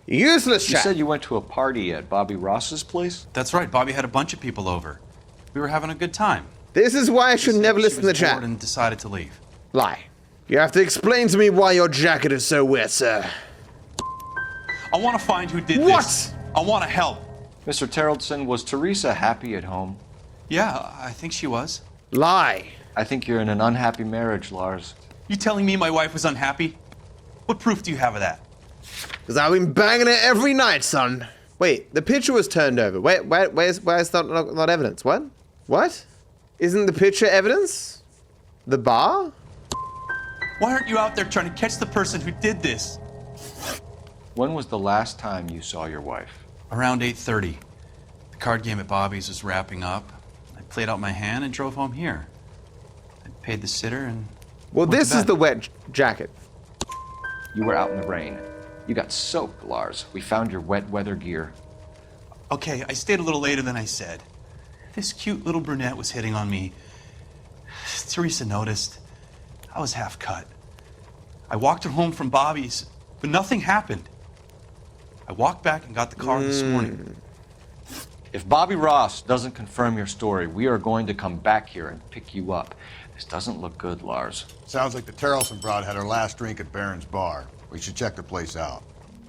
Useless You chat. said you went to a party at Bobby Ross's place? That's right. Bobby had a bunch of people over. We were having a good time. This is why I should never listen to the She was chat. bored and decided to leave. Lie. You have to explain to me why your jacket is so wet, sir. I want to find who did What? this. I want to help. Mr. Terrelson, was Teresa happy at home? Yeah, I think she was. Lie. I think you're in an unhappy marriage, Lars. You telling me my wife was unhappy? What proof do you have of that? Because I've been banging it every night, son. Wait, the picture was turned over. Where's not evidence? What? What? Isn't the picture evidence? The bar? Why aren't you out there trying to catch the person who did this? When was the last time you saw your wife? Around 8:30. The card game at Bobby's was wrapping up. I played out my hand and drove home here. I paid the sitter and... Well, went this to is bed. the wet jacket. You were out in the rain. You got soaked, Lars. We found your wet weather gear. Okay, I stayed a little later than I said. This cute little brunette was hitting on me. Teresa noticed. I was half cut. I walked her home from Bobby's, but nothing happened. I walked back and got the car this morning. If Bobby Ross doesn't confirm your story, we are going to come back here and pick you up. This doesn't look good, Lars. Sounds like the Terrelson broad had her last drink at Barron's bar. We should check the place out.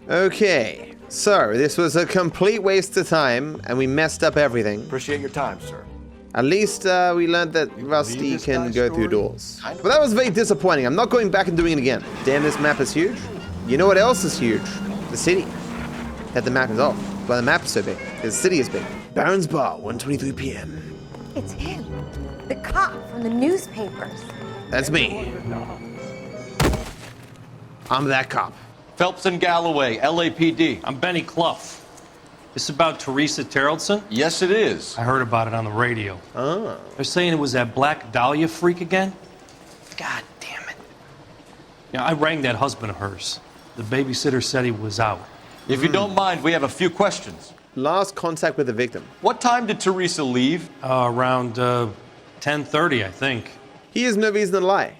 Okay, so this was a complete waste of time, and we messed up everything. Appreciate your time, sir. At least we learned that Rusty can go through doors. But that was very disappointing. I'm not going back and doing it again. Damn, this map is huge. You know what else is huge? The city. That the map is off. Well, the map is so big. The city is big. Barron's Bar, 1:23 p.m. It's him. The cop from the newspapers. That's me. I'm that cop. Phelps and Galloway, LAPD. I'm Benny Clough. This about Teresa Terrelson? Yes, it is. I heard about it on the radio. Oh. They're saying it was that Black Dahlia freak again? God damn it. Yeah, I rang that husband of hers. The babysitter said he was out. If you don't mind, we have a few questions. Last contact with the victim. What time did Teresa leave? Around 10:30, I think. He has no reason to lie.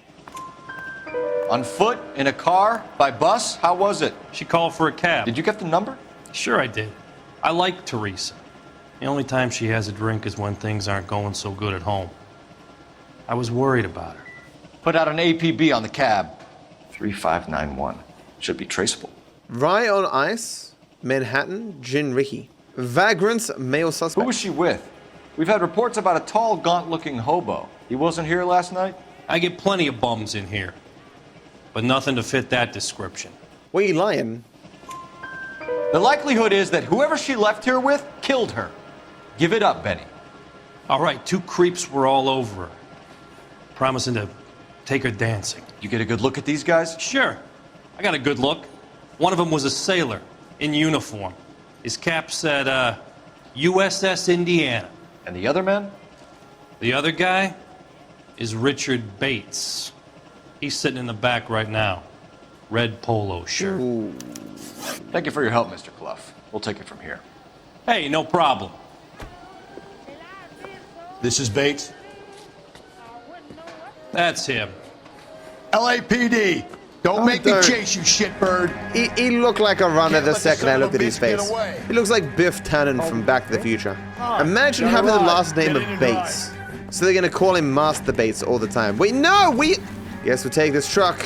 On foot? In a car? By bus? How was it? She called for a cab. Did you get the number? Sure I did. I like Teresa. The only time she has a drink is when things aren't going so good at home. I was worried about her. Put out an APB on the cab. 3591. Should be traceable. Rye on Ice, Manhattan, Gin Ricky. Vagrants, male suspect. Who was she with? We've had reports about a tall, gaunt-looking hobo. He wasn't here last night? I get plenty of bums in here, but nothing to fit that description. What are you lying? The likelihood is that whoever she left here with killed her. Give it up, Benny. All right, 2 creeps were all over her, promising to take her dancing. You get a good look at these guys? Sure. I got a good look. One of them was a sailor in uniform. His cap said, USS Indiana. And the other man? The other guy is Richard Bates. He's sitting in the back right now. Red polo shirt. Ooh. Thank you for your help, Mr. Clough. We'll take it from here. Hey, no problem. This is Bates. That's him. LAPD. Don't make me chase you, shitbird. He looked like a runner the second I looked at his face. He looks like Biff Tannen from Back to the Future. Imagine having the last name of Bates. So they're gonna call him Master Bates all the time. Wait, no, guess we'll take this truck.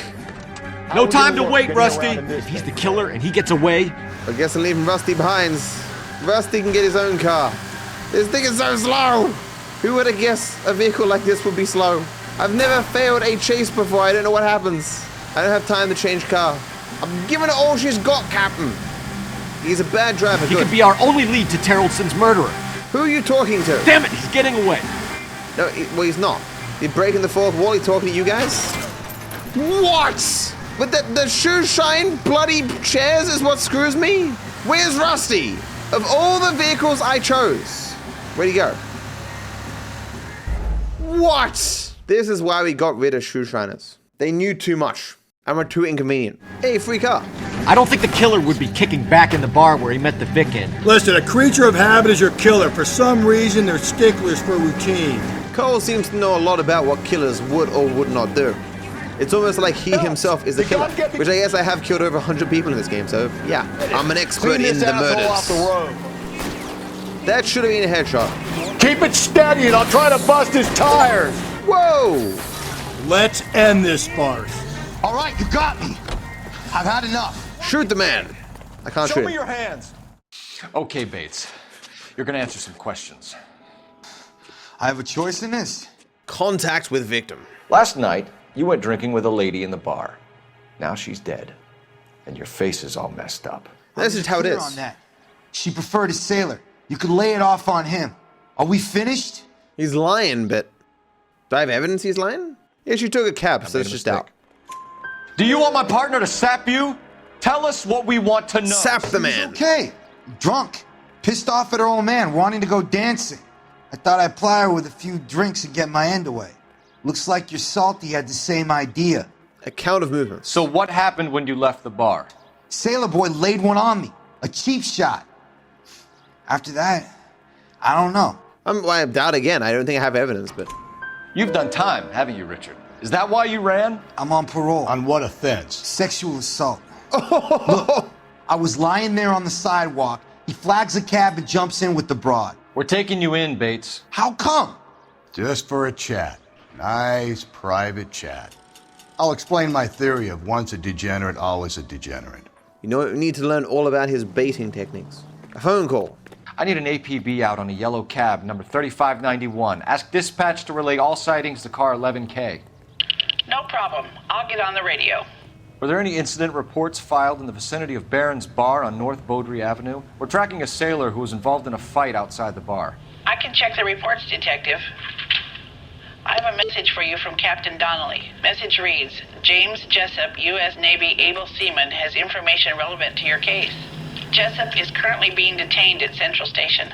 No time to wait, Rusty. If he's the killer and he gets away. I guess I'm leaving Rusty behind. Rusty can get his own car. This thing is so slow. Who would have guessed a vehicle like this would be slow? I've never failed a chase before. I don't know what happens. I don't have time to change car. I'm giving it all she's got, Captain. He's a bad driver. He could be our only lead to Terrelson's murderer. Who are you talking to? Damn it, he's getting away. No, well, he's not. He's breaking the fourth wall. He's talking to you guys? What? But the shoe shine bloody chairs is what screws me? Where's Rusty? Of all the vehicles I chose, where'd he go? What? This is why we got rid of shoe shiners. They knew too much and were too inconvenient. Hey, free car. I don't think the killer would be kicking back in the bar where he met the Vic in. Listen, a creature of habit is your killer. For some reason, they're sticklers for routine. Cole seems to know a lot about what killers would or would not do. It's almost like he himself is the killer, which I guess I have killed over 100 people in this game, so yeah, I'm an expert in the murders. Off the road. That should have been a headshot. Keep it steady and I'll try to bust his tires. Whoa! Let's end this farce. All right, you got me. I've had enough. Shoot the man. I can't shoot. Show me your hands. Okay, Bates. You're gonna answer some questions. I have a choice in this. Contact with victim. Last night, you went drinking with a lady in the bar. Now she's dead. And your face is all messed up. That's just how it is. On that. She preferred a sailor. You could lay it off on him. Are we finished? He's lying, but do I have evidence he's lying? Yeah, she took a cab, so it's just out. Do you want my partner to sap you? Tell us what we want to know. Sap the man. Okay. Drunk. Pissed off at her old man, wanting to go dancing. I thought I'd ply her with a few drinks and get my end away. Looks like your salty had the same idea. A count of movements. So what happened when you left the bar? Sailor boy laid one on me. A cheap shot. After that, I don't know. I doubt again. I don't think I have evidence, but You've done time, haven't you, Richard? Is that why you ran? I'm on parole. On what offense? Sexual assault. Look, I was lying there on the sidewalk. He flags a cab and jumps in with the broad. We're taking you in, Bates. How come? Just for a chat. Nice private chat. I'll explain my theory of once a degenerate, always a degenerate. You know what? We need to learn all about his baiting techniques. A phone call. I need an APB out on a yellow cab, number 3591. Ask dispatch to relay all sightings to car 11K. No problem. I'll get on the radio. Were there any incident reports filed in the vicinity of Barron's Bar on North Beaudry Avenue? We're tracking a sailor who was involved in a fight outside the bar. I can check the reports, Detective. I have a message for you from Captain Donnelly. Message reads, James Jessup, U.S. Navy able seaman, has information relevant to your case. Jessup is currently being detained at Central Station.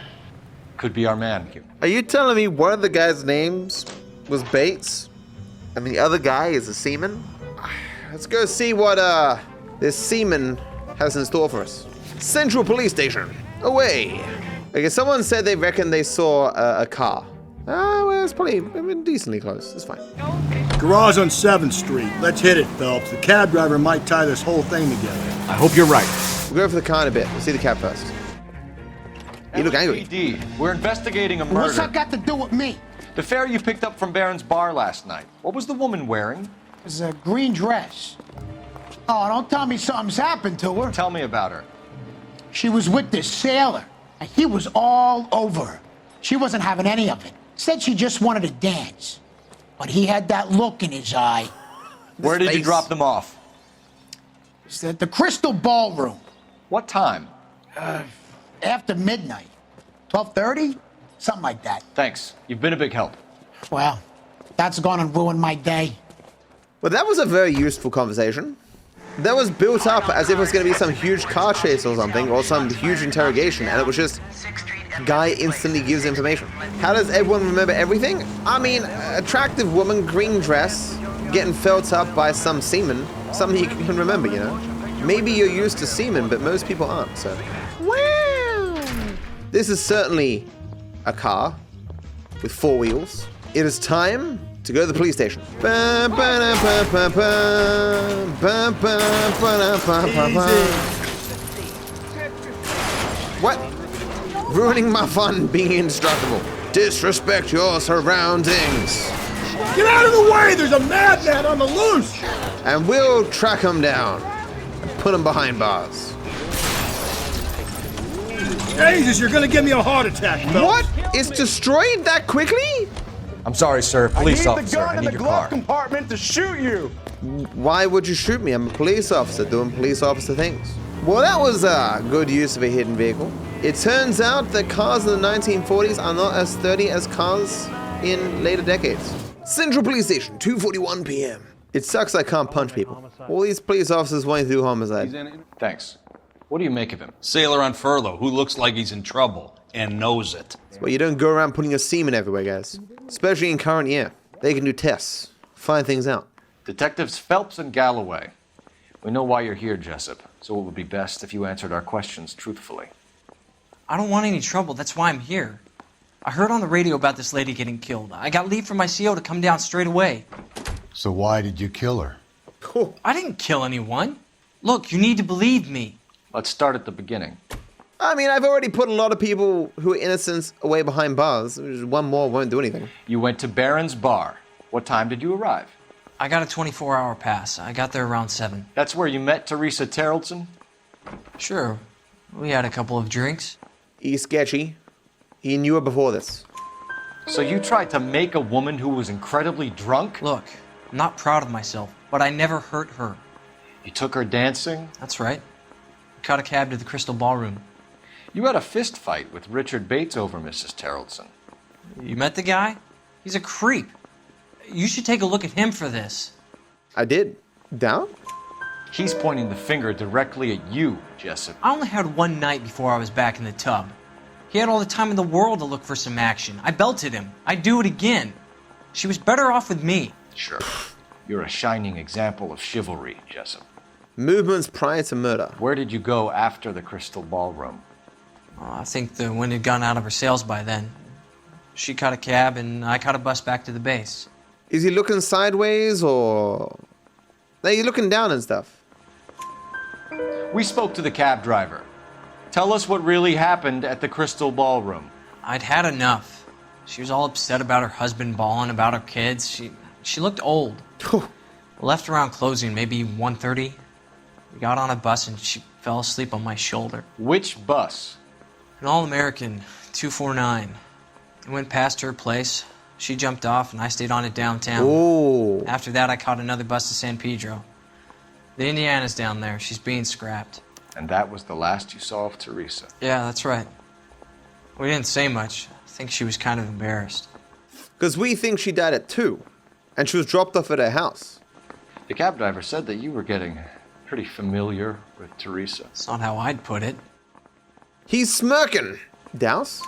Could be our man. Are you telling me one of the guys' names was Bates? And the other guy is a seaman? Let's go see what this seaman has in store for us. Central Police Station. Away. Okay, someone said they reckon they saw a car. Well, it's probably decently close. It's fine. Garage on 7th Street. Let's hit it, Phelps. The cab driver might tie this whole thing together. I hope you're right. We'll go for the car in a bit. We'll see the cab first. You look angry. LAPD, we're investigating a murder. What's that got to do with me? The fare you picked up from Barron's Bar last night. What was the woman wearing? It was a green dress. Oh, don't tell me something's happened to her. Tell me about her. She was with this sailor, and he was all over her. She wasn't having any of it. Said she just wanted to dance. But he had that look in his eye. Where did you drop them off? It's at the Crystal Ballroom. What time? After midnight. 12:30? Something like that. Thanks. You've been a big help. Well, that's gone and ruined my day. Well, that was a very useful conversation. That was built up as if it was going to be some huge car chase or something, or some huge interrogation, and it was just guy instantly gives information. How does everyone remember everything? I mean, attractive woman, green dress, getting felt up by some seaman, something you can remember, you know? Maybe you're used to seamen, but most people aren't, so. Wow! This is certainly a car with 4 wheels. It is time to go to the police station. What? Ruining my fun being indestructible. Disrespect your surroundings. Get out of the way! There's a madman on the loose! And we'll track him down and put him behind bars. Jesus, you're gonna give me a heart attack, Phelps. What? It's destroyed that quickly? I'm sorry, sir. Police officer, I need your car. Compartment to shoot you. Why would you shoot me? I'm a police officer doing police officer things. Well, that was a good use of a hidden vehicle. It turns out that cars in the 1940s are not as sturdy as cars in later decades. Central Police Station, 2:41 p.m. It sucks I can't punch people. All these police officers wanting to do homicide. Thanks. What do you make of him? Sailor on furlough who looks like he's in trouble and knows it. Well, you don't go around putting your semen everywhere, guys. Especially in current year. They can do tests, find things out. Detectives Phelps and Galloway. We know why you're here, Jessup, so it would be best if you answered our questions truthfully. I don't want any trouble. That's why I'm here. I heard on the radio about this lady getting killed. I got leave from my CO to come down straight away. So why did you kill her? I didn't kill anyone. Look, you need to believe me. Let's start at the beginning. I mean, I've already put a lot of people who are innocent away behind bars. One more won't do anything. You went to Barron's Bar. What time did you arrive? I got a 24-hour pass. I got there around 7. That's where you met Teresa Terrellson? Sure. We had a couple of drinks. He's sketchy. He knew her before this. So you tried to make a woman who was incredibly drunk? Look, I'm not proud of myself, but I never hurt her. You took her dancing? That's right. We caught a cab to the Crystal Ballroom. You had a fist fight with Richard Bates over Mrs. Terrellson. You met the guy? He's a creep. You should take a look at him for this. I did. Down? He's pointing the finger directly at you, Jessup. I only had one night before I was back in the tub. He had all the time in the world to look for some action. I belted him. I'd do it again. She was better off with me. Sure. You're a shining example of chivalry, Jessup. Movements prior to murder. Where did you go after the Crystal Ballroom? I think the wind had gone out of her sails by then. She caught a cab, and I caught a bus back to the base. Is he looking sideways, or... No, he's looking down and stuff. We spoke to the cab driver. Tell us what really happened at the Crystal Ballroom. I'd had enough. She was all upset about her husband bawling about her kids. She looked old. We left around closing, maybe 1:30. We got on a bus, and she fell asleep on my shoulder. Which bus? An All-American, 249. I went past her place. She jumped off, and I stayed on it downtown. Ooh. After that, I caught another bus to San Pedro. The Indiana's down there. She's being scrapped. And that was the last you saw of Teresa. Yeah, that's right. We didn't say much. I think she was kind of embarrassed. Because we think she died at 2, and she was dropped off at her house. The cab driver said that you were getting pretty familiar with Teresa. That's not how I'd put it. He's smirking. Douse?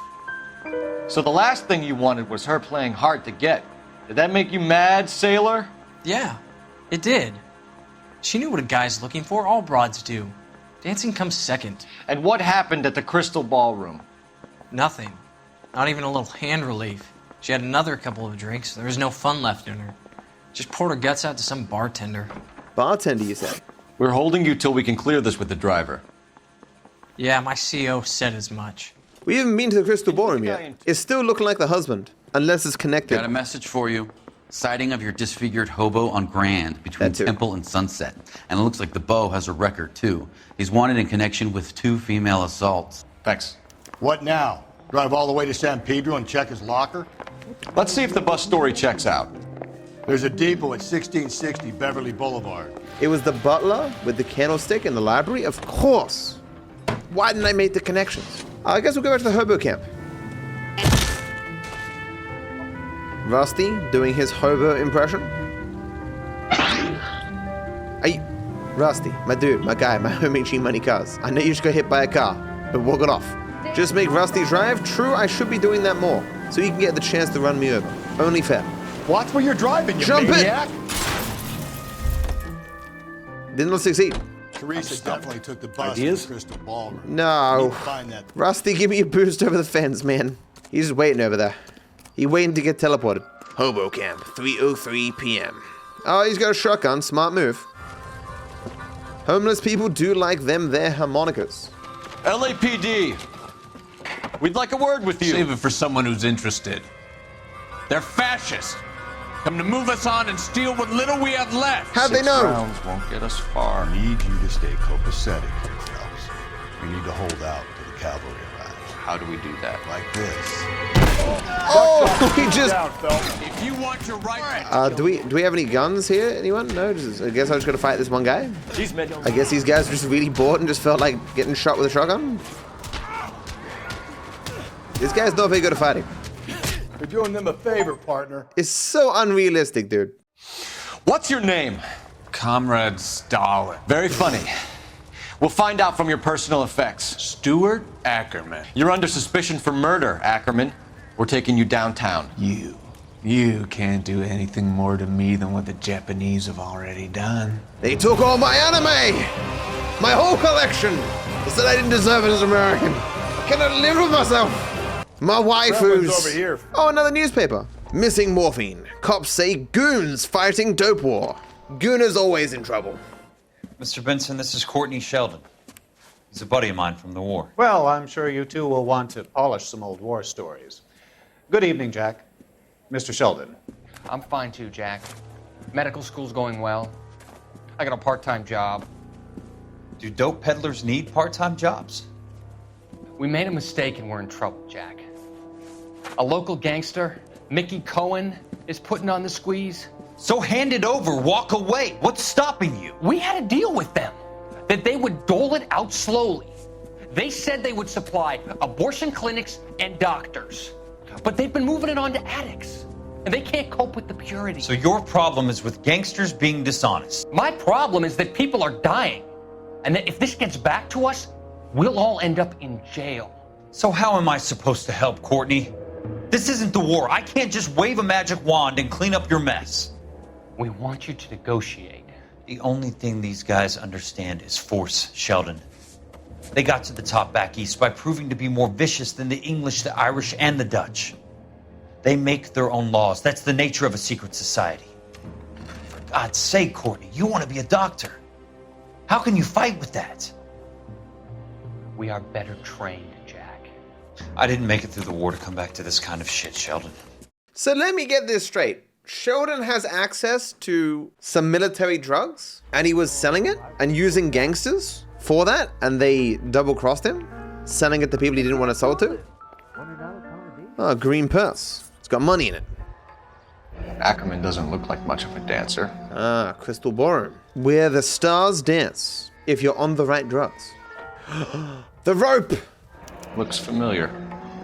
So the last thing you wanted was her playing hard to get. Did that make you mad, sailor? Yeah, it did. She knew what a guy's looking for. All broads do. Dancing comes second. And what happened at the Crystal Ballroom? Nothing. Not even a little hand relief. She had another couple of drinks. There was no fun left in her. Just poured her guts out to some bartender. Bartender, you say? We're holding you till we can clear this with the driver. Yeah, my CO said as much. We haven't been to the Crystal Ballroom yet. It's still looking like the husband, unless it's connected. Got a message for you. Sighting of your disfigured hobo on Grand between Temple and Sunset. And it looks like the beau has a record, too. He's wanted in connection with 2 female assaults. Thanks. What now? Drive all the way to San Pedro and check his locker? Let's see if the bus story checks out. There's a depot at 1660 Beverly Boulevard. It was the butler with the candlestick in the library? Of course. Why didn't I make the connections? I guess we'll go back to the hobo camp. Rusty doing his hobo impression. Rusty, my dude, my guy, my homie G-Money Cars. I know you just got hit by a car, but walk it off. Just make Rusty drive? True, I should be doing that more, so you can get the chance to run me over. Only fair. Watch where you're driving, you Jump maniac! Didn't succeed. Teresa definitely took the bus to the Crystal Ballroom. No. Find that. Rusty, give me a boost over the fence, man. He's just waiting over there. He's waiting to get teleported. Hobo camp, 3:03 p.m. Oh, he's got a shotgun. Smart move. Homeless people do like them their harmonicas. LAPD, we'd like a word with you. Save it for someone who's interested. They're fascists. Come to move us on and steal what little we have left. How'd they know? 6 rounds won't get us far. I need you to stay copacetic here, Phelps. We need to hold out till the cavalry arrives. How do we do that? Like this. Oh, he just... If you want your right... do we have any guns here? Anyone? No? I guess I just gotta fight this one guy? I guess these guys are just really bored and just felt like getting shot with a shotgun? This guy's not very good at fighting. You're doing them a favor, partner. It's so unrealistic, dude. What's your name? Comrade Stalin. Very funny. We'll find out from your personal effects. Stuart Ackerman. You're under suspicion for murder, Ackerman. We're taking you downtown. You can't do anything more to me than what the Japanese have already done. They took all my anime! My whole collection! They said I didn't deserve it as an American. I cannot live with myself! My waifus! Over here. Oh, another newspaper. Missing morphine. Cops say goons fighting dope war. Gooner's always in trouble. Mr. Benson, this is Courtney Sheldon. He's a buddy of mine from the war. Well, I'm sure you two will want to polish some old war stories. Good evening, Jack. Mr. Sheldon. I'm fine too, Jack. Medical school's going well. I got a part-time job. Do dope peddlers need part-time jobs? We made a mistake and we're in trouble, Jack. A local gangster, Mickey Cohen, is putting on the squeeze. So hand it over, walk away. What's stopping you? We had a deal with them that they would dole it out slowly. They said they would supply abortion clinics and doctors, but they've been moving it on to addicts, and they can't cope with the purity. So your problem is with gangsters being dishonest. My problem is that people are dying, and that if this gets back to us, we'll all end up in jail. So how am I supposed to help, Courtney? This isn't the war. I can't just wave a magic wand and clean up your mess. We want you to negotiate. The only thing these guys understand is force, Sheldon. They got to the top back east by proving to be more vicious than the English, the Irish, and the Dutch. They make their own laws. That's the nature of a secret society. For God's sake, Courtney, you want to be a doctor. How can you fight with that? We are better trained, Jack. I didn't make it through the war to come back to this kind of shit, Sheldon. So let me get this straight. Sheldon has access to some military drugs, and he was selling it and using gangsters for that, and they double-crossed him, selling it to people he didn't want to sell to? Oh, green purse. It's got money in it. Ackerman doesn't look like much of a dancer. Ah, Crystal Ballroom. Where the stars dance, if you're on the right drugs. The rope! Looks familiar.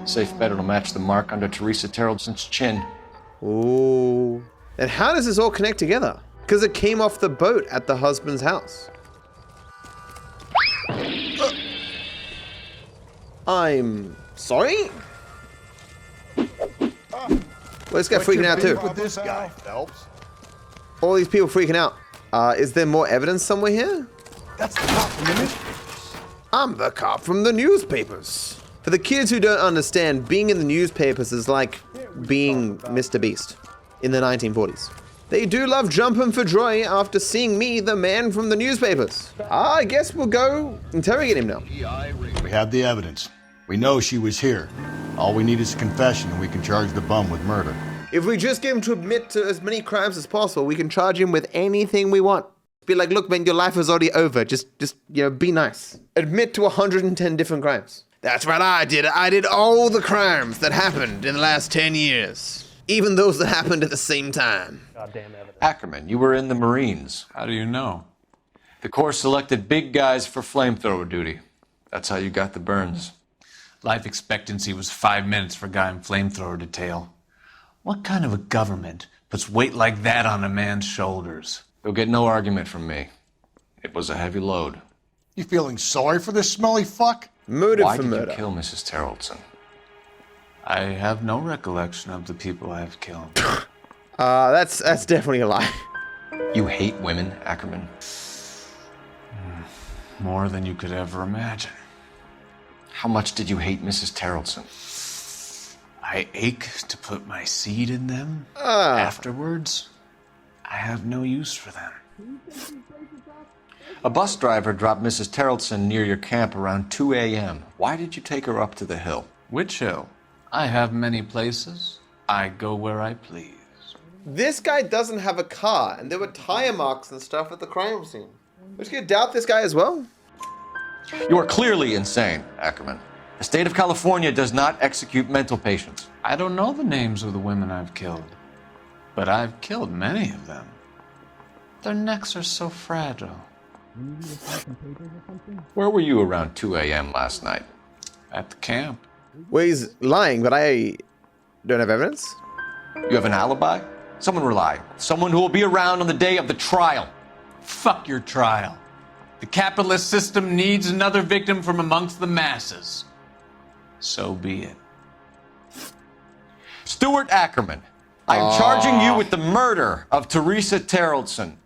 Safe bet it'll match the mark under Teresa Terrelson's chin. Ooh. And how does this all connect together? Because it came off the boat at the husband's house. I'm sorry? Well, this guy freaking out too. With this guy, Phelps. All these people freaking out. Is there more evidence somewhere here? That's the cop from the newspapers. I'm the cop from the newspapers. For the kids who don't understand, being in the newspapers is like being Mr. Beast in the 1940s. They do love jumping for joy after seeing me, the man from the newspapers. I guess we'll go interrogate him now. We have the evidence. We know she was here. All we need is a confession and we can charge the bum with murder. If we just get him to admit to as many crimes as possible, we can charge him with anything we want. Be like, look, man, your life is already over. Just, be nice. Admit to 110 different crimes. That's what I did. I did all the crimes that happened in the last 10 years. Even those that happened at the same time. Goddamn evidence. Ackerman, you were in the Marines. How do you know? The Corps selected big guys for flamethrower duty. That's how you got the burns. Life expectancy was 5 minutes for a guy in flamethrower detail. What kind of a government puts weight like that on a man's shoulders? You'll get no argument from me. It was a heavy load. You feeling sorry for this smelly fuck? Motive Why for did murder. you kill Mrs. Terrelson? I have no recollection of the people I have killed. That's definitely a lie. You hate women, Ackerman? More than you could ever imagine. How much did you hate Mrs. Terrelson? I ache to put my seed in them. Afterwards, I have no use for them. A bus driver dropped Mrs. Terrelson near your camp around 2 a.m. Why did you take her up to the hill? Which hill? I have many places. I go where I please. This guy doesn't have a car, and there were tire marks and stuff at the crime scene. We're just gonna doubt this guy as well? You are clearly insane, Ackerman. The state of California does not execute mental patients. I don't know the names of the women I've killed, but I've killed many of them. Their necks are so fragile. Where were you around 2 a.m. last night? At the camp. Well, he's lying, but I don't have evidence. You have an alibi? Someone reliable. Someone who will be around on the day of the trial. Fuck your trial. The capitalist system needs another victim from amongst the masses. So be it. Stuart Ackerman, I am charging you with the murder of Teresa Terrelson.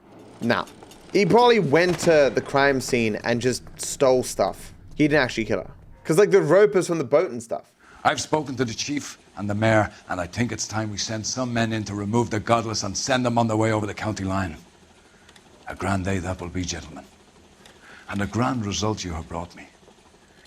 Now, he probably went to the crime scene and just stole stuff. He didn't actually kill her. Because, like, the rope is from the boat and stuff. I've spoken to the chief and the mayor, and I think it's time we send some men in to remove the godless and send them on their way over the county line. A grand day that will be, gentlemen. And a grand result you have brought me.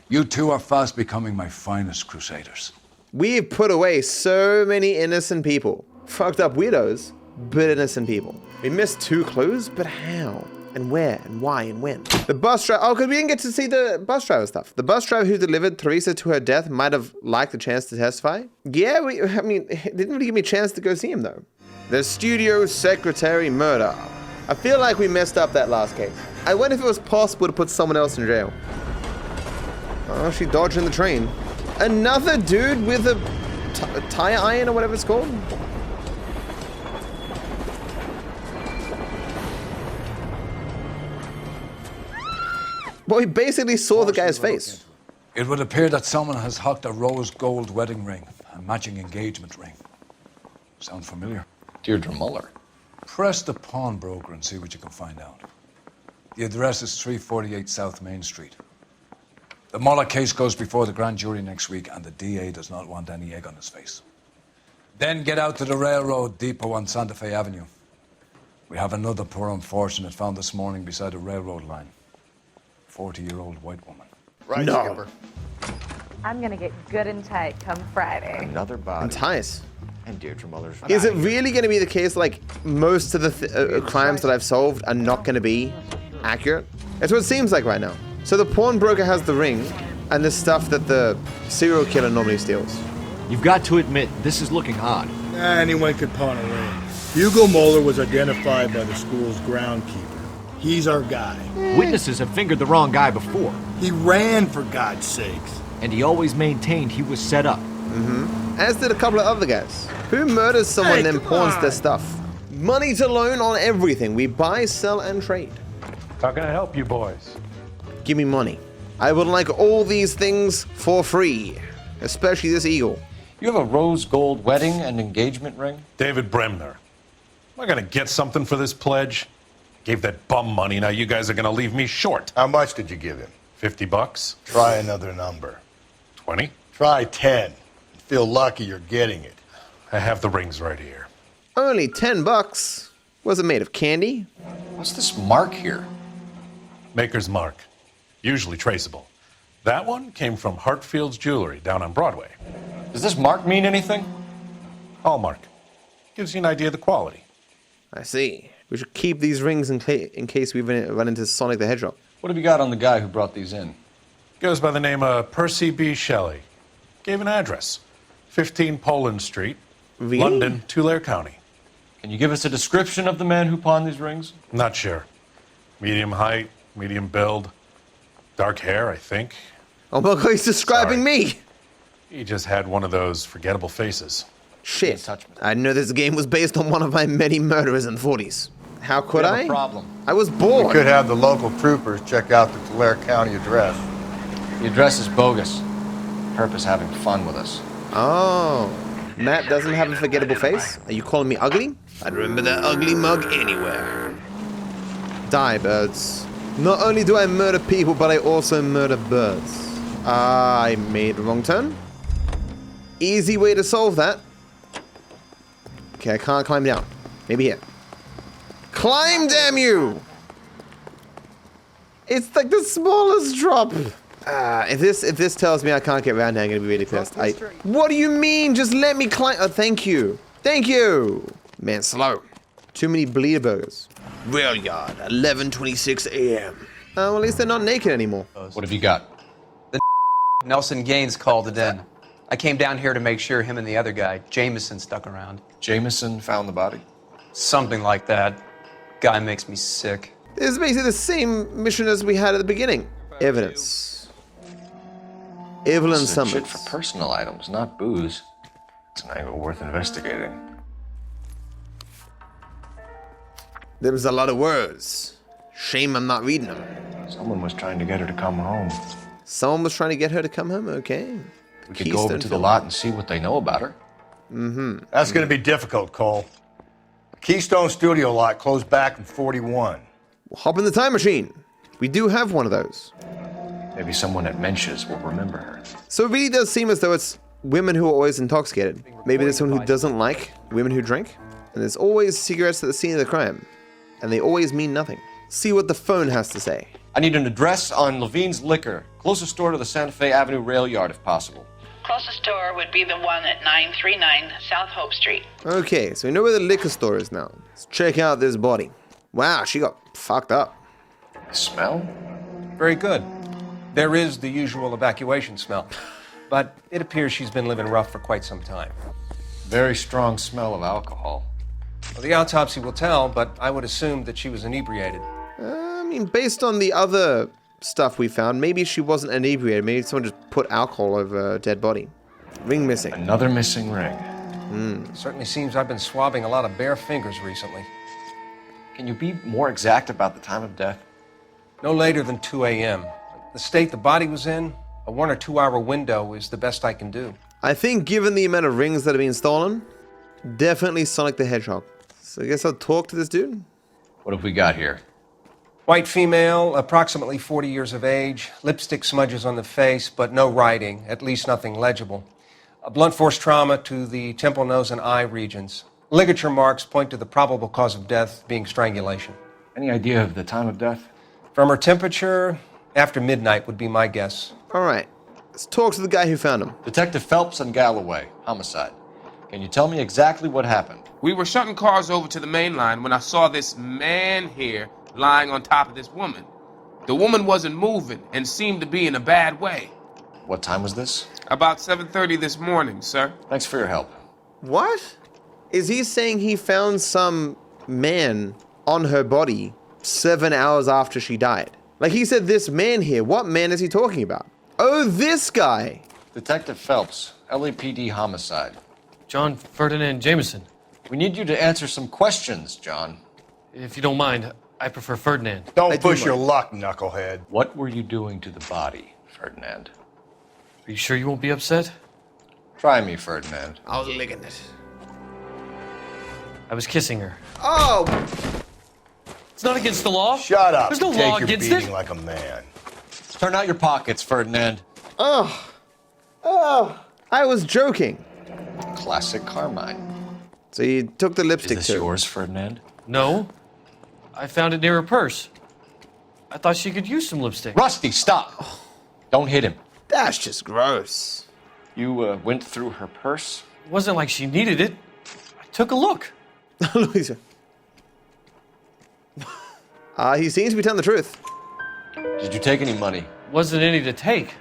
You two are fast becoming my finest crusaders. We've put away so many innocent people. Fucked up weirdos, but innocent people. We missed 2 clues, but how? And where? And why? And when? The bus driver... Oh, because we didn't get to see the bus driver stuff. The bus driver who delivered Teresa to her death might have liked the chance to testify. Yeah, it didn't really give me a chance to go see him, though. The studio secretary murder. I feel like we messed up that last case. I wonder if it was possible to put someone else in jail. Oh, she dodged in the train. Another dude with a tire iron or whatever it's called? Well, he basically saw the guy's face. It would appear that someone has hocked a rose gold wedding ring and matching engagement ring. Sound familiar? Deirdre Mueller. Press the pawnbroker and see what you can find out. The address is 348 South Main Street. The Mueller case goes before the grand jury next week, and the DA does not want any egg on his face. Then get out to the railroad depot on Santa Fe Avenue. We have another poor unfortunate found this morning beside the railroad line. 40-year-old white woman. Right, No. Skipper. I'm gonna get good and tight come Friday. Another body. Entice. And Deirdre Muller's. Is it really going to be the case, like, most of the crimes that I've solved are not going to be accurate? That's what it seems like right now. So the pawnbroker has the ring, and the stuff that the serial killer normally steals. You've got to admit, this is looking odd. Anyone could pawn a ring. Hugo Mueller was identified by the school's groundkeeper. He's our guy. Witnesses have fingered the wrong guy before. He ran, for God's sakes. And he always maintained he was set up. As did a couple of other guys. Who murders someone and then pawns their stuff? Money to loan on everything. We buy, sell, and trade. How can I help you boys? Give me money. I would like all these things for free. Especially this eagle. You have a rose gold wedding and engagement ring? David Bremner. Am I gonna get something for this pledge? Gave that bum money, now you guys are gonna leave me short. How much did you give him? $50? Try another number. 20? Try 10. Feel lucky you're getting it. I have the rings right here. Only $10. Was it made of candy? What's this mark here? Maker's mark. Usually traceable. That one came from Hartfield's Jewelry down on Broadway. Does this mark mean anything? Hallmark. Gives you an idea of the quality. I see. We should keep these rings in case we run into Sonic the Hedgehog. What have you got on the guy who brought these in? Goes by the name of Percy B. Shelley. Gave an address. 15 Poland Street, Really? London, Tulare County. Can you give us a description of the man who pawned these rings? Not sure. Medium height, medium build, dark hair, I think. Oh my god, he's describing me! He just had one of those forgettable faces. Shit. I didn't know this game was based on one of my many murders in the 40s. How could I? Problem. I was bored. We could have the local troopers check out the Tulare County address. The address is bogus. Herp is having fun with us. Oh. Matt doesn't have a forgettable face? Are you calling me ugly? I'd remember that ugly mug anywhere. Die, birds. Not only do I murder people, but I also murder birds. I made the wrong turn. Easy way to solve that. Okay, I can't climb down. Maybe here. Climb, damn you! It's like the smallest drop. If this tells me I can't get around here, I'm gonna be really pissed. What do you mean? Just let me climb. Oh, thank you. Thank you. Man, slow. Too many bleeder burgers. Rail yard, 11:26 a.m. Well, at least they're not naked anymore. What have you got? Nelson Gaines called it in. I came down here to make sure him and the other guy, Jameson, stuck around. Jameson found the body? Something like that. Guy makes me sick. This is basically the same mission as we had at the beginning. Evidence. Evelyn This is shit summons. for personal items, not booze. It's an angle worth investigating. There was a lot of words. Shame I'm not reading them. Someone was trying to get her to come home. Someone was trying to get her to come home? Okay. We could go over to the lot and see what they know about her. Mm-hmm. That's going to be difficult, Cole. Keystone Studio lot closed back in 41. We'll hop in the time machine. We do have one of those. Maybe someone at Mensch's will remember her. So it really does seem as though it's women who are always intoxicated. Maybe there's someone who doesn't like women who drink. And there's always cigarettes at the scene of the crime. And they always mean nothing. See what the phone has to say. I need an address on Levine's Liquor. Closest store to the Santa Fe Avenue rail yard, if possible. Closest store would be the one at 939 South Hope Street. Okay, so we know where the liquor store is now. Let's check out this body. Wow, she got fucked up. Smell? Very good. There is the usual evacuation smell, but it appears she's been living rough for quite some time. Very strong smell of alcohol. Well, the autopsy will tell, but I would assume that she was inebriated. I mean, based on the other stuff we found, maybe she wasn't inebriated. Maybe someone just put alcohol over a dead body. Ring missing. Another missing ring. It certainly seems I've been swabbing a lot of bare fingers recently. Can you be more exact about the time of death? No later than 2 a.m. The state the body was in, a 1 or 2 hour window is the best I can do. I think given the amount of rings that have been stolen, definitely Sonic the Hedgehog. So I guess I'll talk to this dude. What have we got here? White female, approximately 40 years of age, lipstick smudges on the face, but no writing, at least nothing legible. A blunt force trauma to the temple, nose, and eye regions. Ligature marks point to the probable cause of death being strangulation. Any idea of the time of death? From her temperature, after midnight would be my guess. All right. Let's talk to the guy who found him. Detective Phelps and Galloway, homicide. Can you tell me exactly what happened? We were shutting cars over to the main line when I saw this man here lying on top of this woman. The woman wasn't moving and seemed to be in a bad way. What time was this? About 7:30 this morning, sir. Thanks for your help. What? Is he saying he found some man on her body 7 hours after she died? Like he said this man here. What man is he talking about? Oh, this guy. Detective Phelps, LAPD homicide. John Ferdinand Jameson. We need you to answer some questions, John. If you don't mind, I prefer Ferdinand. Don't push your luck, knucklehead. What were you doing to the body, Ferdinand? Are you sure you won't be upset? Try me, Ferdinand. I was licking it. I was kissing her. Oh! It's not against the law. Shut up. There's no Take law your against beating it. like a man. Turn out your pockets, Ferdinand. Oh. Oh. I was joking. Classic Carmine. So you took the lipstick Is too? this yours, Ferdinand? No. I found it near her purse. I thought she could use some lipstick. Rusty, stop! Don't hit him. That's just gross. You went through her purse? It wasn't like she needed it. I took a look. Louisa. He seems to be telling the truth. Did you take any money? Wasn't any to take.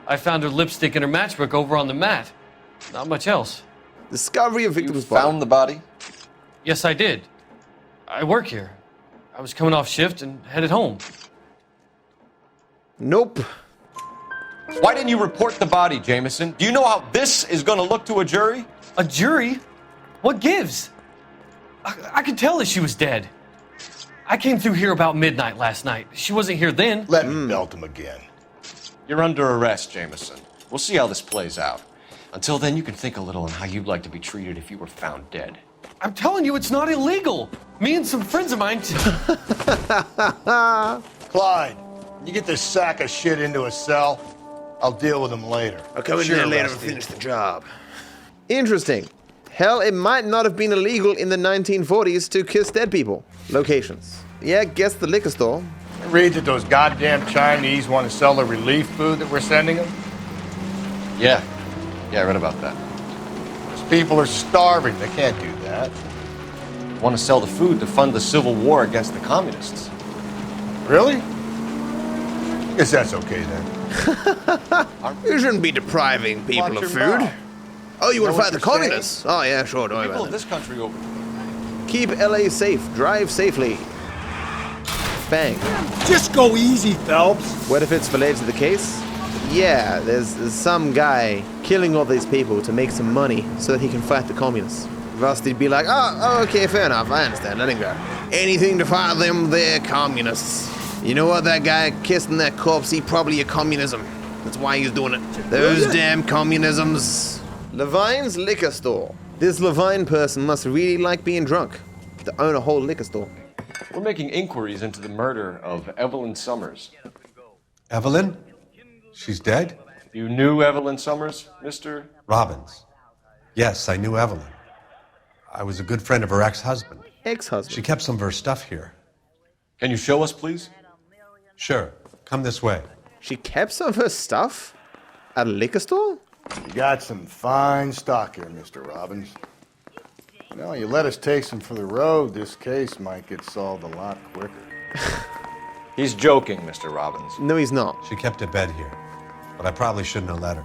I found her lipstick and her matchbook over on the mat. Not much else. Discovery of victim's body. Found the body? Yes, I did. I work here. I was coming off shift and headed home. Nope. Why didn't you report the body, Jameson? Do you know how this is going to look to a jury? A jury? What gives? I could tell that she was dead. I came through here about midnight last night. She wasn't here then. Let me belt him again. You're under arrest, Jameson. We'll see how this plays out. Until then, you can think a little on how you'd like to be treated if you were found dead. I'm telling you, it's not illegal. Me and some friends of mine... Clyde, you get this sack of shit into a cell. I'll deal with him later. I'll come in there later and finish the job. Interesting. Hell, it might not have been illegal in the 1940s to kiss dead people. Locations. Yeah, guess the liquor store. It reads that those goddamn Chinese want to sell the relief food that we're sending them. Yeah, I read about that. Those people are starving. They can't do that. Want to sell the food to fund the civil war against the communists. Really? Guess that's okay then. You shouldn't be depriving people of food. Oh, you want to fight the communists? Oh, yeah, sure. Don't worry People about of this country over. Keep LA safe. Drive safely. Bang. Just go easy, Phelps. What if it's related to the case? Yeah, there's some guy killing all these people to make some money so that he can fight the communists. Rusty'd be like, oh, okay, fair enough. I understand. Let him go. Anything to fight them, they're communists. You know what? That guy kissing that corpse, he probably a communism. That's why he's doing it. Those damn communisms. Levine's liquor store. This Levine person must really like being drunk to own a whole liquor store. We're making inquiries into the murder of Evelyn Summers. Evelyn? She's dead? You knew Evelyn Summers, Mr. Robbins. Yes, I knew Evelyn. I was a good friend of her ex-husband. Ex-husband? She kept some of her stuff here. Can you show us, please? Sure. Come this way. She kept some of her stuff at a liquor store? You got some fine stock here, Mr. Robbins. Well, you let us take some for the road, this case might get solved a lot quicker. He's joking, Mr. Robbins. No, he's not. She kept a bed here, but I probably shouldn't have let her.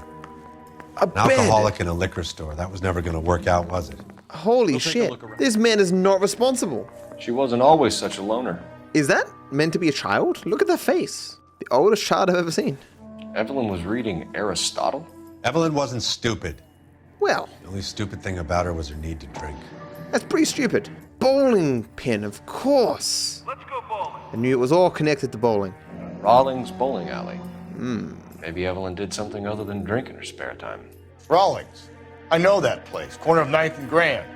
An alcoholic in a liquor store. That was never going to work out, was it? Holy shit. This man is not responsible. She wasn't always such a loner. Is that meant to be a child? Look at that face. The oldest child I've ever seen. Evelyn was reading Aristotle? Evelyn wasn't stupid. Well, The only stupid thing about her was her need to drink. that's pretty stupid. Bowling pin, of course. Let's go bowling. I knew it was all connected to bowling. Rawlings Bowling Alley. Maybe Evelyn did something other than drink in her spare time. Rawlings. I know that place. Corner of 9th and Grand.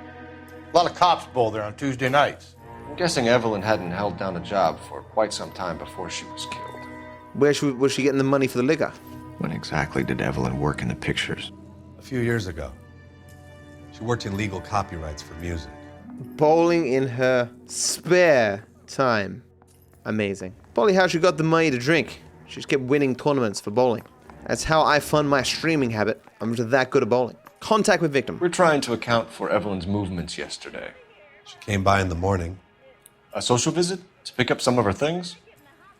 A lot of cops bowl there on Tuesday nights. I'm guessing Evelyn hadn't held down a job for quite some time before she was killed. Where was she getting the money for the liquor? When exactly did Evelyn work in the pictures? A few years ago. She worked in legal copyrights for music. Bowling in her spare time. Amazing. Probably how she got the money to drink. She just kept winning tournaments for bowling. That's how I fund my streaming habit. I'm just that good at bowling. Contact with victim. We're trying to account for Evelyn's movements yesterday. She came by in the morning. A social visit? To pick up some of her things?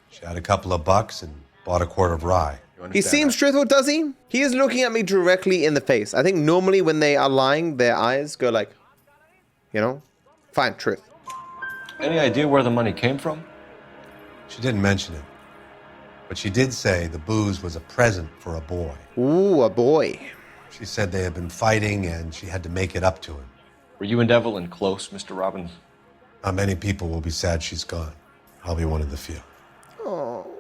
She had a couple of bucks and bought a quart of rye. He seems truthful, does he? He is looking at me directly in the face. I think normally when they are lying, their eyes go like, you know, fine, truth. Any idea where the money came from? She didn't mention it. But she did say the booze was a present for a boy. Ooh, a boy. She said they had been fighting and she had to make it up to him. Were you and Evelyn close, Mr. Robbins? Not many people will be sad she's gone. I'll be one of the few. Oh, man.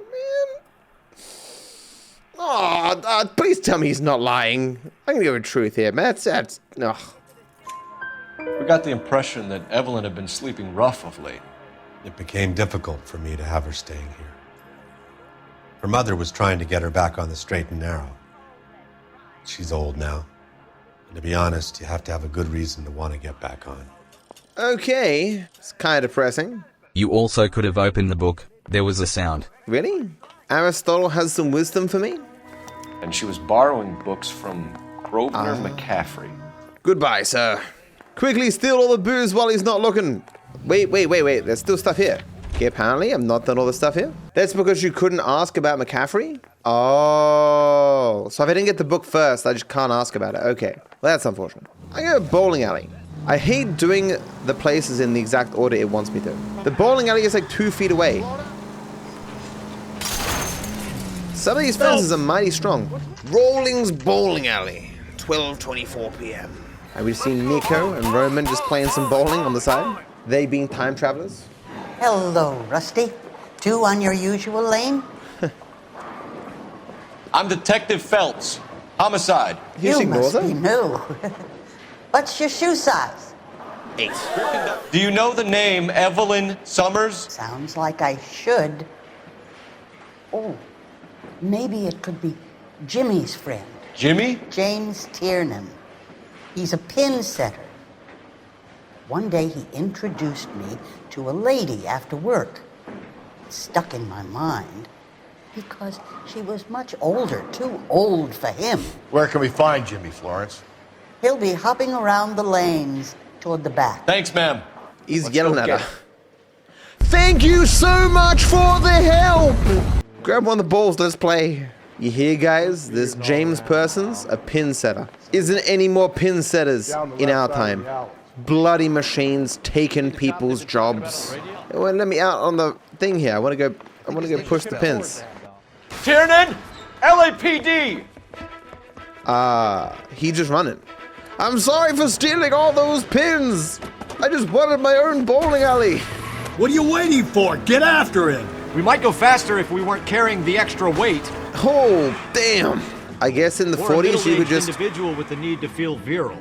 Oh, please tell me he's not lying. I'm gonna go with truth here, man. That's, ugh. We got the impression that Evelyn had been sleeping rough of late. It became difficult for me to have her staying here. Her mother was trying to get her back on the straight and narrow. She's old now. And to be honest, you have to have a good reason to want to get back on. Okay. It's kind of depressing. You also could have opened the book. There was a sound. Really? Aristotle has some wisdom for me? And she was borrowing books from Grosvenor McCaffrey. Goodbye, sir. Quickly steal all the booze while he's not looking. Wait. There's still stuff here. Okay, apparently I'm not done all the stuff here. That's because you couldn't ask about McCaffrey? Oh. So if I didn't get the book first, I just can't ask about it. Okay. Well, that's unfortunate. I go bowling alley. I hate doing the places in the exact order it wants me to. The bowling alley is like 2 feet away. Some of these fences are mighty strong. Rolling's Bowling Alley, 12:24 p.m. And we've seen Nico and Roman just playing some bowling on the side. They being time travelers. Hello, Rusty. 2 on your usual lane? I'm Detective Phelps. Homicide. You must be new. What's your shoe size? 8. Do you know the name Evelyn Summers? Sounds like I should. Oh, maybe it could be Jimmy's friend. Jimmy? James Tiernan. He's a pin setter. One day he introduced me to a lady after work. It stuck in my mind because she was much older, too old for him. Where can we find Jimmy, Florence? He'll be hopping around the lanes toward the back. Thanks, ma'am. He's yelling at her. Thank you so much for the help! Grab one of the balls, let's play. You hear, guys? This James person's a pin setter. Isn't any more pin setters in our time? Bloody machines taking people's jobs. Well, let me out on the thing here. I want to go push the pins. Tiernan! LAPD! He just running. I'm sorry for stealing all those pins. I just wanted my own bowling alley. What are you waiting for? Get after him. We might go faster if we weren't carrying the extra weight. Oh, damn. I guess in the 40s you could just... individual with the need to feel virile.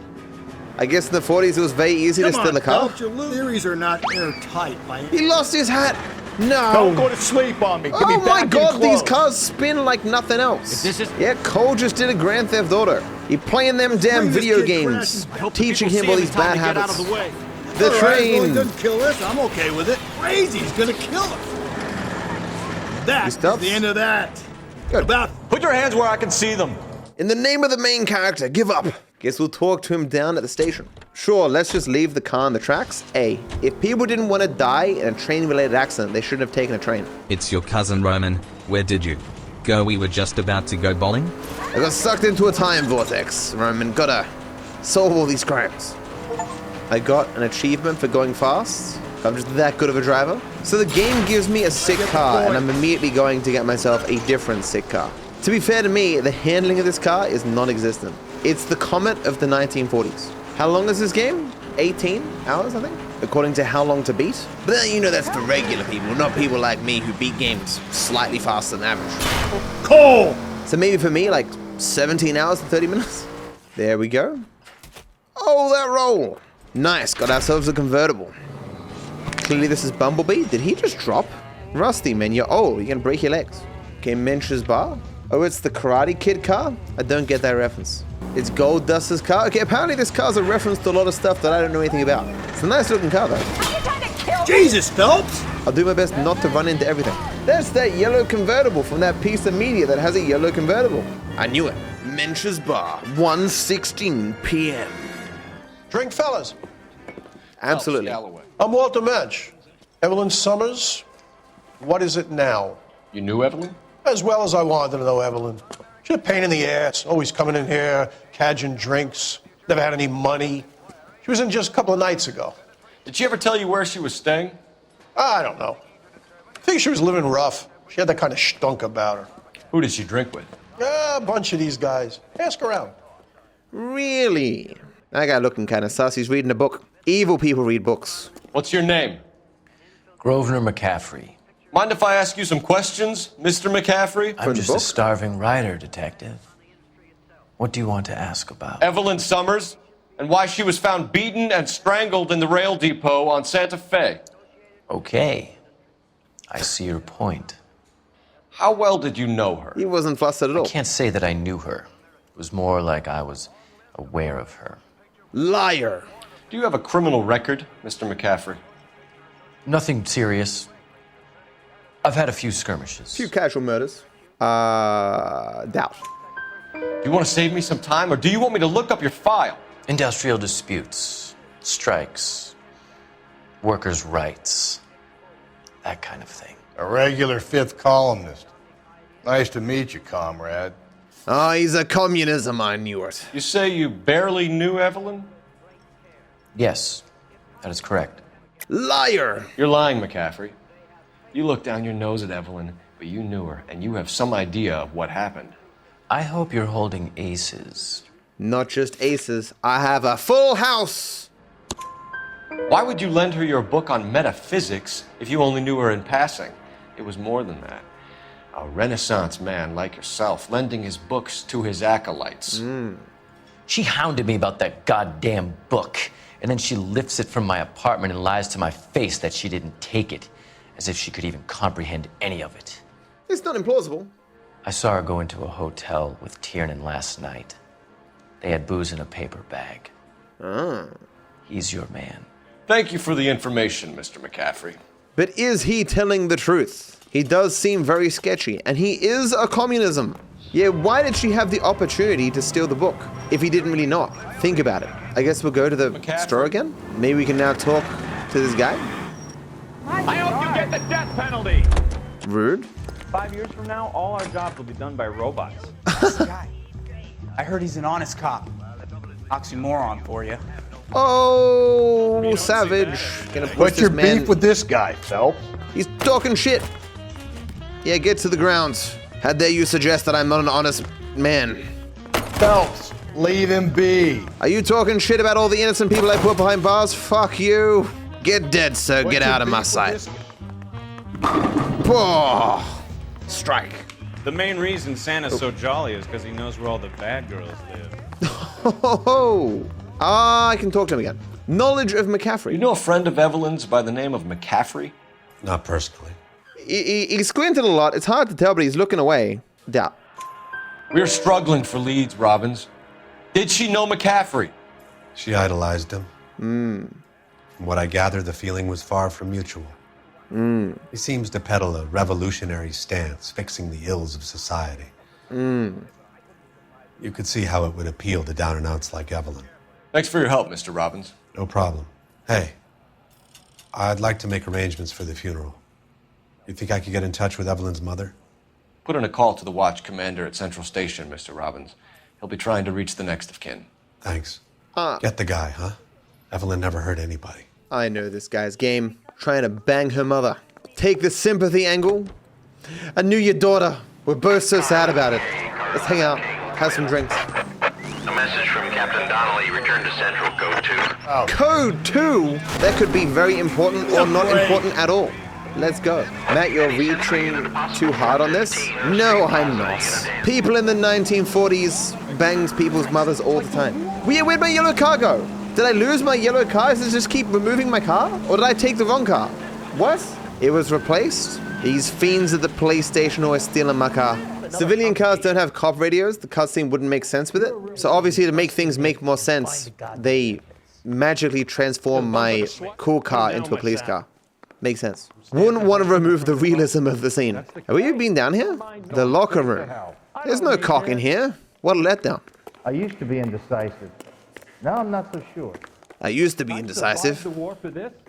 I guess in the 40s it was very easy to steal a car. Phelps, your theories are not airtight by any... He lost his hat. No. Don't go to sleep on me. Give me Oh my back god, in these clothes. cars spin like nothing else. If this is... Yeah, Cole just did a Grand Theft Auto. He playing them damn Bring this video kid games, crashing. teaching him all these bad Get out habits. of the way. The All right, well, he train. doesn't kill us. I'm okay with it. Crazy. He's gonna kill us. That's the end of that. Good. Put your hands where I can see them. In the name of the main character, give up. Guess we'll talk to him down at the station. Sure, let's just leave the car on the tracks. A, if people didn't want to die in a train-related accident, they shouldn't have taken a train. It's your cousin Roman. Where did you go? We were just about to go bowling. I got sucked into a time vortex, Roman. Gotta solve all these crimes. I got an achievement for going fast. I'm just that good of a driver. So the game gives me a sick car, and I'm immediately going to get myself a different sick car. To be fair to me, the handling of this car is non-existent. It's the Comet of the 1940s. How long is this game? 18 hours, I think? According to How Long to Beat. But then, you know, that's for regular people, not people like me who beat games slightly faster than average. Cole! So maybe for me, like 17 hours and 30 minutes? There we go. Oh, that roll. Nice, got ourselves a convertible. Clearly this is Bumblebee. Did he just drop? Rusty, man, you're old. You're gonna break your legs. Okay, Mensch's Bar. Oh, it's the Karate Kid car? I don't get that reference. It's Gold Dust's car. Okay, apparently this car's a reference to a lot of stuff that I don't know anything about. It's a nice looking car though. Jesus, Phelps! I'll do my best not to run into everything. That's that yellow convertible from that piece of media that has a yellow convertible. I knew it. Mensch's Bar, 1:16 p.m. Drink, fellas. Absolutely. I'm Walter Mensch. Evelyn Summers. What is it now? You knew Evelyn? As well as I wanted to know Evelyn. She's a pain in the ass, always coming in here, cadging drinks, never had any money. She was in just a couple of nights ago. Did she ever tell you where she was staying? I don't know. I think she was living rough. She had that kind of stunk about her. Who did she drink with? A bunch of these guys. Ask around. Really? That guy looking kind of sus. He's reading a book. Evil people read books. What's your name? Grosvenor McCaffrey. Mind if I ask you some questions, Mr. McCaffrey? I'm just a starving writer, Detective. What do you want to ask about? Evelyn Summers, and why she was found beaten and strangled in the rail depot on Santa Fe. Okay. I see your point. How well did you know her? He wasn't flustered at all. I can't say that I knew her. It was more like I was aware of her. Liar. Do you have a criminal record, Mr. McCaffrey? Nothing serious. I've had a few skirmishes. Few casual murders. Doubt. Do you want to save me some time, or do you want me to look up your file? Industrial disputes, strikes, workers' rights, that kind of thing. A regular fifth columnist. Nice to meet you, comrade. Oh, he's a communism, I knew it. You say you barely knew Evelyn? Yes, that is correct. Liar! You're lying, McCaffrey. You looked down your nose at Evelyn, but you knew her, and you have some idea of what happened. I hope you're holding aces. Not just aces. I have a full house! Why would you lend her your book on metaphysics if you only knew her in passing? It was more than that. A Renaissance man like yourself, lending his books to his acolytes. She hounded me about that goddamn book, and then she lifts it from my apartment and lies to my face that she didn't take it, as if she could even comprehend any of it. It's not implausible. I saw her go into a hotel with Tiernan last night. They had booze in a paper bag. He's your man. Thank you for the information, Mr. McCaffrey. But is he telling the truth? He does seem very sketchy, and he is a communism. Yeah, why did she have the opportunity to steal the book if he didn't really know it? Think about it. I guess we'll go to the store again? Maybe we can now talk to this guy? I hope you get the death penalty. Rude. 5 years from now, all our jobs will be done by robots. I heard he's an honest cop. Oxymoron for you. Oh, savage. Gonna push What's your this man. beef with this guy, Phelps? He's talking shit. Yeah, get to the ground. How dare you suggest that I'm not an honest man? Phelps, leave him be. Are you talking shit about all the innocent people I put behind bars? Fuck you. Get dead, sir. Get out of my sight. Oh, strike. The main reason Santa's so jolly is because he knows where all the bad girls live. Oh, I can talk to him again. Knowledge of McCaffrey. You know a friend of Evelyn's by the name of McCaffrey? Not personally. He squinted a lot. It's hard to tell, but he's looking away. Doubt. We're struggling for leads, Robbins. Did she know McCaffrey? She idolized him. From what I gather, the feeling was far from mutual. He seems to peddle a revolutionary stance, fixing the ills of society. You could see how it would appeal to down-and-outs like Evelyn. Thanks for your help, Mr. Robbins. No problem. Hey, I'd like to make arrangements for the funeral. You think I could get in touch with Evelyn's mother? Put in a call to the watch commander at Central Station, Mr. Robbins. He'll be trying to reach the next of kin. Thanks. Get the guy, huh? Evelyn never hurt anybody. I know this guy's game. Trying to bang her mother. Take the sympathy angle. I knew your daughter. We're both so sad about it. Let's hang out. Have some drinks. A message from Captain Donnelly. Return to Central, Code 2. Code 2? That could be very important or not important at all. Let's go. Matt, you're reaching too hard on this? No, I'm not. People in the 1940s bangs people's mothers all the time. Where'd my yellow car go? Did I lose my yellow car? Does it just keep removing my car? Or did I take the wrong car? What? It was replaced? These fiends at the police station always stealing my car. Civilian cars don't have cop radios. The cutscene wouldn't make sense with it. So obviously to make things make more sense, they magically transform my cool car into a police car. Makes sense. Wouldn't want to remove the realism of the scene. Have you been down here? The locker room. There's no cock in here. What a letdown. I used to be indecisive. Now I'm not so sure. I used to be indecisive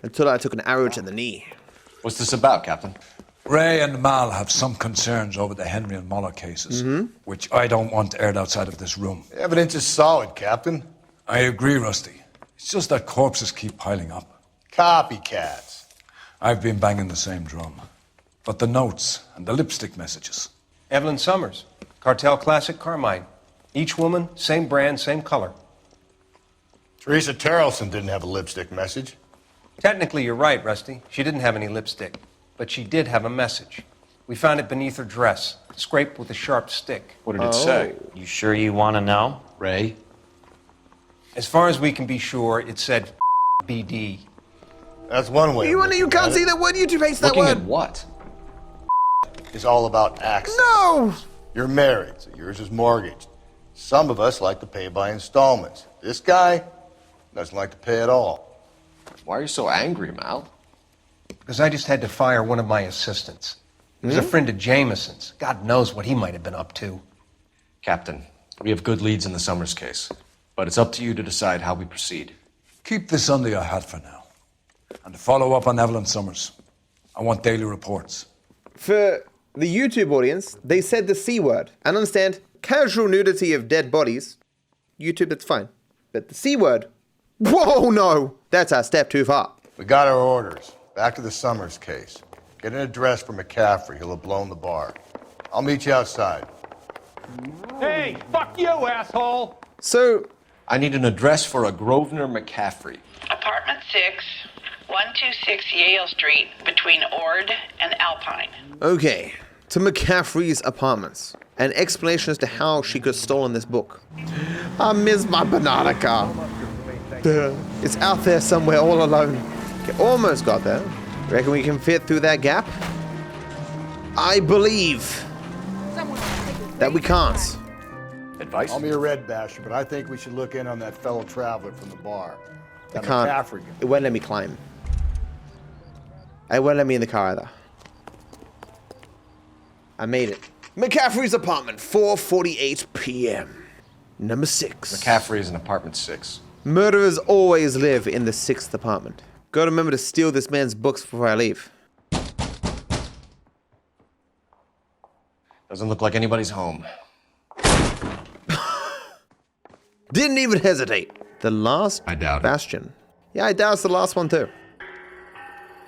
until I took an arrow to the knee. What's this about, Captain? Ray and Mal have some concerns over the Henry and Mueller cases, which I don't want aired outside of this room. The evidence is solid, Captain. I agree, Rusty. It's just that corpses keep piling up. Copycats. I've been banging the same drum. But the notes and the lipstick messages. Evelyn Summers, Cartel Classic Carmine. Each woman, same brand, same color. Teresa Terrelson didn't have a lipstick message. Technically, you're right, Rusty. She didn't have any lipstick. But she did have a message. We found it beneath her dress, scraped with a sharp stick. What did it say? You sure you want to know? Ray? As far as we can be sure, it said BD. That's one way. You can't see that word. You paste that Looking word. at what? It's all about access. No! You're married, so yours is mortgaged. Some of us like to pay by installments. This guy doesn't like to pay at all. Why are you so angry, Mal? Because I just had to fire one of my assistants. He was a friend of Jameson's. God knows what he might have been up to. Captain, we have good leads in the Summers case, but it's up to you to decide how we proceed. Keep this under your hat for now. And to follow up on Evelyn Summers, I want daily reports. For the YouTube audience, they said the C word. And understand, casual nudity of dead bodies, YouTube, that's fine. But the C word, whoa, no! That's a step too far. We got our orders. Back to the Summers case. Get an address for McCaffrey. He'll have blown the bar. I'll meet you outside. Hey, fuck you, asshole! So, I need an address for a Grosvenor McCaffrey. Apartment 6, 126 Yale Street, between Ord and Alpine. okay, to McCaffrey's apartments. An explanation as to how she could have stolen this book. I miss my banana car. It's out there somewhere all alone. Okay, almost got there. Reckon we can fit through that gap? I believe that we can't. Advice? I'm your red basher, but I think we should look in on that fellow traveler from the bar. I That can't. McCaffrey guy. It won't let me climb. It won't let me in the car either. I made it. McCaffrey's apartment, 4:48 p.m. Number 6. McCaffrey is in apartment 6. Murderers always live in the 6th apartment. Gotta remember to steal this man's books before I leave. Doesn't look like anybody's home. Didn't even hesitate. The last I doubt it. bastion. Yeah, I doubt it's the last one too.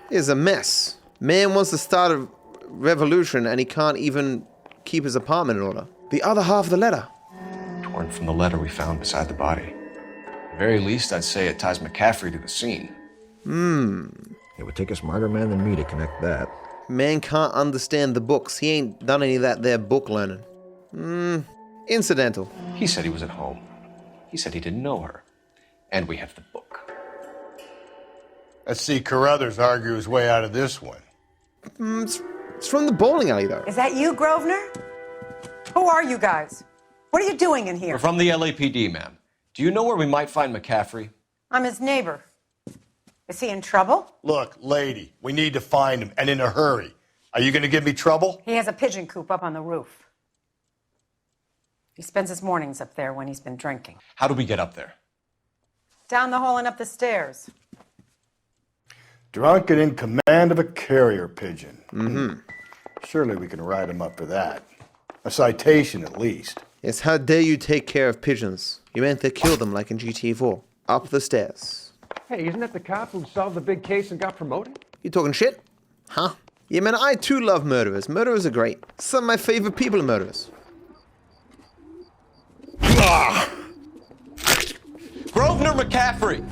It's a mess. Man wants to start a revolution and he can't even keep his apartment in order. The other half of the letter. Torn from the letter we found beside the body. At the very least, I'd say it ties McCaffrey to the scene. It would take a smarter man than me to connect that. Man can't understand the books. He ain't done any of that there book learning. Incidental. He said he was at home. He said he didn't know her. And we have the book. Let's see Carruthers argue his way out of this one. It's from the bowling alley, though. Is that you, Grosvenor? Who are you guys? What are you doing in here? We're from the LAPD, ma'am. Do you know where we might find McCaffrey? I'm his neighbor. Is he in trouble? Look, lady, we need to find him, and in a hurry. Are you going to give me trouble? He has a pigeon coop up on the roof. He spends his mornings up there when he's been drinking. How do we get up there? Down the hall and up the stairs. Drunk and in command of a carrier pigeon. Surely we can write him up for that. A citation, at least. Yes, how dare you take care of pigeons? You meant to kill them like in GTA 4. Up the stairs. Hey, isn't that the cop who solved the big case and got promoted? You talking shit? Huh? Yeah, man, I too love murderers. Murderers are great. Some of my favorite people are murderers. Grosvenor McCaffrey!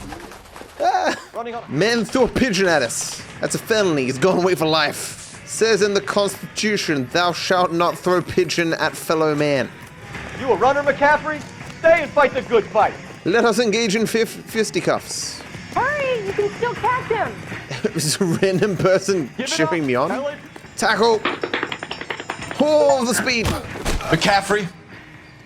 Man threw a pigeon at us. That's a felony. He's going away for life. Says in the Constitution, thou shalt not throw pigeon at fellow man. You a runner, McCaffrey? Stay and fight the good fight. Let us engage in fisticuffs. Hurry! You can still catch him! It was a random person cheering me on. Tackle! Pull the speed! McCaffrey,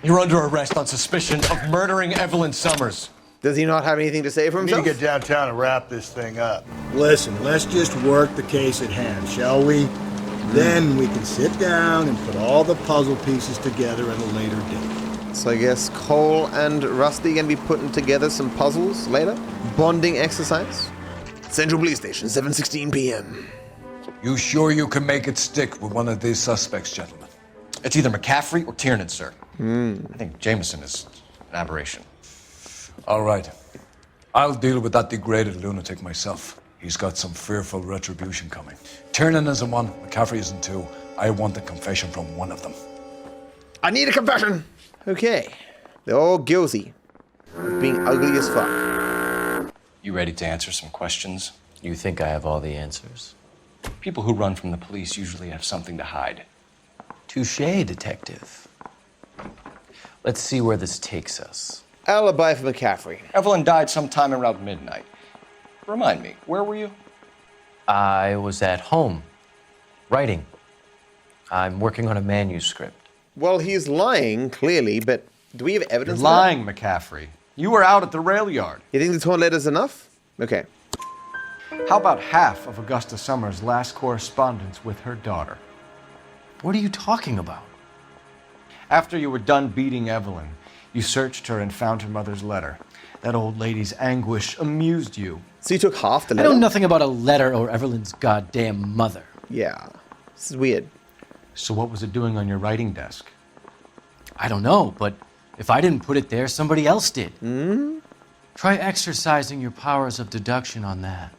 you're under arrest on suspicion of murdering Evelyn Summers. Does he not have anything to say for We need himself? to get downtown and wrap this thing up. Listen, let's just work the case at hand, shall we? Then we can sit down and put all the puzzle pieces together at a later date. So I guess Cole and Rusty gonna be putting together some puzzles later? Bonding exercise? Central Police Station, 7:16 p.m. You sure you can make it stick with one of these suspects, gentlemen? It's either McCaffrey or Tiernan, sir. I think Jameson is an aberration. All right. I'll deal with that degraded lunatic myself. He's got some fearful retribution coming. Tiernan isn't one, McCaffrey isn't two. I want a confession from one of them. I need a confession! Okay. They're all guilty of being ugly as fuck. You ready to answer some questions? You think I have all the answers? People who run from the police usually have something to hide. Touché, detective. Let's see where this takes us. Alibi for McCaffrey. Evelyn died sometime around midnight. Remind me, where were you? I was at home, writing. I'm working on a manuscript. Well, he's lying, clearly, but do we have evidence You're lying, McCaffrey. You were out at the rail yard. You think the torn letter's enough? Okay. How about half of Augusta Summers' last correspondence with her daughter? What are you talking about? After you were done beating Evelyn, you searched her and found her mother's letter. That old lady's anguish amused you. So you took half the I letter? know nothing about a letter or Evelyn's goddamn mother. Yeah. This is weird. So what was it doing on your writing desk? I don't know, but if I didn't put it there, somebody else did. Try exercising your powers of deduction on that.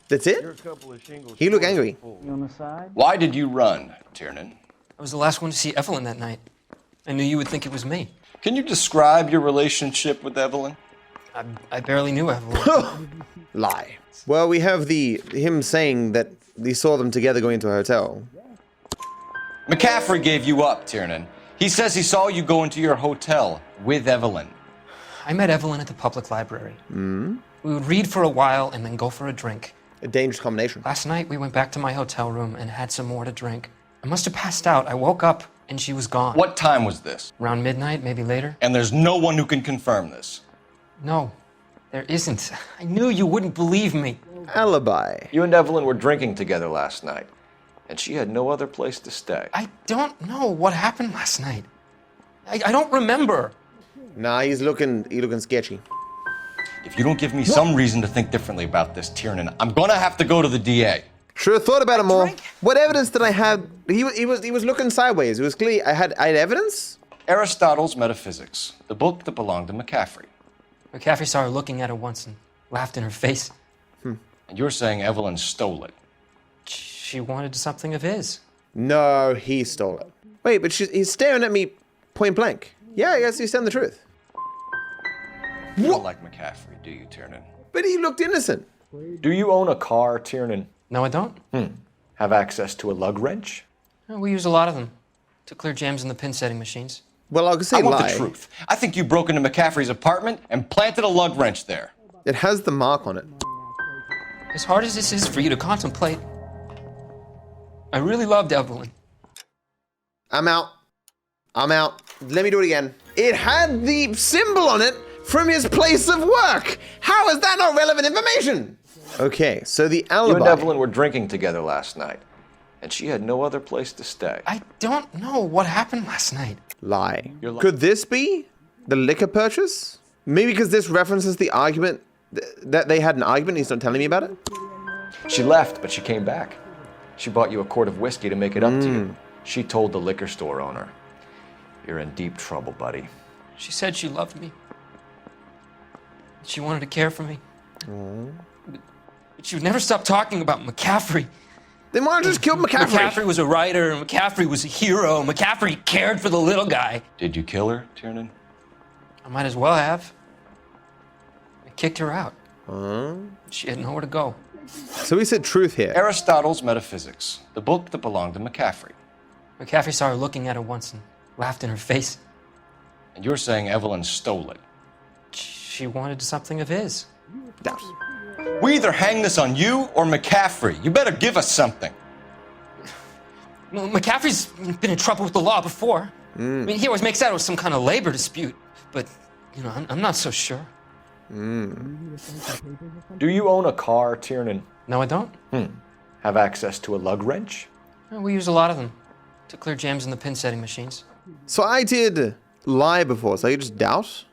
That's it? He looked angry. You on the side? Why did you run, Tiernan? I was the last one to see Evelyn that night. I knew you would think it was me. Can you describe your relationship with Evelyn? I barely knew Evelyn. Lie. Well, we have him saying that he saw them together going into a hotel. McCaffrey gave you up, Tiernan. He says he saw you go into your hotel with Evelyn. I met Evelyn at the public library. We would read for a while and then go for a drink. A dangerous combination. Last night, we went back to my hotel room and had some more to drink. I must have passed out. I woke up and she was gone. What time was this? Around midnight, maybe later. And there's no one who can confirm this. No, there isn't. I knew you wouldn't believe me. Alibi. You and Evelyn were drinking together last night, and she had no other place to stay. I don't know what happened last night. I don't remember. Nah, he's looking sketchy. If you don't give me some reason to think differently about this, Tiernan, I'm gonna have to go to the DA. Should have thought about it more. What evidence did I have? He was looking sideways. It was clear I had evidence. Aristotle's Metaphysics, the book that belonged to McCaffrey. McCaffrey saw her looking at her once and laughed in her face. And you're saying Evelyn stole it. She wanted something of his. No, he stole it. Wait, but he's staring at me point blank. Yeah, I guess he's telling the truth. You don't like McCaffrey, do you, Tiernan? But he looked innocent. Do you own a car, Tiernan? No, I don't. Have access to a lug wrench? We use a lot of them to clear jams in the pin setting machines. Well, I'll say I want lie. the truth. I think you broke into McCaffrey's apartment and planted a lug wrench there. It has the mark on it. As hard as this is for you to contemplate, I really loved Evelyn. I'm out. Let me do it again. It had the symbol on it from his place of work. How is that not relevant information? Okay, so the alibi. You and Evelyn were drinking together last night, and she had no other place to stay. I don't know what happened last night. Lie. You're lying. Could this be the liquor purchase? Maybe because this references the argument that they had an argument. He's not telling me about it. She left, but she came back. She bought you a quart of whiskey to make it up to you. She told the liquor store owner. You're in deep trouble, buddy. She said she loved me. She wanted to care for me. But she would never stop talking about McCaffrey. They might have just killed McCaffrey. McCaffrey was a writer, and McCaffrey was a hero. McCaffrey cared for the little guy. Did you kill her, Tiernan? I might as well have. I kicked her out. She had nowhere to go. So he said truth here. Aristotle's Metaphysics, the book that belonged to McCaffrey. McCaffrey saw her looking at her once and laughed in her face. And you're saying Evelyn stole it. She wanted something of his. We either hang this on you or McCaffrey. You better give us something. Well, McCaffrey's been in trouble with the law before. I mean, he always makes out it was some kind of labor dispute, but, you know, I'm not so sure. Do you own a car, Tiernan? No, I don't. Have access to a lug wrench? Well, we use a lot of them to clear jams in the pin setting machines. So I did lie before, so you just doubt?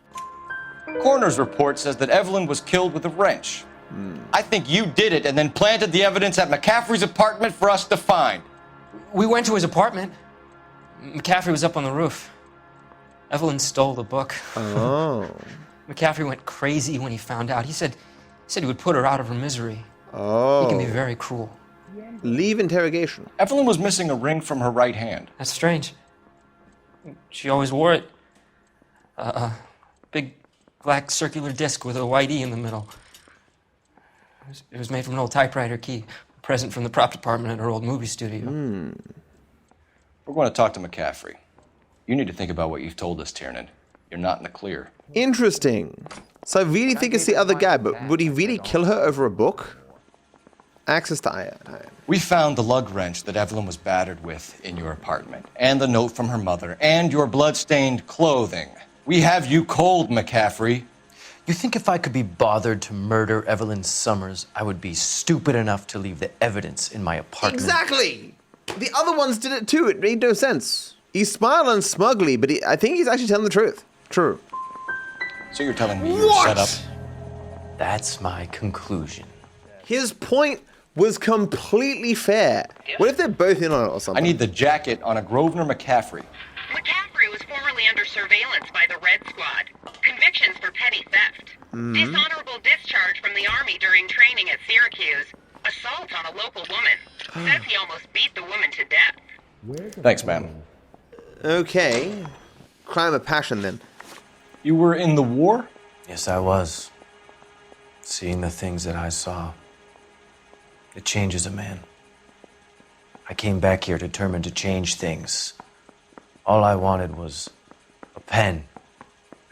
Coroner's report says that Evelyn was killed with a wrench. I think you did it and then planted the evidence at McCaffrey's apartment for us to find. We went to his apartment. McCaffrey was up on the roof. Evelyn stole the book. Oh. McCaffrey went crazy when he found out. He said he would put her out of her misery. Oh. He can be very cruel. Leave interrogation. Evelyn was missing a ring from her right hand. That's strange. She always wore it. A big black circular disc with a white E in the middle. It was made from an old typewriter key, a present from the prop department at her old movie studio. We're going to talk to McCaffrey. You need to think about what you've told us, Tiernan. You're not in the clear. Interesting. So I really think it's the other guy, but would he really kill her over a book? Access to iron. We found the lug wrench that Evelyn was battered with in your apartment, and the note from her mother, and your blood-stained clothing. We have you cold, McCaffrey. You think if I could be bothered to murder Evelyn Summers, I would be stupid enough to leave the evidence in my apartment? Exactly! The other ones did it too. It made no sense. He's smiling smugly, but I think he's actually telling the truth. True. So you're telling me you were set up? That's my conclusion. His point was completely fair. What if they're both in on it or something? I need the jacket on a Grosvenor McCaffrey. McCaffrey was formerly under surveillance by the Red Squad. Convictions for petty theft. Dishonorable discharge from the Army during training at Syracuse. Assault on a local woman. Says he almost beat the woman to death. Thanks, ma'am. Okay. Crime of passion, then. You were in the war? Yes, I was. Seeing the things that I saw, it changes a man. I came back here determined to change things. All I wanted was a pen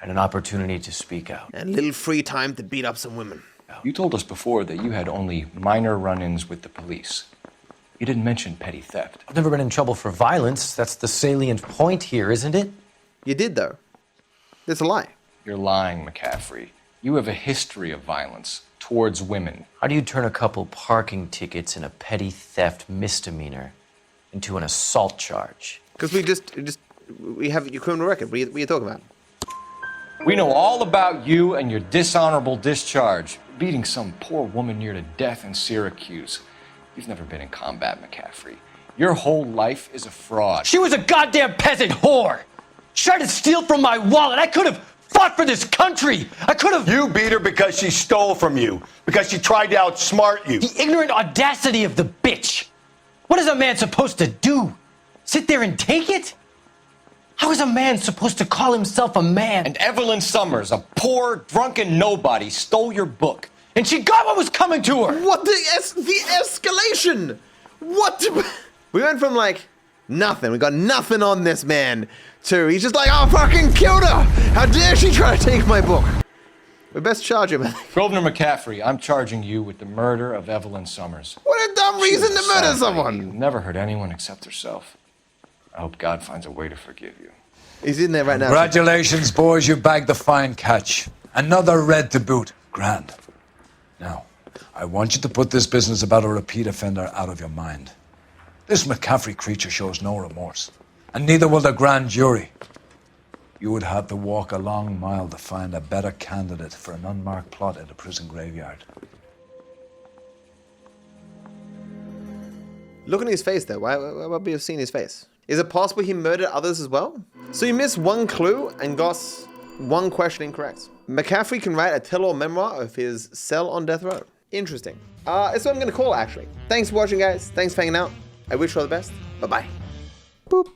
and an opportunity to speak out. And a little free time to beat up some women. You told us before that you had only minor run-ins with the police. You didn't mention petty theft. I've never been in trouble for violence. That's the salient point here, isn't it? You did, though. That's a lie. You're lying, McCaffrey. You have a history of violence towards women. How do you turn a couple parking tickets and a petty theft misdemeanor into an assault charge? Because we have your criminal record. What are you talking about? We know all about you and your dishonorable discharge, beating some poor woman near to death in Syracuse. You've never been in combat, McCaffrey. Your whole life is a fraud. She was a goddamn peasant whore! She tried to steal from my wallet. I could have fought for this country. I could have... You beat her because she stole from you, because she tried to outsmart you. The ignorant audacity of the bitch. What is a man supposed to do? Sit there and take it? How is a man supposed to call himself a man? And Evelyn Summers, a poor, drunken nobody, stole your book. And she got what was coming to her. What the escalation? What? We went from like nothing. We got nothing on this man to he's just like, I fucking killed her. How dare she try to take my book? We best charge him. Grosvenor McCaffrey, I'm charging you with the murder of Evelyn Summers. What a dumb reason to murder someone. You've never hurt anyone except herself. I hope God finds a way to forgive you. He's in there right now. Congratulations, boys. You bagged the fine catch. Another red to boot. Grand. Now, I want you to put this business about a repeat offender out of your mind. This McCaffrey creature shows no remorse, and neither will the grand jury. You would have to walk a long mile to find a better candidate for an unmarked plot in a prison graveyard. Look at his face, though. Why would we have seen his face? Is it possible he murdered others as well? So you missed one clue and got one question incorrect. McCaffrey can write a tell-all memoir of his cell on death row. Interesting. That's what I'm going to call it, actually. Thanks for watching, guys. Thanks for hanging out. I wish you all the best. Bye-bye. Boop.